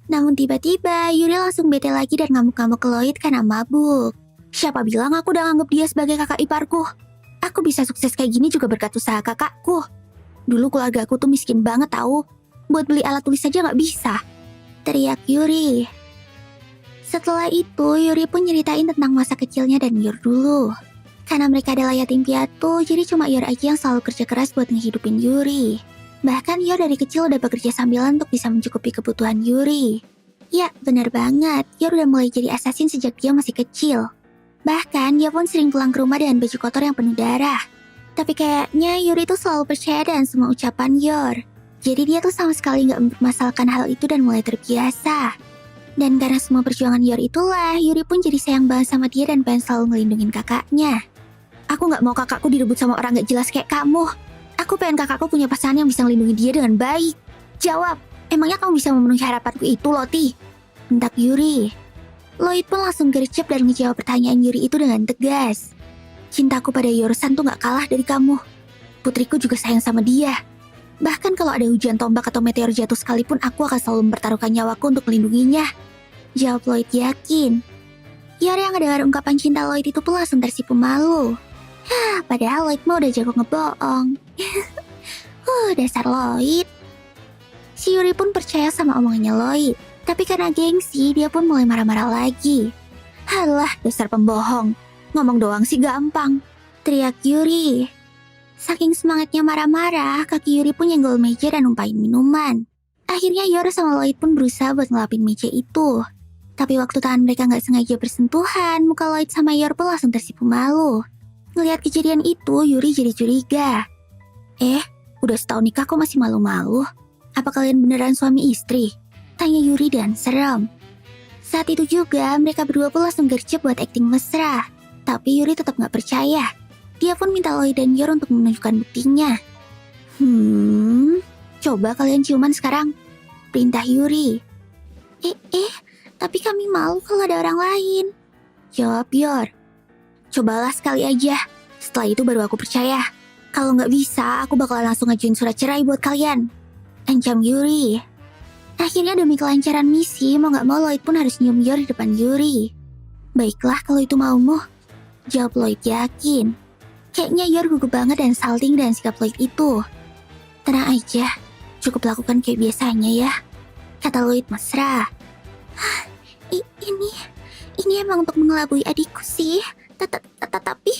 Namun tiba-tiba Yuri langsung bete lagi dan ngamuk-ngamuk ke Lloyd karena mabuk. Siapa bilang aku udah nganggep dia sebagai kakak iparku? Aku bisa sukses kayak gini juga berkat usaha kakakku. Dulu keluarga aku tuh miskin banget tahu. Buat beli alat tulis aja gak bisa, teriak Yuri. Setelah itu Yuri pun nyeritain tentang masa kecilnya dan Yor dulu. Karena mereka adalah yatim piatu, jadi cuma Yor aja yang selalu kerja keras buat ngehidupin Yuri. Bahkan Yor dari kecil udah bekerja sambilan untuk bisa mencukupi kebutuhan Yuri. Ya, benar banget. Yor udah mulai jadi assassin sejak dia masih kecil. Bahkan dia pun sering pulang ke rumah dengan baju kotor yang penuh darah. Tapi kayaknya Yuri tuh selalu percaya dengan semua ucapan Yor. Jadi dia tuh sama sekali gak mempermasalahkan hal itu dan mulai terbiasa. Dan karena semua perjuangan Yor itulah, Yuri pun jadi sayang banget sama dia dan pengen selalu ngelindungin kakaknya. Aku gak mau kakakku direbut sama orang gak jelas kayak kamu. Aku pengen kakakku punya pasangan yang bisa ngelindungi dia dengan baik. Jawab, emangnya kamu bisa memenuhi harapanku itu, Loti? Bentak Yuri. Lloyd pun langsung gercep dan ngejawab pertanyaan Yuri itu dengan tegas. Cintaku pada Yor-san tuh gak kalah dari kamu. Putriku juga sayang sama dia. Bahkan kalau ada hujan tombak atau meteor jatuh sekalipun, aku akan selalu mempertaruhkan nyawaku untuk melindunginya. Jawab Lloyd yakin. Yor yang ngedengar ungkapan cinta Lloyd itu pun langsung tersipu malu. Padahal Lloyd mah udah jago ngebohong. Dasar Lloyd. Si Yuri pun percaya sama omongannya Lloyd. Tapi karena gengsi, dia pun mulai marah-marah lagi. Halah, dasar pembohong. Ngomong doang sih gampang, teriak Yuri. Saking semangatnya marah-marah, kaki Yuri pun nyenggol meja dan numpahin minuman. Akhirnya Yor sama Lloyd pun berusaha buat ngelapin meja itu. Tapi waktu tangan mereka gak sengaja bersentuhan, muka Lloyd sama Yor pun langsung tersipu malu. Ngelihat kejadian itu, Yuri jadi curiga. Udah setahun nikah kok masih malu-malu? Apa kalian beneran suami istri? Tanya Yuri dan serem. Saat itu juga, mereka berdua pun langsung gercep buat akting mesra. Tapi Yuri tetap gak percaya. Dia pun minta Lloyd dan Yor untuk menunjukkan buktinya. Coba kalian ciuman sekarang, perintah Yuri. Tapi kami malu kalau ada orang lain, jawab Yor. Cobalah sekali aja, setelah itu baru aku percaya. Kalau nggak bisa, aku bakal langsung ngajuin surat cerai buat kalian, ancam Yuri. Akhirnya demi kelancaran misi, mau nggak mau Lloyd pun harus nyium Yor di depan Yuri. Baiklah kalau itu maumu, jawab Lloyd yakin. Kayaknya Yor gugup banget dan salting dengan sikap Lloyd itu. Tenang aja, cukup lakukan kayak biasanya ya, kata Lloyd mesra. Ini emang untuk mengelabui adikku sih, tapi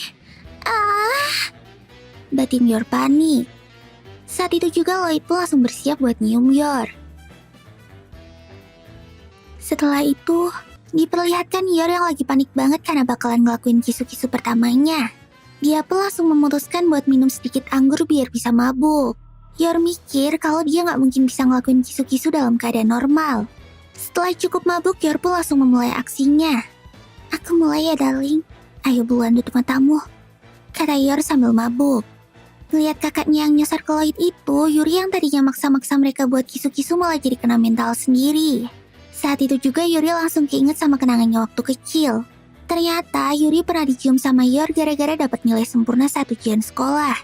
batin Yor panik. Saat itu juga Lloyd pun langsung bersiap buat nyium Yor. Setelah itu, Diperlihatkan Yor yang lagi panik banget karena bakalan ngelakuin kisu-kisu pertamanya. Dia pun langsung memutuskan buat minum sedikit anggur biar bisa mabuk. Yor mikir kalau dia nggak mungkin bisa ngelakuin kisu-kisu dalam keadaan normal. Setelah cukup mabuk, Yor pun langsung memulai aksinya. Aku mulai ya darling, ayo buruan tutup matamu, kata Yor sambil mabuk. Melihat kakaknya yang nyasar ke Lloyd itu, Yuri yang tadinya maksa-maksa mereka buat kisu-kisu malah jadi kena mental sendiri. Saat itu juga Yuri langsung keinget sama kenangannya waktu kecil. Ternyata Yuri pernah dicium sama Yor gara-gara dapat nilai sempurna saat ujian sekolah.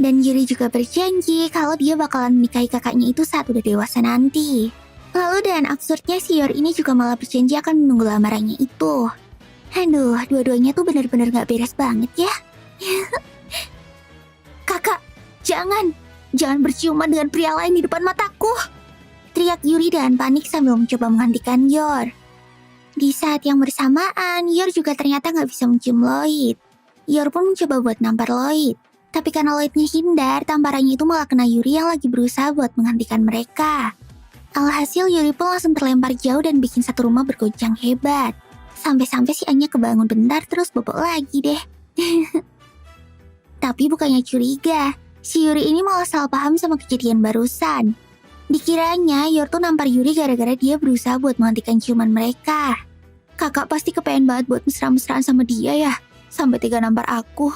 Dan Yuri juga berjanji kalau dia bakalan menikahi kakaknya itu saat udah dewasa nanti. Lalu dan absurdnya si Yor ini juga malah berjanji akan menunggu lamarannya itu. Aduh, dua-duanya tuh bener-bener gak beres banget ya. Kakak, jangan berciuman dengan pria lain di depan mataku, teriak Yuri dengan panik sambil mencoba menghentikan Yor. Di saat yang bersamaan, Yor juga ternyata gak bisa mencium Lloyd. Yor pun mencoba buat nampar Lloyd. Tapi karena Lloydnya hindar, tamparannya itu malah kena Yuri yang lagi berusaha buat menghentikan mereka. Alhasil Yuri pun langsung terlempar jauh dan bikin satu rumah bergoncang hebat. Sampai-sampai si Anya kebangun bentar terus bobok lagi deh. Tapi bukannya curiga, si Yuri ini malah salah paham sama kejadian barusan. Dikiranya Yor tuh nampar Yuri gara-gara dia berusaha buat menghentikan ciuman mereka. Kakak pasti kepengen banget buat mesra-mesraan sama dia ya, sampai tega nampar aku.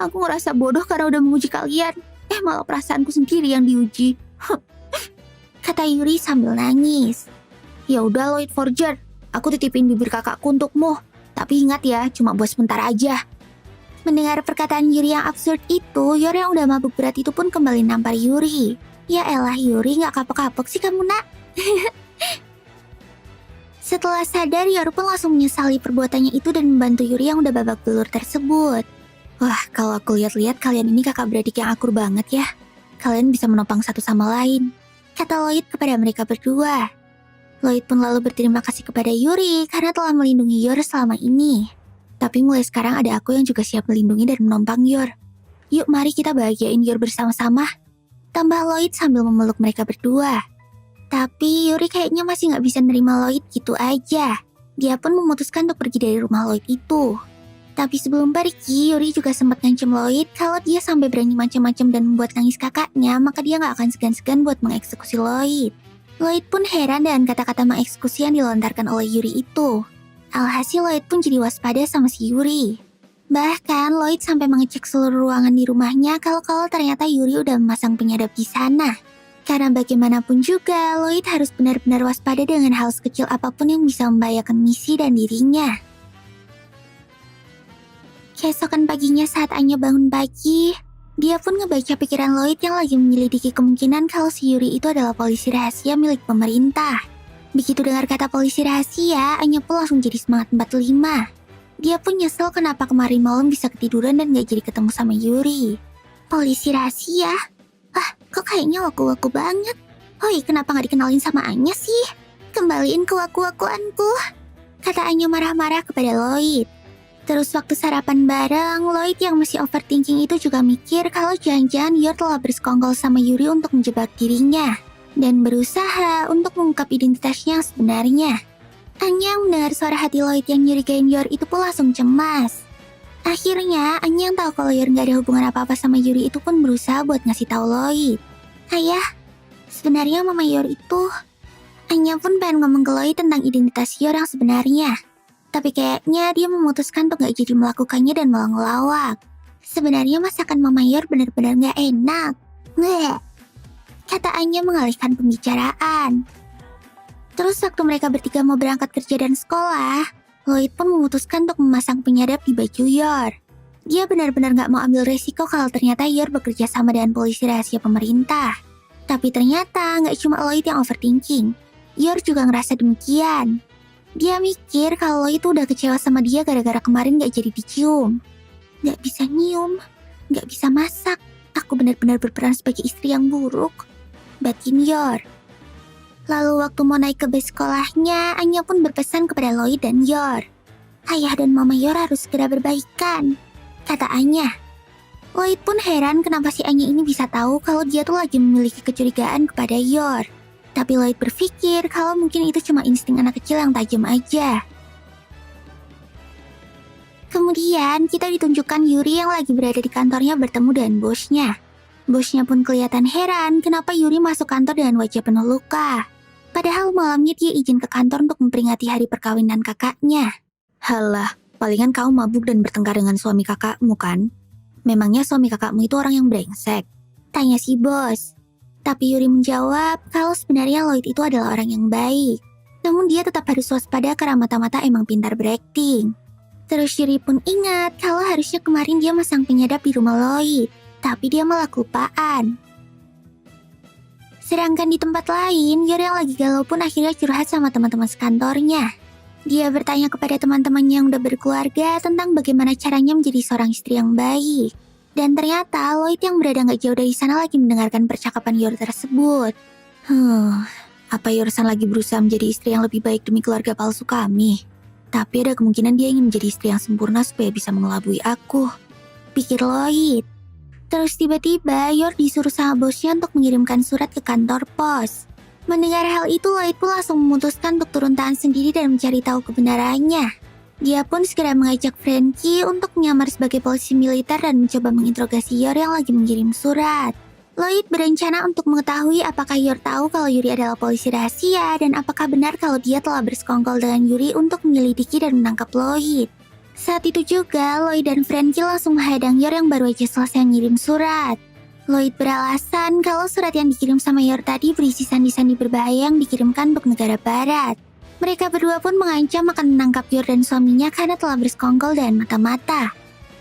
Aku ngerasa bodoh karena udah menguji kalian, malah perasaanku sendiri yang diuji. Kata Yuri sambil nangis. Ya udah Lloyd Forger, aku titipin bibir kakakku untukmu. Tapi ingat ya, cuma buat sebentar aja. Mendengar perkataan Yuri yang absurd itu, Yor yang udah mabuk berat itu pun kembali nampar Yuri. Ya elah Yuri, gak kapok-kapok sih kamu nak. Setelah sadar, Yor pun langsung menyesali perbuatannya itu dan membantu Yuri yang udah babak belur tersebut. Wah, kalau aku lihat-lihat kalian ini kakak beradik yang akur banget ya. Kalian bisa menopang satu sama lain, kata Lloyd kepada mereka berdua. Lloyd pun lalu berterima kasih kepada Yuri karena telah melindungi Yor selama ini. Tapi mulai sekarang ada aku yang juga siap melindungi dan menompang Yor. Yuk mari kita bahagiain Yor bersama-sama, tambah Lloyd sambil memeluk mereka berdua. Tapi Yuri kayaknya masih gak bisa nerima Lloyd gitu aja. Dia pun memutuskan untuk pergi dari rumah Lloyd itu. Tapi sebelum pergi, Yuri juga sempat ngancam Lloyd kalau dia sampai berani macam-macam dan membuat nangis kakaknya, maka dia gak akan segan-segan buat mengeksekusi Lloyd. Lloyd pun heran dengan kata-kata mengeksekusi yang dilontarkan oleh Yuri itu. Alhasil Lloyd pun jadi waspada sama si Yuri. Bahkan Lloyd sampai mengecek seluruh ruangan di rumahnya kalau ternyata Yuri udah memasang penyadap di sana. Karena bagaimanapun juga, Lloyd harus benar-benar waspada dengan hal sekecil apapun yang bisa membahayakan misi dan dirinya. Keesokan paginya saat Anya bangun pagi, dia pun ngebaca pikiran Lloyd yang lagi menyelidiki kemungkinan kalau si Yuri itu adalah polisi rahasia milik pemerintah. Begitu dengar kata polisi rahasia, Anya pun langsung jadi semangat 45. Dia pun nyesel kenapa kemarin malam bisa ketiduran dan gak jadi ketemu sama Yuri. Polisi rahasia? Kok kayaknya waku-waku banget. Kenapa gak dikenalin sama Anya sih? Kembaliin ke waku-wakuanku, kata Anya marah-marah kepada Lloyd. Terus waktu sarapan bareng, Lloyd yang masih overthinking itu juga mikir kalau jangan-jangan Yor telah bersekongkol sama Yuri untuk menjebak dirinya dan berusaha untuk mengungkap identitasnya yang sebenarnya. Anya yang mendengar suara hati Lloyd yang nyurigain Yor itu pun langsung cemas. Akhirnya, Anya yang tahu kalau Yor gak ada hubungan apa-apa sama Yuri itu pun berusaha buat ngasih tahu Lloyd. Ayah, sebenarnya Mama Yor itu... Anya pun pengen ngomong ke Lloyd tentang identitas Yor yang sebenarnya. Tapi kayaknya dia memutuskan untuk gak jadi melakukannya dan malah ngelawak. Sebenarnya masakan Mama Yor benar-benar gak enak. Nggak, kata Anya mengalihkan pembicaraan. Terus waktu mereka bertiga mau berangkat kerja dan sekolah, Lloyd pun memutuskan untuk memasang penyadap di baju Yor. Dia benar-benar gak mau ambil resiko kalau ternyata Yor bekerja sama dengan polisi rahasia pemerintah. Tapi ternyata gak cuma Lloyd yang overthinking. Yor juga ngerasa demikian. Dia mikir kalau itu udah kecewa sama dia gara-gara kemarin gak jadi dicium. Gak bisa nyium, gak bisa masak. Aku benar-benar berperan sebagai istri yang buruk, batin Yor. Lalu waktu mau naik ke bus sekolahnya, Anya pun berpesan kepada Lloyd dan Yor. Ayah dan Mama Yor harus segera berbaikan, kata Anya. Lloyd pun heran kenapa si Anya ini bisa tahu kalau dia tuh lagi memiliki kecurigaan kepada Yor. Tapi Lloyd berpikir kalau mungkin itu cuma insting anak kecil yang tajam aja. Kemudian kita ditunjukkan Yuri yang lagi berada di kantornya bertemu dengan bosnya. Bosnya pun kelihatan heran kenapa Yuri masuk kantor dengan wajah penuh luka. Padahal malamnya dia izin ke kantor untuk memperingati hari perkawinan kakaknya. Halah, palingan kau mabuk dan bertengkar dengan suami kakakmu kan? Memangnya suami kakakmu itu orang yang brengsek? Tanya si bos. Tapi Yuri menjawab kalau sebenarnya Lloyd itu adalah orang yang baik. Namun dia tetap harus waspada karena mata-mata emang pintar berakting. Terus Yuri pun ingat kalau harusnya kemarin dia masang penyadap di rumah Lloyd. Tapi dia malah kelupaan. Sedangkan di tempat lain, Yuri yang lagi galau pun akhirnya curhat sama teman-teman sekantornya. Dia bertanya kepada teman-temannya yang udah berkeluarga tentang bagaimana caranya menjadi seorang istri yang baik. Dan ternyata Lloyd yang berada gak jauh dari sana lagi mendengarkan percakapan Yor tersebut. Apa Yorsan lagi berusaha menjadi istri yang lebih baik demi keluarga palsu kami? Tapi ada kemungkinan dia ingin menjadi istri yang sempurna supaya bisa mengelabui aku, pikir Lloyd. Terus tiba-tiba Yor disuruh sama bosnya untuk mengirimkan surat ke kantor pos. Mendengar hal itu Lloyd pun langsung memutuskan untuk turun tangan sendiri dan mencari tahu kebenarannya. Dia pun segera mengajak Frankie untuk menyamar sebagai polisi militer dan mencoba menginterogasi Yor yang lagi mengirim surat. Lloyd berencana untuk mengetahui apakah Yor tahu kalau Yuri adalah polisi rahasia dan apakah benar kalau dia telah bersekongkol dengan Yuri untuk menyelidiki dan menangkap Lloyd. Saat itu juga Lloyd dan Frankie langsung menghadang Yor yang baru aja selesai mengirim surat. Lloyd beralasan kalau surat yang dikirim sama Yor tadi berisi sandi-sandi berbahaya yang dikirimkan untuk negara barat. Mereka berdua pun mengancam akan menangkap Yor dan suaminya karena telah bersekongkol dengan mata-mata.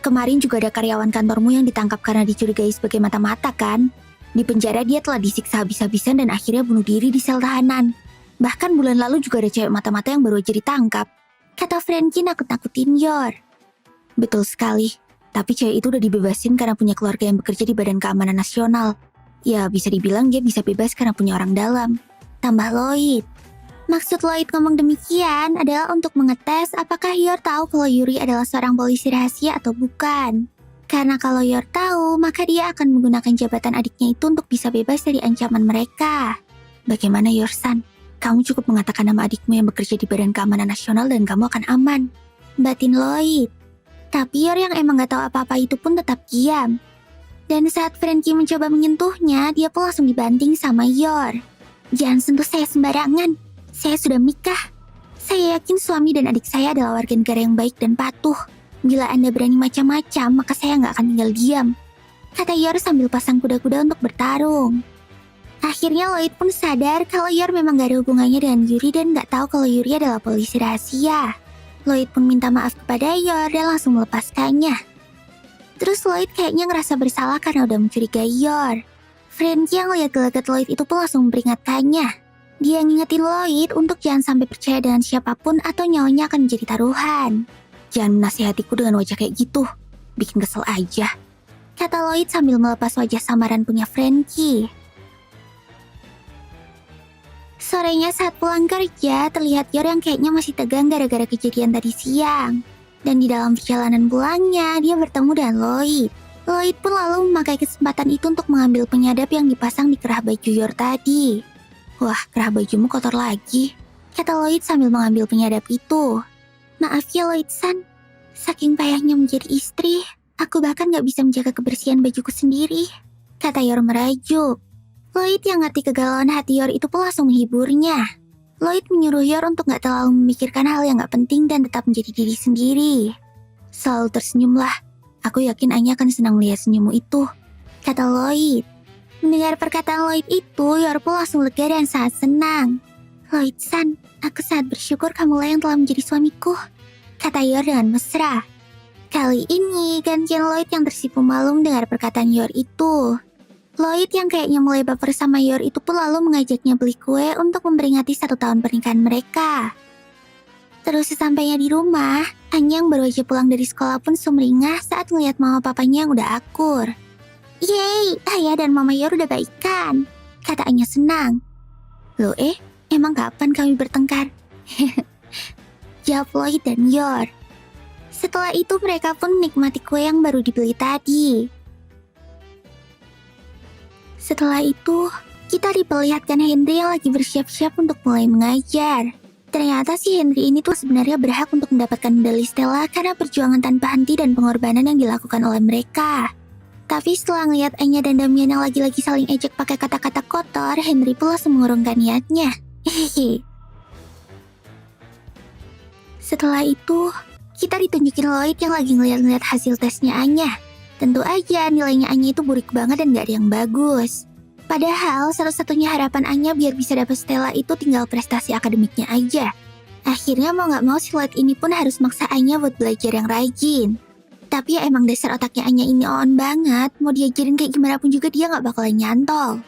Kemarin juga ada karyawan kantormu yang ditangkap karena dicurigai sebagai mata-mata kan? Di penjara dia telah disiksa habis-habisan dan akhirnya bunuh diri di sel tahanan. Bahkan bulan lalu juga ada cewek mata-mata yang baru aja ditangkap. Kata Frankie nakut-nakutin Yor. Betul sekali, tapi cewek itu udah dibebasin karena punya keluarga yang bekerja di Badan Keamanan Nasional. Ya bisa dibilang dia bisa bebas karena punya orang dalam. Tambah Lloyd. Maksud Lloyd ngomong demikian adalah untuk mengetes apakah Yor tahu kalau Yuri adalah seorang polisi rahasia atau bukan. Karena kalau Yor tahu, maka dia akan menggunakan jabatan adiknya itu untuk bisa bebas dari ancaman mereka. Bagaimana Yorsan? Kamu cukup mengatakan nama adikmu yang bekerja di Badan Keamanan Nasional dan kamu akan aman. Batin Lloyd. Tapi Yor yang emang gak tahu apa-apa itu pun tetap diam. Dan saat Frankie mencoba menyentuhnya, dia pun langsung dibanting sama Yor. Jangan sentuh saya sembarangan. Saya sudah menikah. Saya yakin suami dan adik saya adalah warga negara yang baik dan patuh. Bila Anda berani macam-macam, maka saya nggak akan tinggal diam. Kata Yor sambil pasang kuda-kuda untuk bertarung. Akhirnya Lloyd pun sadar kalau Yor memang gak ada hubungannya dengan Yuri dan gak tahu kalau Yuri adalah polisi rahasia. Lloyd pun minta maaf kepada Yor dan langsung melepaskannya. Terus Lloyd kayaknya ngerasa bersalah karena udah mencurigai Yor. Frankie yang lihat gelagat Lloyd itu pun langsung memperingatkannya. Dia ngingetin Lloyd untuk jangan sampai percaya dengan siapapun atau nyawanya akan menjadi taruhan. Jangan menasihatiku dengan wajah kayak gitu, bikin kesel aja. Kata Lloyd sambil melepas wajah samaran punya Frankie. Sorenya saat pulang kerja, terlihat Yor yang kayaknya masih tegang gara-gara kejadian tadi siang. Dan di dalam perjalanan pulangnya, dia bertemu dengan Lloyd. Lloyd pun lalu memakai kesempatan itu untuk mengambil penyadap yang dipasang di kerah baju Yor tadi. Wah, kerah bajumu kotor lagi, kata Lloyd sambil mengambil penyadap itu. Maaf ya Lloyd-san, saking payahnya menjadi istri, aku bahkan gak bisa menjaga kebersihan bajuku sendiri, kata Yor merajuk. Lloyd yang ngerti kegalauan hati Yor itu pun langsung menghiburnya. Lloyd menyuruh Yor untuk gak terlalu memikirkan hal yang gak penting dan tetap menjadi diri sendiri. Selalu tersenyumlah, aku yakin Anya akan senang melihat senyummu itu, kata Lloyd. Mendengar perkataan Lloyd itu, Yor pun langsung lega dan sangat senang. Lloyd-san, aku sangat bersyukur kamulah yang telah menjadi suamiku, kata Yor dengan mesra. Kali ini, gantian Lloyd yang tersipu malu mendengar perkataan Yor itu. Lloyd yang kayaknya mulai baper sama Yor itu pun lalu mengajaknya beli kue untuk memperingati 1 tahun pernikahan mereka. Terus sesampainya di rumah, Anya yang baru aja pulang dari sekolah pun sumringah saat melihat mama papanya yang udah akur. Yeay, ayah dan mama Yor udah baikan, kata Anya senang. Loh emang kapan kami bertengkar? Jawab Lloyd dan Yor. Setelah itu mereka pun menikmati kue yang baru dibeli tadi. Setelah itu, kita diperlihatkan Henry yang lagi bersiap-siap untuk mulai mengajar. Ternyata si Henry ini tuh sebenarnya berhak untuk mendapatkan medali Stella karena perjuangan tanpa henti dan pengorbanan yang dilakukan oleh mereka. Tapi setelah ngeliat Anya dan Damian yang lagi-lagi saling ejek pakai kata-kata kotor, Henry pun langsung mengurungkan niatnya. Hehehe. Setelah itu, kita ditunjukin Lloyd yang lagi ngeliat-ngeliat hasil tesnya Anya. Tentu aja nilainya Anya itu burik banget dan gak ada yang bagus. Padahal satu-satunya harapan Anya biar bisa dapet Stella itu tinggal prestasi akademiknya aja. Akhirnya mau gak mau si Lloyd ini pun harus maksa Anya buat belajar yang rajin. Tapi ya emang dasar otaknya Anya ini on banget, mau diajarin kayak gimana pun juga dia gak bakalan nyantol.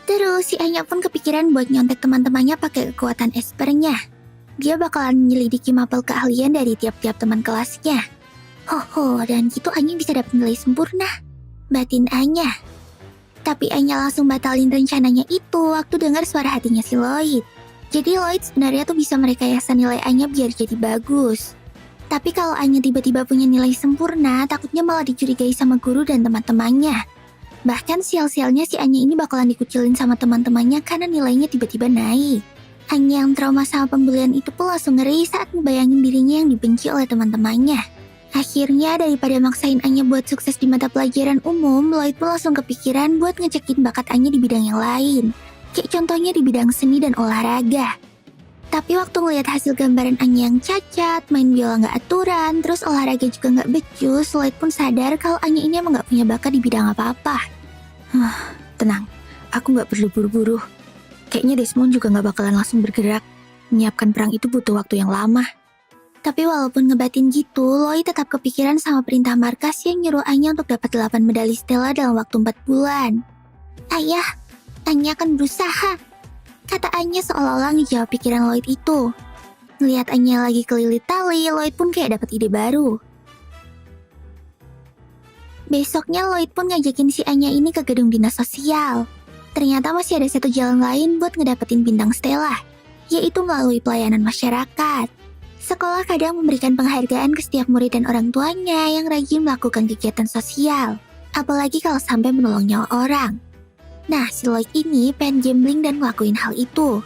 Terus si Anya pun kepikiran buat nyontek teman-temannya pakai kekuatan espernya. Dia bakalan menyelidiki mapel keahlian dari tiap-tiap teman kelasnya. Dan gitu Anya bisa dapet nilai sempurna. Batin Anya. Tapi Anya langsung batalin rencananya itu waktu dengar suara hatinya si Lloyd. Jadi Lloyd sebenarnya tuh bisa merekayasa nilai Anya biar jadi bagus. Tapi kalau Anya tiba-tiba punya nilai sempurna, takutnya malah dicurigai sama guru dan teman-temannya. Bahkan sial-sialnya si Anya ini bakalan dikucilin sama teman-temannya karena nilainya tiba-tiba naik. Anya yang trauma sama pembulian itu pun langsung ngeri saat ngebayangin dirinya yang dibenci oleh teman-temannya. Akhirnya daripada maksain Anya buat sukses di mata pelajaran umum, Lloyd pun langsung kepikiran buat ngecekin bakat Anya di bidang yang lain. Kayak contohnya di bidang seni dan olahraga. Tapi waktu ngeliat hasil gambaran Anya yang cacat, main biola nggak aturan, terus olahraga juga nggak becus, Lloyd pun sadar kalau Anya ini emang nggak punya bakat di bidang apa-apa. Tenang, aku nggak perlu buru-buru. Kayaknya Desmond juga nggak bakalan langsung bergerak. Menyiapkan perang itu butuh waktu yang lama. Tapi walaupun ngebatin gitu, Lloyd tetap kepikiran sama perintah markas yang nyuruh Anya untuk dapat 8 medali Stella dalam waktu 4 bulan. Ayah, Anya akan berusaha. Kata Anya seolah-olah ngejawab pikiran Lloyd itu. Ngeliat Anya lagi kelilit tali, Lloyd pun kayak dapat ide baru. Besoknya Lloyd pun ngajakin si Anya ini ke gedung dinas sosial. Ternyata masih ada satu jalan lain buat ngedapetin bintang Stella, yaitu melalui pelayanan masyarakat. Sekolah kadang memberikan penghargaan ke setiap murid dan orang tuanya yang rajin melakukan kegiatan sosial, apalagi kalau sampai menolong nyawa orang. Nah, si Lloyd ini pengen gambling dan ngelakuin hal itu.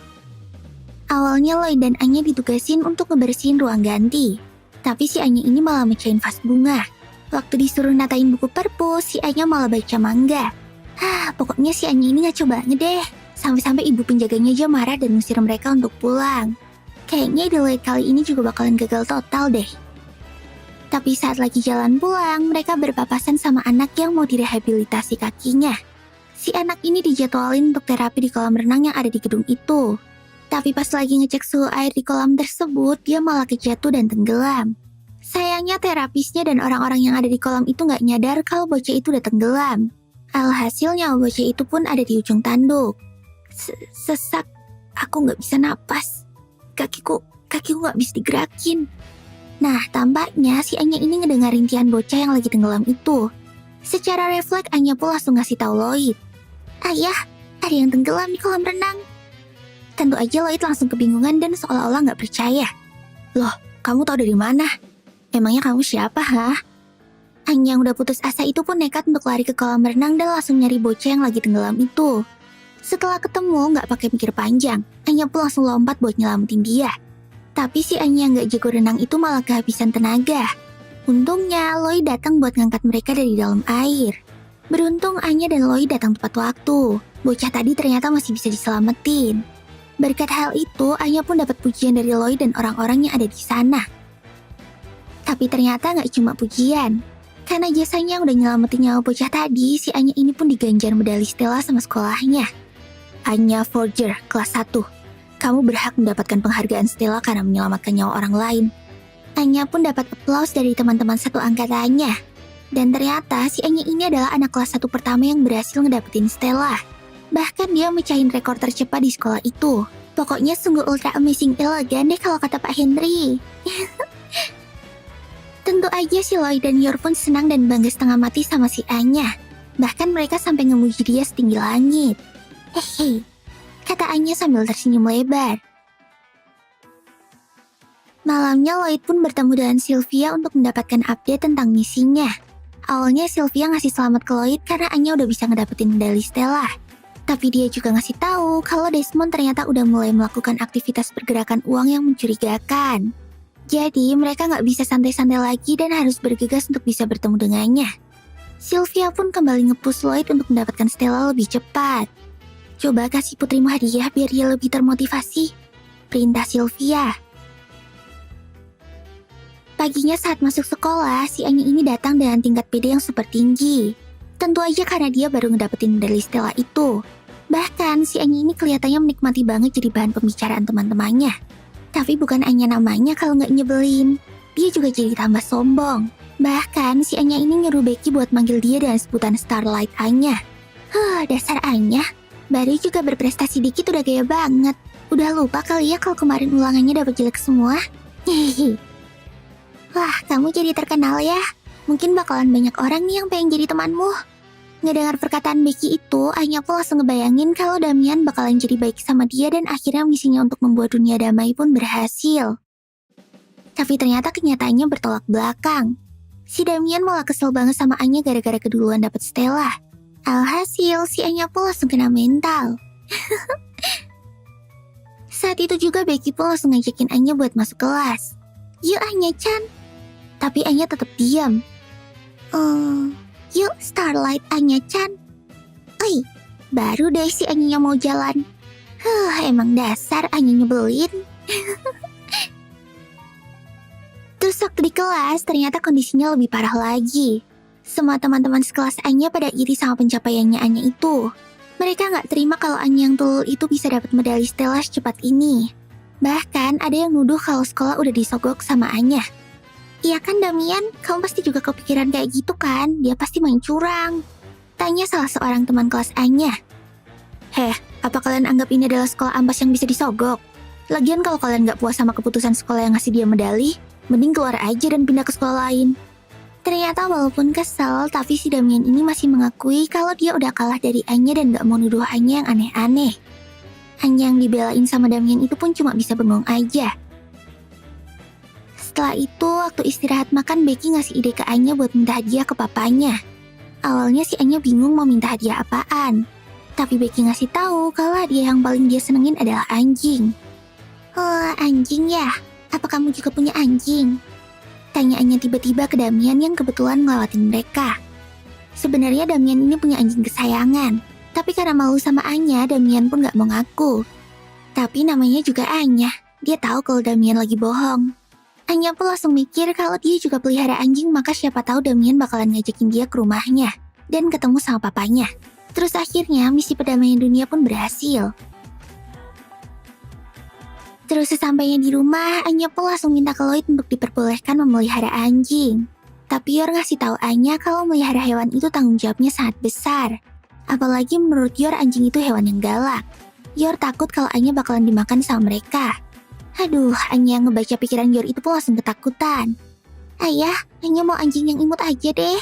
Awalnya Lloyd dan Anya ditugasin untuk ngebersihin ruang ganti, tapi si Anya ini malah mecahin vas bunga. Waktu disuruh natain buku perpus, si Anya malah baca manga. Pokoknya si Anya ini ngaco banget deh. Sampai-sampai ibu penjaganya aja marah dan ngusir mereka untuk pulang. Kayaknya ide Lloyd kali ini juga bakalan gagal total deh. Tapi saat lagi jalan pulang, mereka berpapasan sama anak yang mau direhabilitasi kakinya. Si anak ini dijadwalin untuk terapi di kolam renang yang ada di gedung itu. Tapi pas lagi ngecek suhu air di kolam tersebut, dia malah kejatuh dan tenggelam. Sayangnya terapisnya dan orang-orang yang ada di kolam itu nggak nyadar kalau bocah itu udah tenggelam. Alhasil nyawa bocah itu pun ada di ujung tanduk. Sesak, aku nggak bisa napas. Kakiku nggak bisa digerakin. Nah, tampaknya si Anya ini ngedengar rintihan bocah yang lagi tenggelam itu. Secara refleks, Anya pun langsung ngasih tahu Lloyd. Ayah, ada yang tenggelam di kolam renang. Tentu aja Lloyd langsung kebingungan dan seolah-olah nggak percaya. Loh, kamu tahu dari mana? Emangnya kamu siapa, Anya yang udah putus asa itu pun nekat untuk lari ke kolam renang dan langsung nyari bocah yang lagi tenggelam itu. Setelah ketemu, nggak pakai mikir panjang, Anya pun langsung lompat buat nyelamatin dia. Tapi si Anya yang nggak jago renang itu malah kehabisan tenaga. Untungnya, Lloyd datang buat ngangkat mereka dari dalam air. Beruntung Anya dan Lloyd datang tepat waktu. Bocah tadi ternyata masih bisa diselamatin. Berkat hal itu, Anya pun dapat pujian dari Lloyd dan orang-orang yang ada di sana. Tapi ternyata nggak cuma pujian. Karena jasanya yang udah nyelamatin nyawa bocah tadi, si Anya ini pun diganjar medali Stella sama sekolahnya. Anya Forger, kelas 1. Kamu berhak mendapatkan penghargaan Stella karena menyelamatkan nyawa orang lain. Anya pun dapat aplaus dari teman-teman satu angkatannya. Dan ternyata si Anya ini adalah anak kelas 1 pertama yang berhasil ngedapetin Stella. Bahkan dia mecahin rekor tercepat di sekolah itu. Pokoknya sungguh ultra amazing elegan deh kalau kata Pak Henry. Tentu aja si Lloyd dan Yor pun senang dan bangga setengah mati sama si Anya. Bahkan mereka sampai ngemuji dia setinggi langit. Hehe, kata Anya sambil tersenyum lebar. Malamnya Lloyd pun bertemu dengan Sylvia untuk mendapatkan update tentang misinya. Awalnya Sylvia ngasih selamat ke Lloyd karena Anya udah bisa ngedapetin medali Stella. Tapi dia juga ngasih tahu kalau Desmond ternyata udah mulai melakukan aktivitas pergerakan uang yang mencurigakan. Jadi mereka nggak bisa santai-santai lagi dan harus bergegas untuk bisa bertemu dengannya. Sylvia pun kembali nge-push Lloyd untuk mendapatkan Stella lebih cepat. Coba kasih putrimu hadiah biar dia lebih termotivasi. Perintah Sylvia. Paginya saat masuk sekolah, si Anya ini datang dengan tingkat PD yang super tinggi. Tentu aja karena dia baru ngedapetin medali Stella itu. Bahkan si Anya ini kelihatannya menikmati banget jadi bahan pembicaraan teman-temannya. Tapi bukan Anya namanya kalau nggak nyebelin. Dia juga jadi tambah sombong. Bahkan si Anya ini nyuruh Becky buat manggil dia dengan sebutan Starlight Anya. Dasar Anya. Baru juga berprestasi dikit udah gaya banget. Udah lupa kali ya kalau kemarin ulangannya dapet jelek semua. Hehehe. Wah, kamu jadi terkenal ya. Mungkin bakalan banyak orang nih yang pengen jadi temanmu. Ngedengar perkataan Becky itu, Anya pun langsung ngebayangin kalau Damian bakalan jadi baik sama dia dan akhirnya misinya untuk membuat dunia damai pun berhasil. Tapi ternyata kenyataannya bertolak belakang. Si Damian malah kesel banget sama Anya gara-gara keduluan dapet Stella. Alhasil, si Anya pun langsung kena mental. Saat itu juga Becky pun langsung ngajakin Anya buat masuk kelas. Yuk Anya-chan. Tapi Anya tetap diam. Yuk Starlight Anya-chan. Oi, baru deh si Anya mau jalan. Emang dasar Anya nyebelin. Terus waktu di kelas ternyata kondisinya lebih parah lagi. Semua teman-teman sekelas Anya pada iri sama pencapaiannya Anya itu. Mereka nggak terima kalau Anya yang tulul itu bisa dapat medali Stella secepat ini. Bahkan ada yang nuduh kalau sekolah udah disogok sama Anya. Iya kan Damian, kamu pasti juga kepikiran kayak gitu kan? Dia pasti main curang. Tanya salah seorang teman kelas Anya. Apa kalian anggap ini adalah sekolah ampas yang bisa disogok? Lagian kalau kalian nggak puas sama keputusan sekolah yang ngasih dia medali, mending keluar aja dan pindah ke sekolah lain. Ternyata walaupun kesel, tapi si Damian ini masih mengakui kalau dia udah kalah dari Anya dan gak mau nuduh Anya yang aneh-aneh. Anya yang dibelain sama Damian itu pun cuma bisa bengong aja. Setelah itu, waktu istirahat makan, Becky ngasih ide ke Anya buat minta hadiah ke papanya. Awalnya si Anya bingung mau minta hadiah apaan. Tapi Becky ngasih tahu kalau hadiah yang paling dia senengin adalah anjing. Anjing ya? Apa kamu juga punya anjing? Tanya Anya tiba-tiba ke Damian yang kebetulan ngelawatin mereka. Sebenarnya Damian ini punya anjing kesayangan. Tapi karena malu sama Anya, Damian pun gak mau ngaku. Tapi namanya juga Anya. Dia tahu kalau Damian lagi bohong. Anya pun langsung mikir kalau dia juga pelihara anjing, maka siapa tahu Damian bakalan ngajakin dia ke rumahnya dan ketemu sama papanya. Terus akhirnya misi perdamaian dunia pun berhasil. Terus sesampainya di rumah, Anya pun langsung minta ke Lloyd untuk diperbolehkan memelihara anjing. Tapi Yor ngasih tahu Anya kalau melihara hewan itu tanggung jawabnya sangat besar. Apalagi menurut Yor anjing itu hewan yang galak. Yor takut kalau Anya bakalan dimakan sama mereka. Aduh, Anya yang ngebaca pikiran Yor itu pun langsung ketakutan. Ayah, Anya mau anjing yang imut aja deh.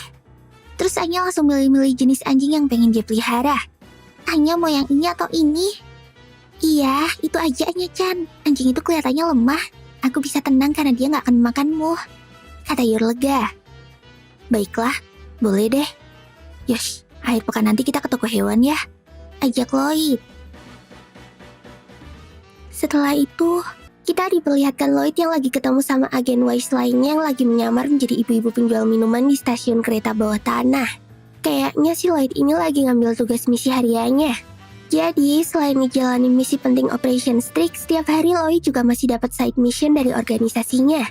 Terus Anya langsung milih-milih jenis anjing yang pengen dia pelihara. Anya mau yang ini atau ini? Iya, itu aja Anya-chan. Anjing itu kelihatannya lemah. Aku bisa tenang karena dia gak akan memakanmu. Kata Yor lega. Baiklah, boleh deh. Yosh, akhir pekan nanti kita ke toko hewan ya. Ajak Lloyd. Setelah itu, kita diperlihatkan Lloyd yang lagi ketemu sama agen Wise lainnya yang lagi menyamar menjadi ibu-ibu penjual minuman di stasiun kereta bawah tanah. Kayaknya si Lloyd ini lagi ngambil tugas misi hariannya. Jadi, selain ngejalanin misi penting Operation Streak, setiap hari Lloyd juga masih dapat side mission dari organisasinya.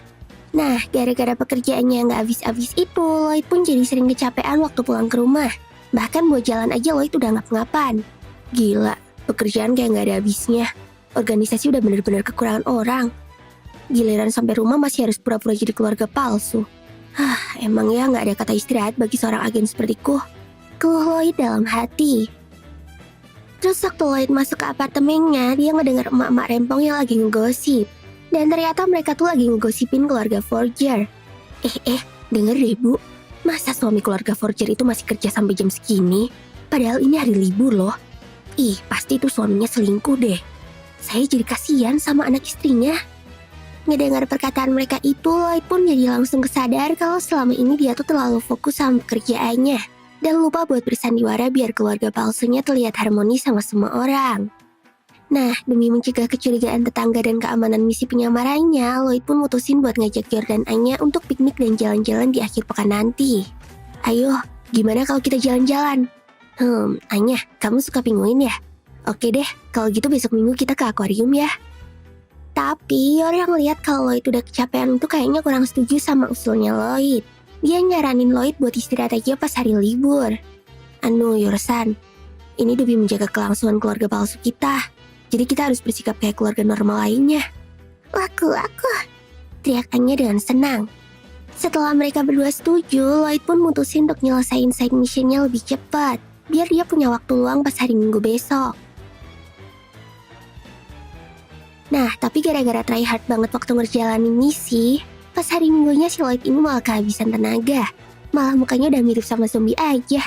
Nah, gara-gara pekerjaannya yang gak habis-habis itu, Lloyd pun jadi sering kecapean waktu pulang ke rumah. Bahkan buat jalan aja Lloyd udah ngap-ngapan. Gila, pekerjaan kayak gak ada habisnya. Organisasi udah bener-bener kekurangan orang. Giliran sampai rumah masih harus pura-pura jadi keluarga palsu. Emang ya gak ada kata istirahat bagi seorang agen sepertiku. Keluh Lloyd dalam hati. Terus waktu Lloyd masuk ke apartemennya, dia ngedengar emak-emak rempong yang lagi ngegosip. Dan ternyata mereka tuh lagi ngegosipin keluarga Forger. Denger deh bu, masa suami keluarga Forger itu masih kerja sampai jam segini? Padahal ini hari libur loh. Pasti tuh suaminya selingkuh deh. Saya jadi kasihan sama anak istrinya. Ngedengar perkataan mereka itu, Lloyd pun jadi langsung kesadar kalau selama ini dia tuh terlalu fokus sama pekerjaannya. dan lupa buat bersandiwara biar keluarga palsunya terlihat harmonis sama semua orang. Nah, demi mencegah kecurigaan tetangga dan keamanan misi penyamarannya, Lloyd pun mutusin buat ngajak Jordan Anya untuk piknik dan jalan-jalan di akhir pekan nanti. Ayo, gimana kalau kita jalan-jalan? Anya, kamu suka penguin ya? Oke deh, kalau gitu besok minggu kita ke akuarium ya. Tapi orang lihat kalau Lloyd udah kecapean itu kayaknya kurang setuju sama usulnya Lloyd. Dia nyaranin Lloyd buat istirahat aja pas hari libur. Yorsan, ini demi menjaga kelangsungan keluarga palsu kita. Jadi kita harus bersikap kayak keluarga normal lainnya. Laku, teriak Anya dengan senang. Setelah mereka berdua setuju, Lloyd pun mutusin untuk nyelesain side missionnya lebih cepat, biar dia punya waktu luang pas hari Minggu besok. Nah, tapi gara-gara try hard banget waktu ngerjalanin misi, pas hari Minggunya si Lloyd ini malah kehabisan tenaga. Malah mukanya udah mirip sama zombie aja.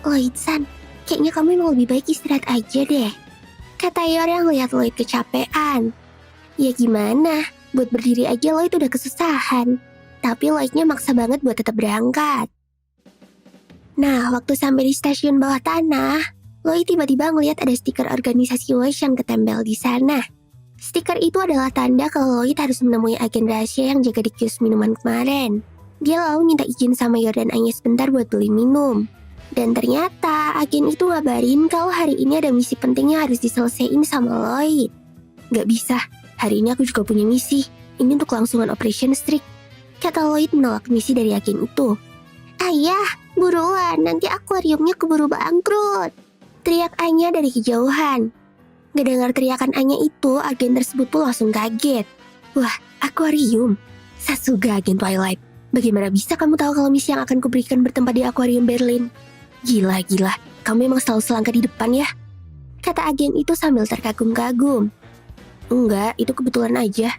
Lloyd-san, kayaknya kamu emang lebih baik istirahat aja deh. Kata Yor yang lihat Lloyd kecapean. Ya gimana, buat berdiri aja Lloyd udah kesusahan. Tapi Lloydnya maksa banget buat tetap berangkat. Nah, waktu sampai di stasiun bawah tanah, Lloyd tiba-tiba ngeliat ada stiker organisasi Wish yang ketempel di sana. Stiker itu adalah tanda kalau Lloyd harus menemui agen rahasia yang jaga di kios minuman kemarin. Dia lalu minta izin sama Yor dan Anya sebentar buat beli minum. Dan ternyata agen itu ngabarin kalau hari ini ada misi penting yang harus diselesaikan sama Lloyd. Gak bisa, hari ini aku juga punya misi. Ini untuk kelangsungan Operation Streak. Kata Lloyd menolak misi dari agen itu. Ayah, buruan, nanti akuariumnya keburu bangkrut. Teriak Anya dari kejauhan. Ngedengar teriakan Anya itu, agen tersebut pun langsung kaget. Wah, akuarium? Sasuga agen Twilight. Bagaimana bisa kamu tahu kalau misi yang akan kuberikan bertempat di akuarium Berlin? Gila, kamu emang selalu selangkah di depan ya? Kata agen itu sambil terkagum-kagum. Enggak, itu kebetulan aja.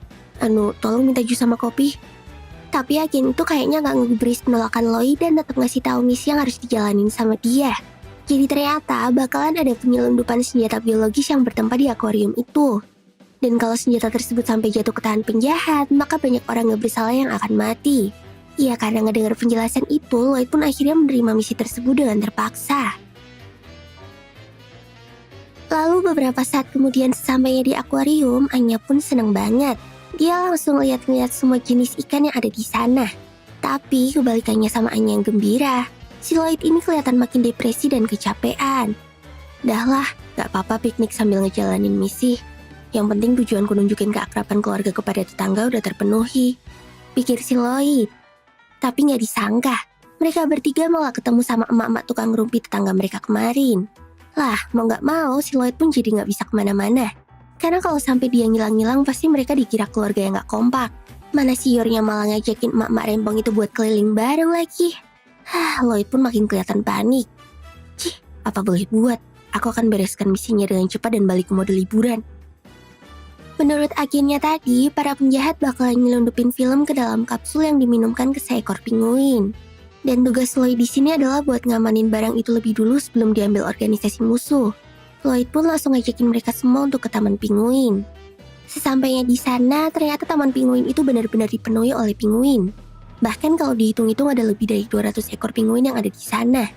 Tolong minta jus sama kopi. Tapi agen itu kayaknya gak ngegubris penolakan Lloyd dan tetap ngasih tahu misi yang harus dijalanin sama dia. Jadi ternyata bakalan ada penyelundupan senjata biologis yang bertempat di akuarium itu. Dan kalau senjata tersebut sampai jatuh ke tangan penjahat, maka banyak orang gak bersalah yang akan mati. Ya karena ngedengar penjelasan itu, Lloyd pun akhirnya menerima misi tersebut dengan terpaksa. Lalu beberapa saat kemudian sesampainya di akuarium, Anya pun seneng banget. Dia langsung lihat-lihat semua jenis ikan yang ada di sana. Tapi kebalikannya sama Anya yang gembira, si Lloyd ini kelihatan makin depresi dan kecapean. Dahlah, gak apa-apa piknik sambil ngejalanin misi. Yang penting tujuanku nunjukin keakraban keluarga kepada tetangga udah terpenuhi. Pikir si Lloyd. Tapi gak disangka, mereka bertiga malah ketemu sama emak-emak tukang rumpi tetangga mereka kemarin. Lah, mau gak mau si Lloyd pun jadi gak bisa kemana-mana. Karena kalau sampai dia ngilang-ngilang pasti mereka dikira keluarga yang gak kompak. Mana si Yornya malah ngajakin emak-emak rempong itu buat keliling bareng lagi. Lloyd pun makin kelihatan panik. Apa boleh buat? Aku akan bereskan misinya dengan cepat dan balik ke mode liburan. Menurut agennya tadi, para penjahat bakalan nyelundupin film ke dalam kapsul yang diminumkan ke seekor penguin. Dan tugas Lloyd di sini adalah buat ngamanin barang itu lebih dulu sebelum diambil organisasi musuh. Lloyd pun langsung ngajakin mereka semua untuk ke Taman Penguin. Sesampainya di sana, ternyata Taman Penguin itu benar-benar dipenuhi oleh penguin. Bahkan kalau dihitung-hitung ada lebih dari 200 ekor penguin yang ada di sana.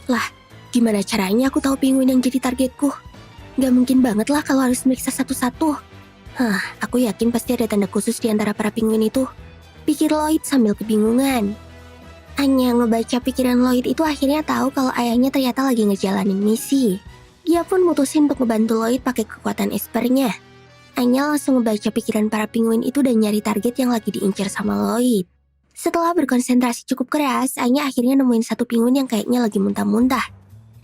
Lah, gimana caranya aku tahu penguin yang jadi targetku? Gak mungkin banget lah kalau harus meriksa satu-satu. Aku yakin pasti ada tanda khusus di antara para penguin itu. Pikir Lloyd sambil kebingungan. Anya ngebaca pikiran Lloyd itu akhirnya tahu kalau ayahnya ternyata lagi ngejalanin misi. Dia pun mutusin untuk ngebantu Lloyd pakai kekuatan espernya. Anya langsung ngebaca pikiran para penguin itu dan nyari target yang lagi diincar sama Lloyd. Setelah berkonsentrasi cukup keras, Anya akhirnya nemuin satu penguin yang kayaknya lagi muntah-muntah.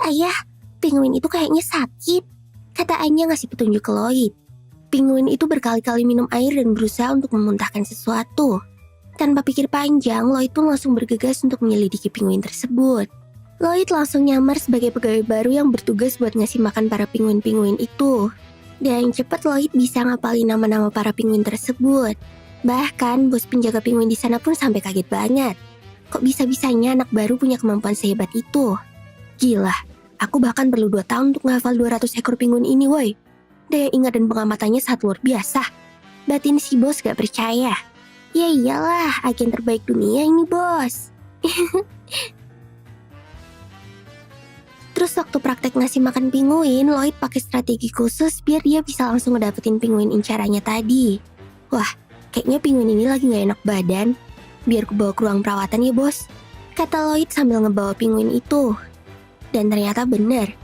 Ayah, penguin itu kayaknya sakit. Kata Anya ngasih petunjuk ke Lloyd. Penguin itu berkali-kali minum air dan berusaha untuk memuntahkan sesuatu. Tanpa pikir panjang, Lloyd pun langsung bergegas untuk menyelidiki penguin tersebut. Lloyd langsung nyamar sebagai pegawai baru yang bertugas buat ngasih makan para penguin-penguin itu. Dan cepat Lloyd bisa ngapalin nama-nama para penguin tersebut. Bahkan bos penjaga penguin di sana pun sampai kaget banget. Kok bisa-bisanya anak baru punya kemampuan sehebat itu? Gila, aku bahkan perlu 2 tahun untuk ngehafal 200 ekor penguin ini woi. Daya ingat dan pengamatannya sangat luar biasa. Batin si bos gak percaya. Ya iyalah, agen terbaik dunia ini bos. Terus waktu praktek ngasih makan pinguin, Lloyd pakai strategi khusus biar dia bisa langsung ngedapetin pinguin incarannya tadi. Wah, kayaknya pinguin ini lagi gak enak badan. Biar ku bawa ke ruang perawatan ya bos, Kata Lloyd sambil ngebawa pinguin itu. Dan ternyata bener.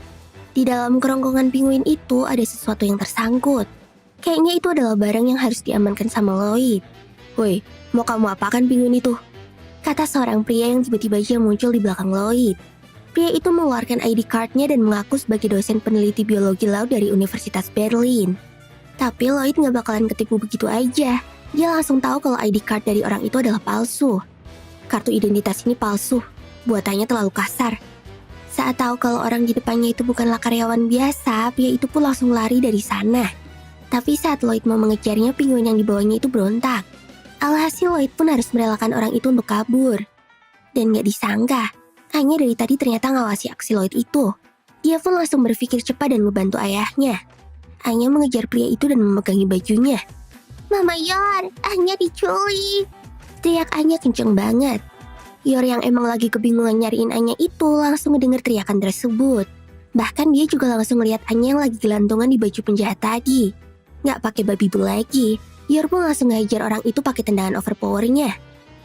Di dalam kerongkongan pinguin itu ada sesuatu yang tersangkut. Kayaknya itu adalah barang yang harus diamankan sama Lloyd. Woi, mau kamu apakan pinguin itu? Kata seorang pria yang tiba-tiba aja muncul di belakang Lloyd. Pria itu mengeluarkan ID card-nya dan mengaku sebagai dosen peneliti biologi laut dari Universitas Berlin. Tapi Lloyd nggak bakalan ketipu begitu aja. Dia langsung tahu kalau ID card dari orang itu adalah palsu. Kartu identitas ini palsu, buatannya terlalu kasar. Saat tahu kalau orang di depannya itu bukanlah karyawan biasa, pria itu pun langsung lari dari sana. Tapi saat Lloyd mau mengejarnya, pinguin yang dibawanya itu berontak. Alhasil Lloyd pun harus merelakan orang itu untuk kabur. Dan gak disangka, Anya dari tadi ternyata ngawasi aksi Lloyd itu. Dia pun langsung berpikir cepat dan membantu ayahnya. Anya mengejar pria itu dan memegangi bajunya. Mama Yor, Anya diculik. Teriak Anya kenceng banget. Yor yang emang lagi kebingungan nyariin Anya itu langsung mendengar teriakan tersebut. Bahkan dia juga langsung melihat Anya yang lagi gelantungan di baju penjahat tadi. Nggak pakai babi bu lagi, Yor pun langsung ngajar orang itu pakai tendangan overpowernya.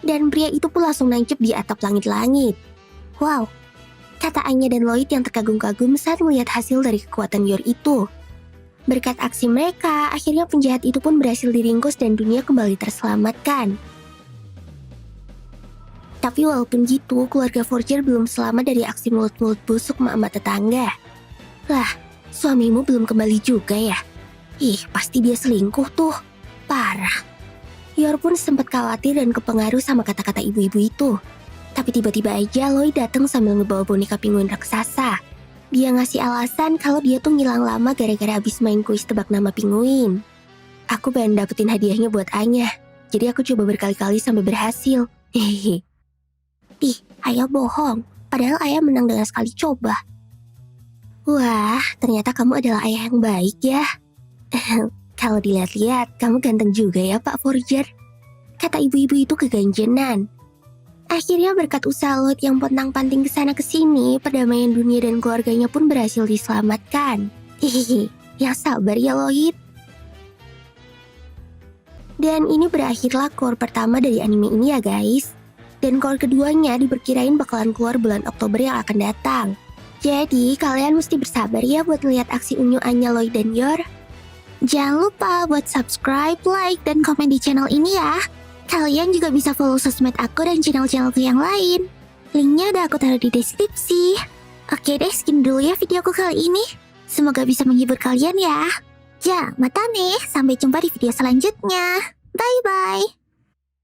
Dan pria itu pun langsung nancep di atap langit-langit. Wow, kata Anya dan Lloyd yang terkagum-kagum saat melihat hasil dari kekuatan Yor itu. Berkat aksi mereka, akhirnya penjahat itu pun berhasil diringkus dan dunia kembali terselamatkan. Tapi walaupun gitu, keluarga Forger belum selamat dari aksi mulut-mulut busuk emak-emak tetangga. Lah, suamimu belum kembali juga ya? Ih, pasti dia selingkuh tuh. Parah. Yor pun sempat khawatir dan kepengaruh sama kata-kata ibu-ibu itu. Tapi tiba-tiba aja Lloyd datang sambil ngebawa boneka pinguin raksasa. Dia ngasih alasan kalau dia tuh ngilang lama gara-gara habis main kuis tebak nama pinguin. Aku pengen dapetin hadiahnya buat Anya, jadi aku coba berkali-kali sampai berhasil. Hehehe. Ih, Ayah bohong. Padahal Ayah menang dengan sekali coba. Wah, ternyata kamu adalah ayah yang baik ya. Kalau dilihat-lihat, kamu ganteng juga ya Pak Forger. Kata ibu-ibu itu keganjenan. Akhirnya berkat usaha Lloyd yang pontang-panting kesana kesini, perdamaian dunia dan keluarganya pun berhasil diselamatkan. Hehehe, yang sabar ya Lloyd. Dan ini berakhirlah core pertama dari anime ini ya guys. Dan core keduanya diperkirain bakalan keluar bulan Oktober yang akan datang. Jadi kalian mesti bersabar ya buat lihat aksi unyu Anya, Lloyd, dan Yor. Jangan lupa buat subscribe, like, dan komen di channel ini ya. Kalian juga bisa follow sosmed aku dan channel-channelku yang lain. Linknya udah aku taruh di deskripsi. Oke deh, sekian dulu ya videoku kali ini. Semoga bisa menghibur kalian ya. Ya, mata nih. Sampai jumpa di video selanjutnya. Bye-bye.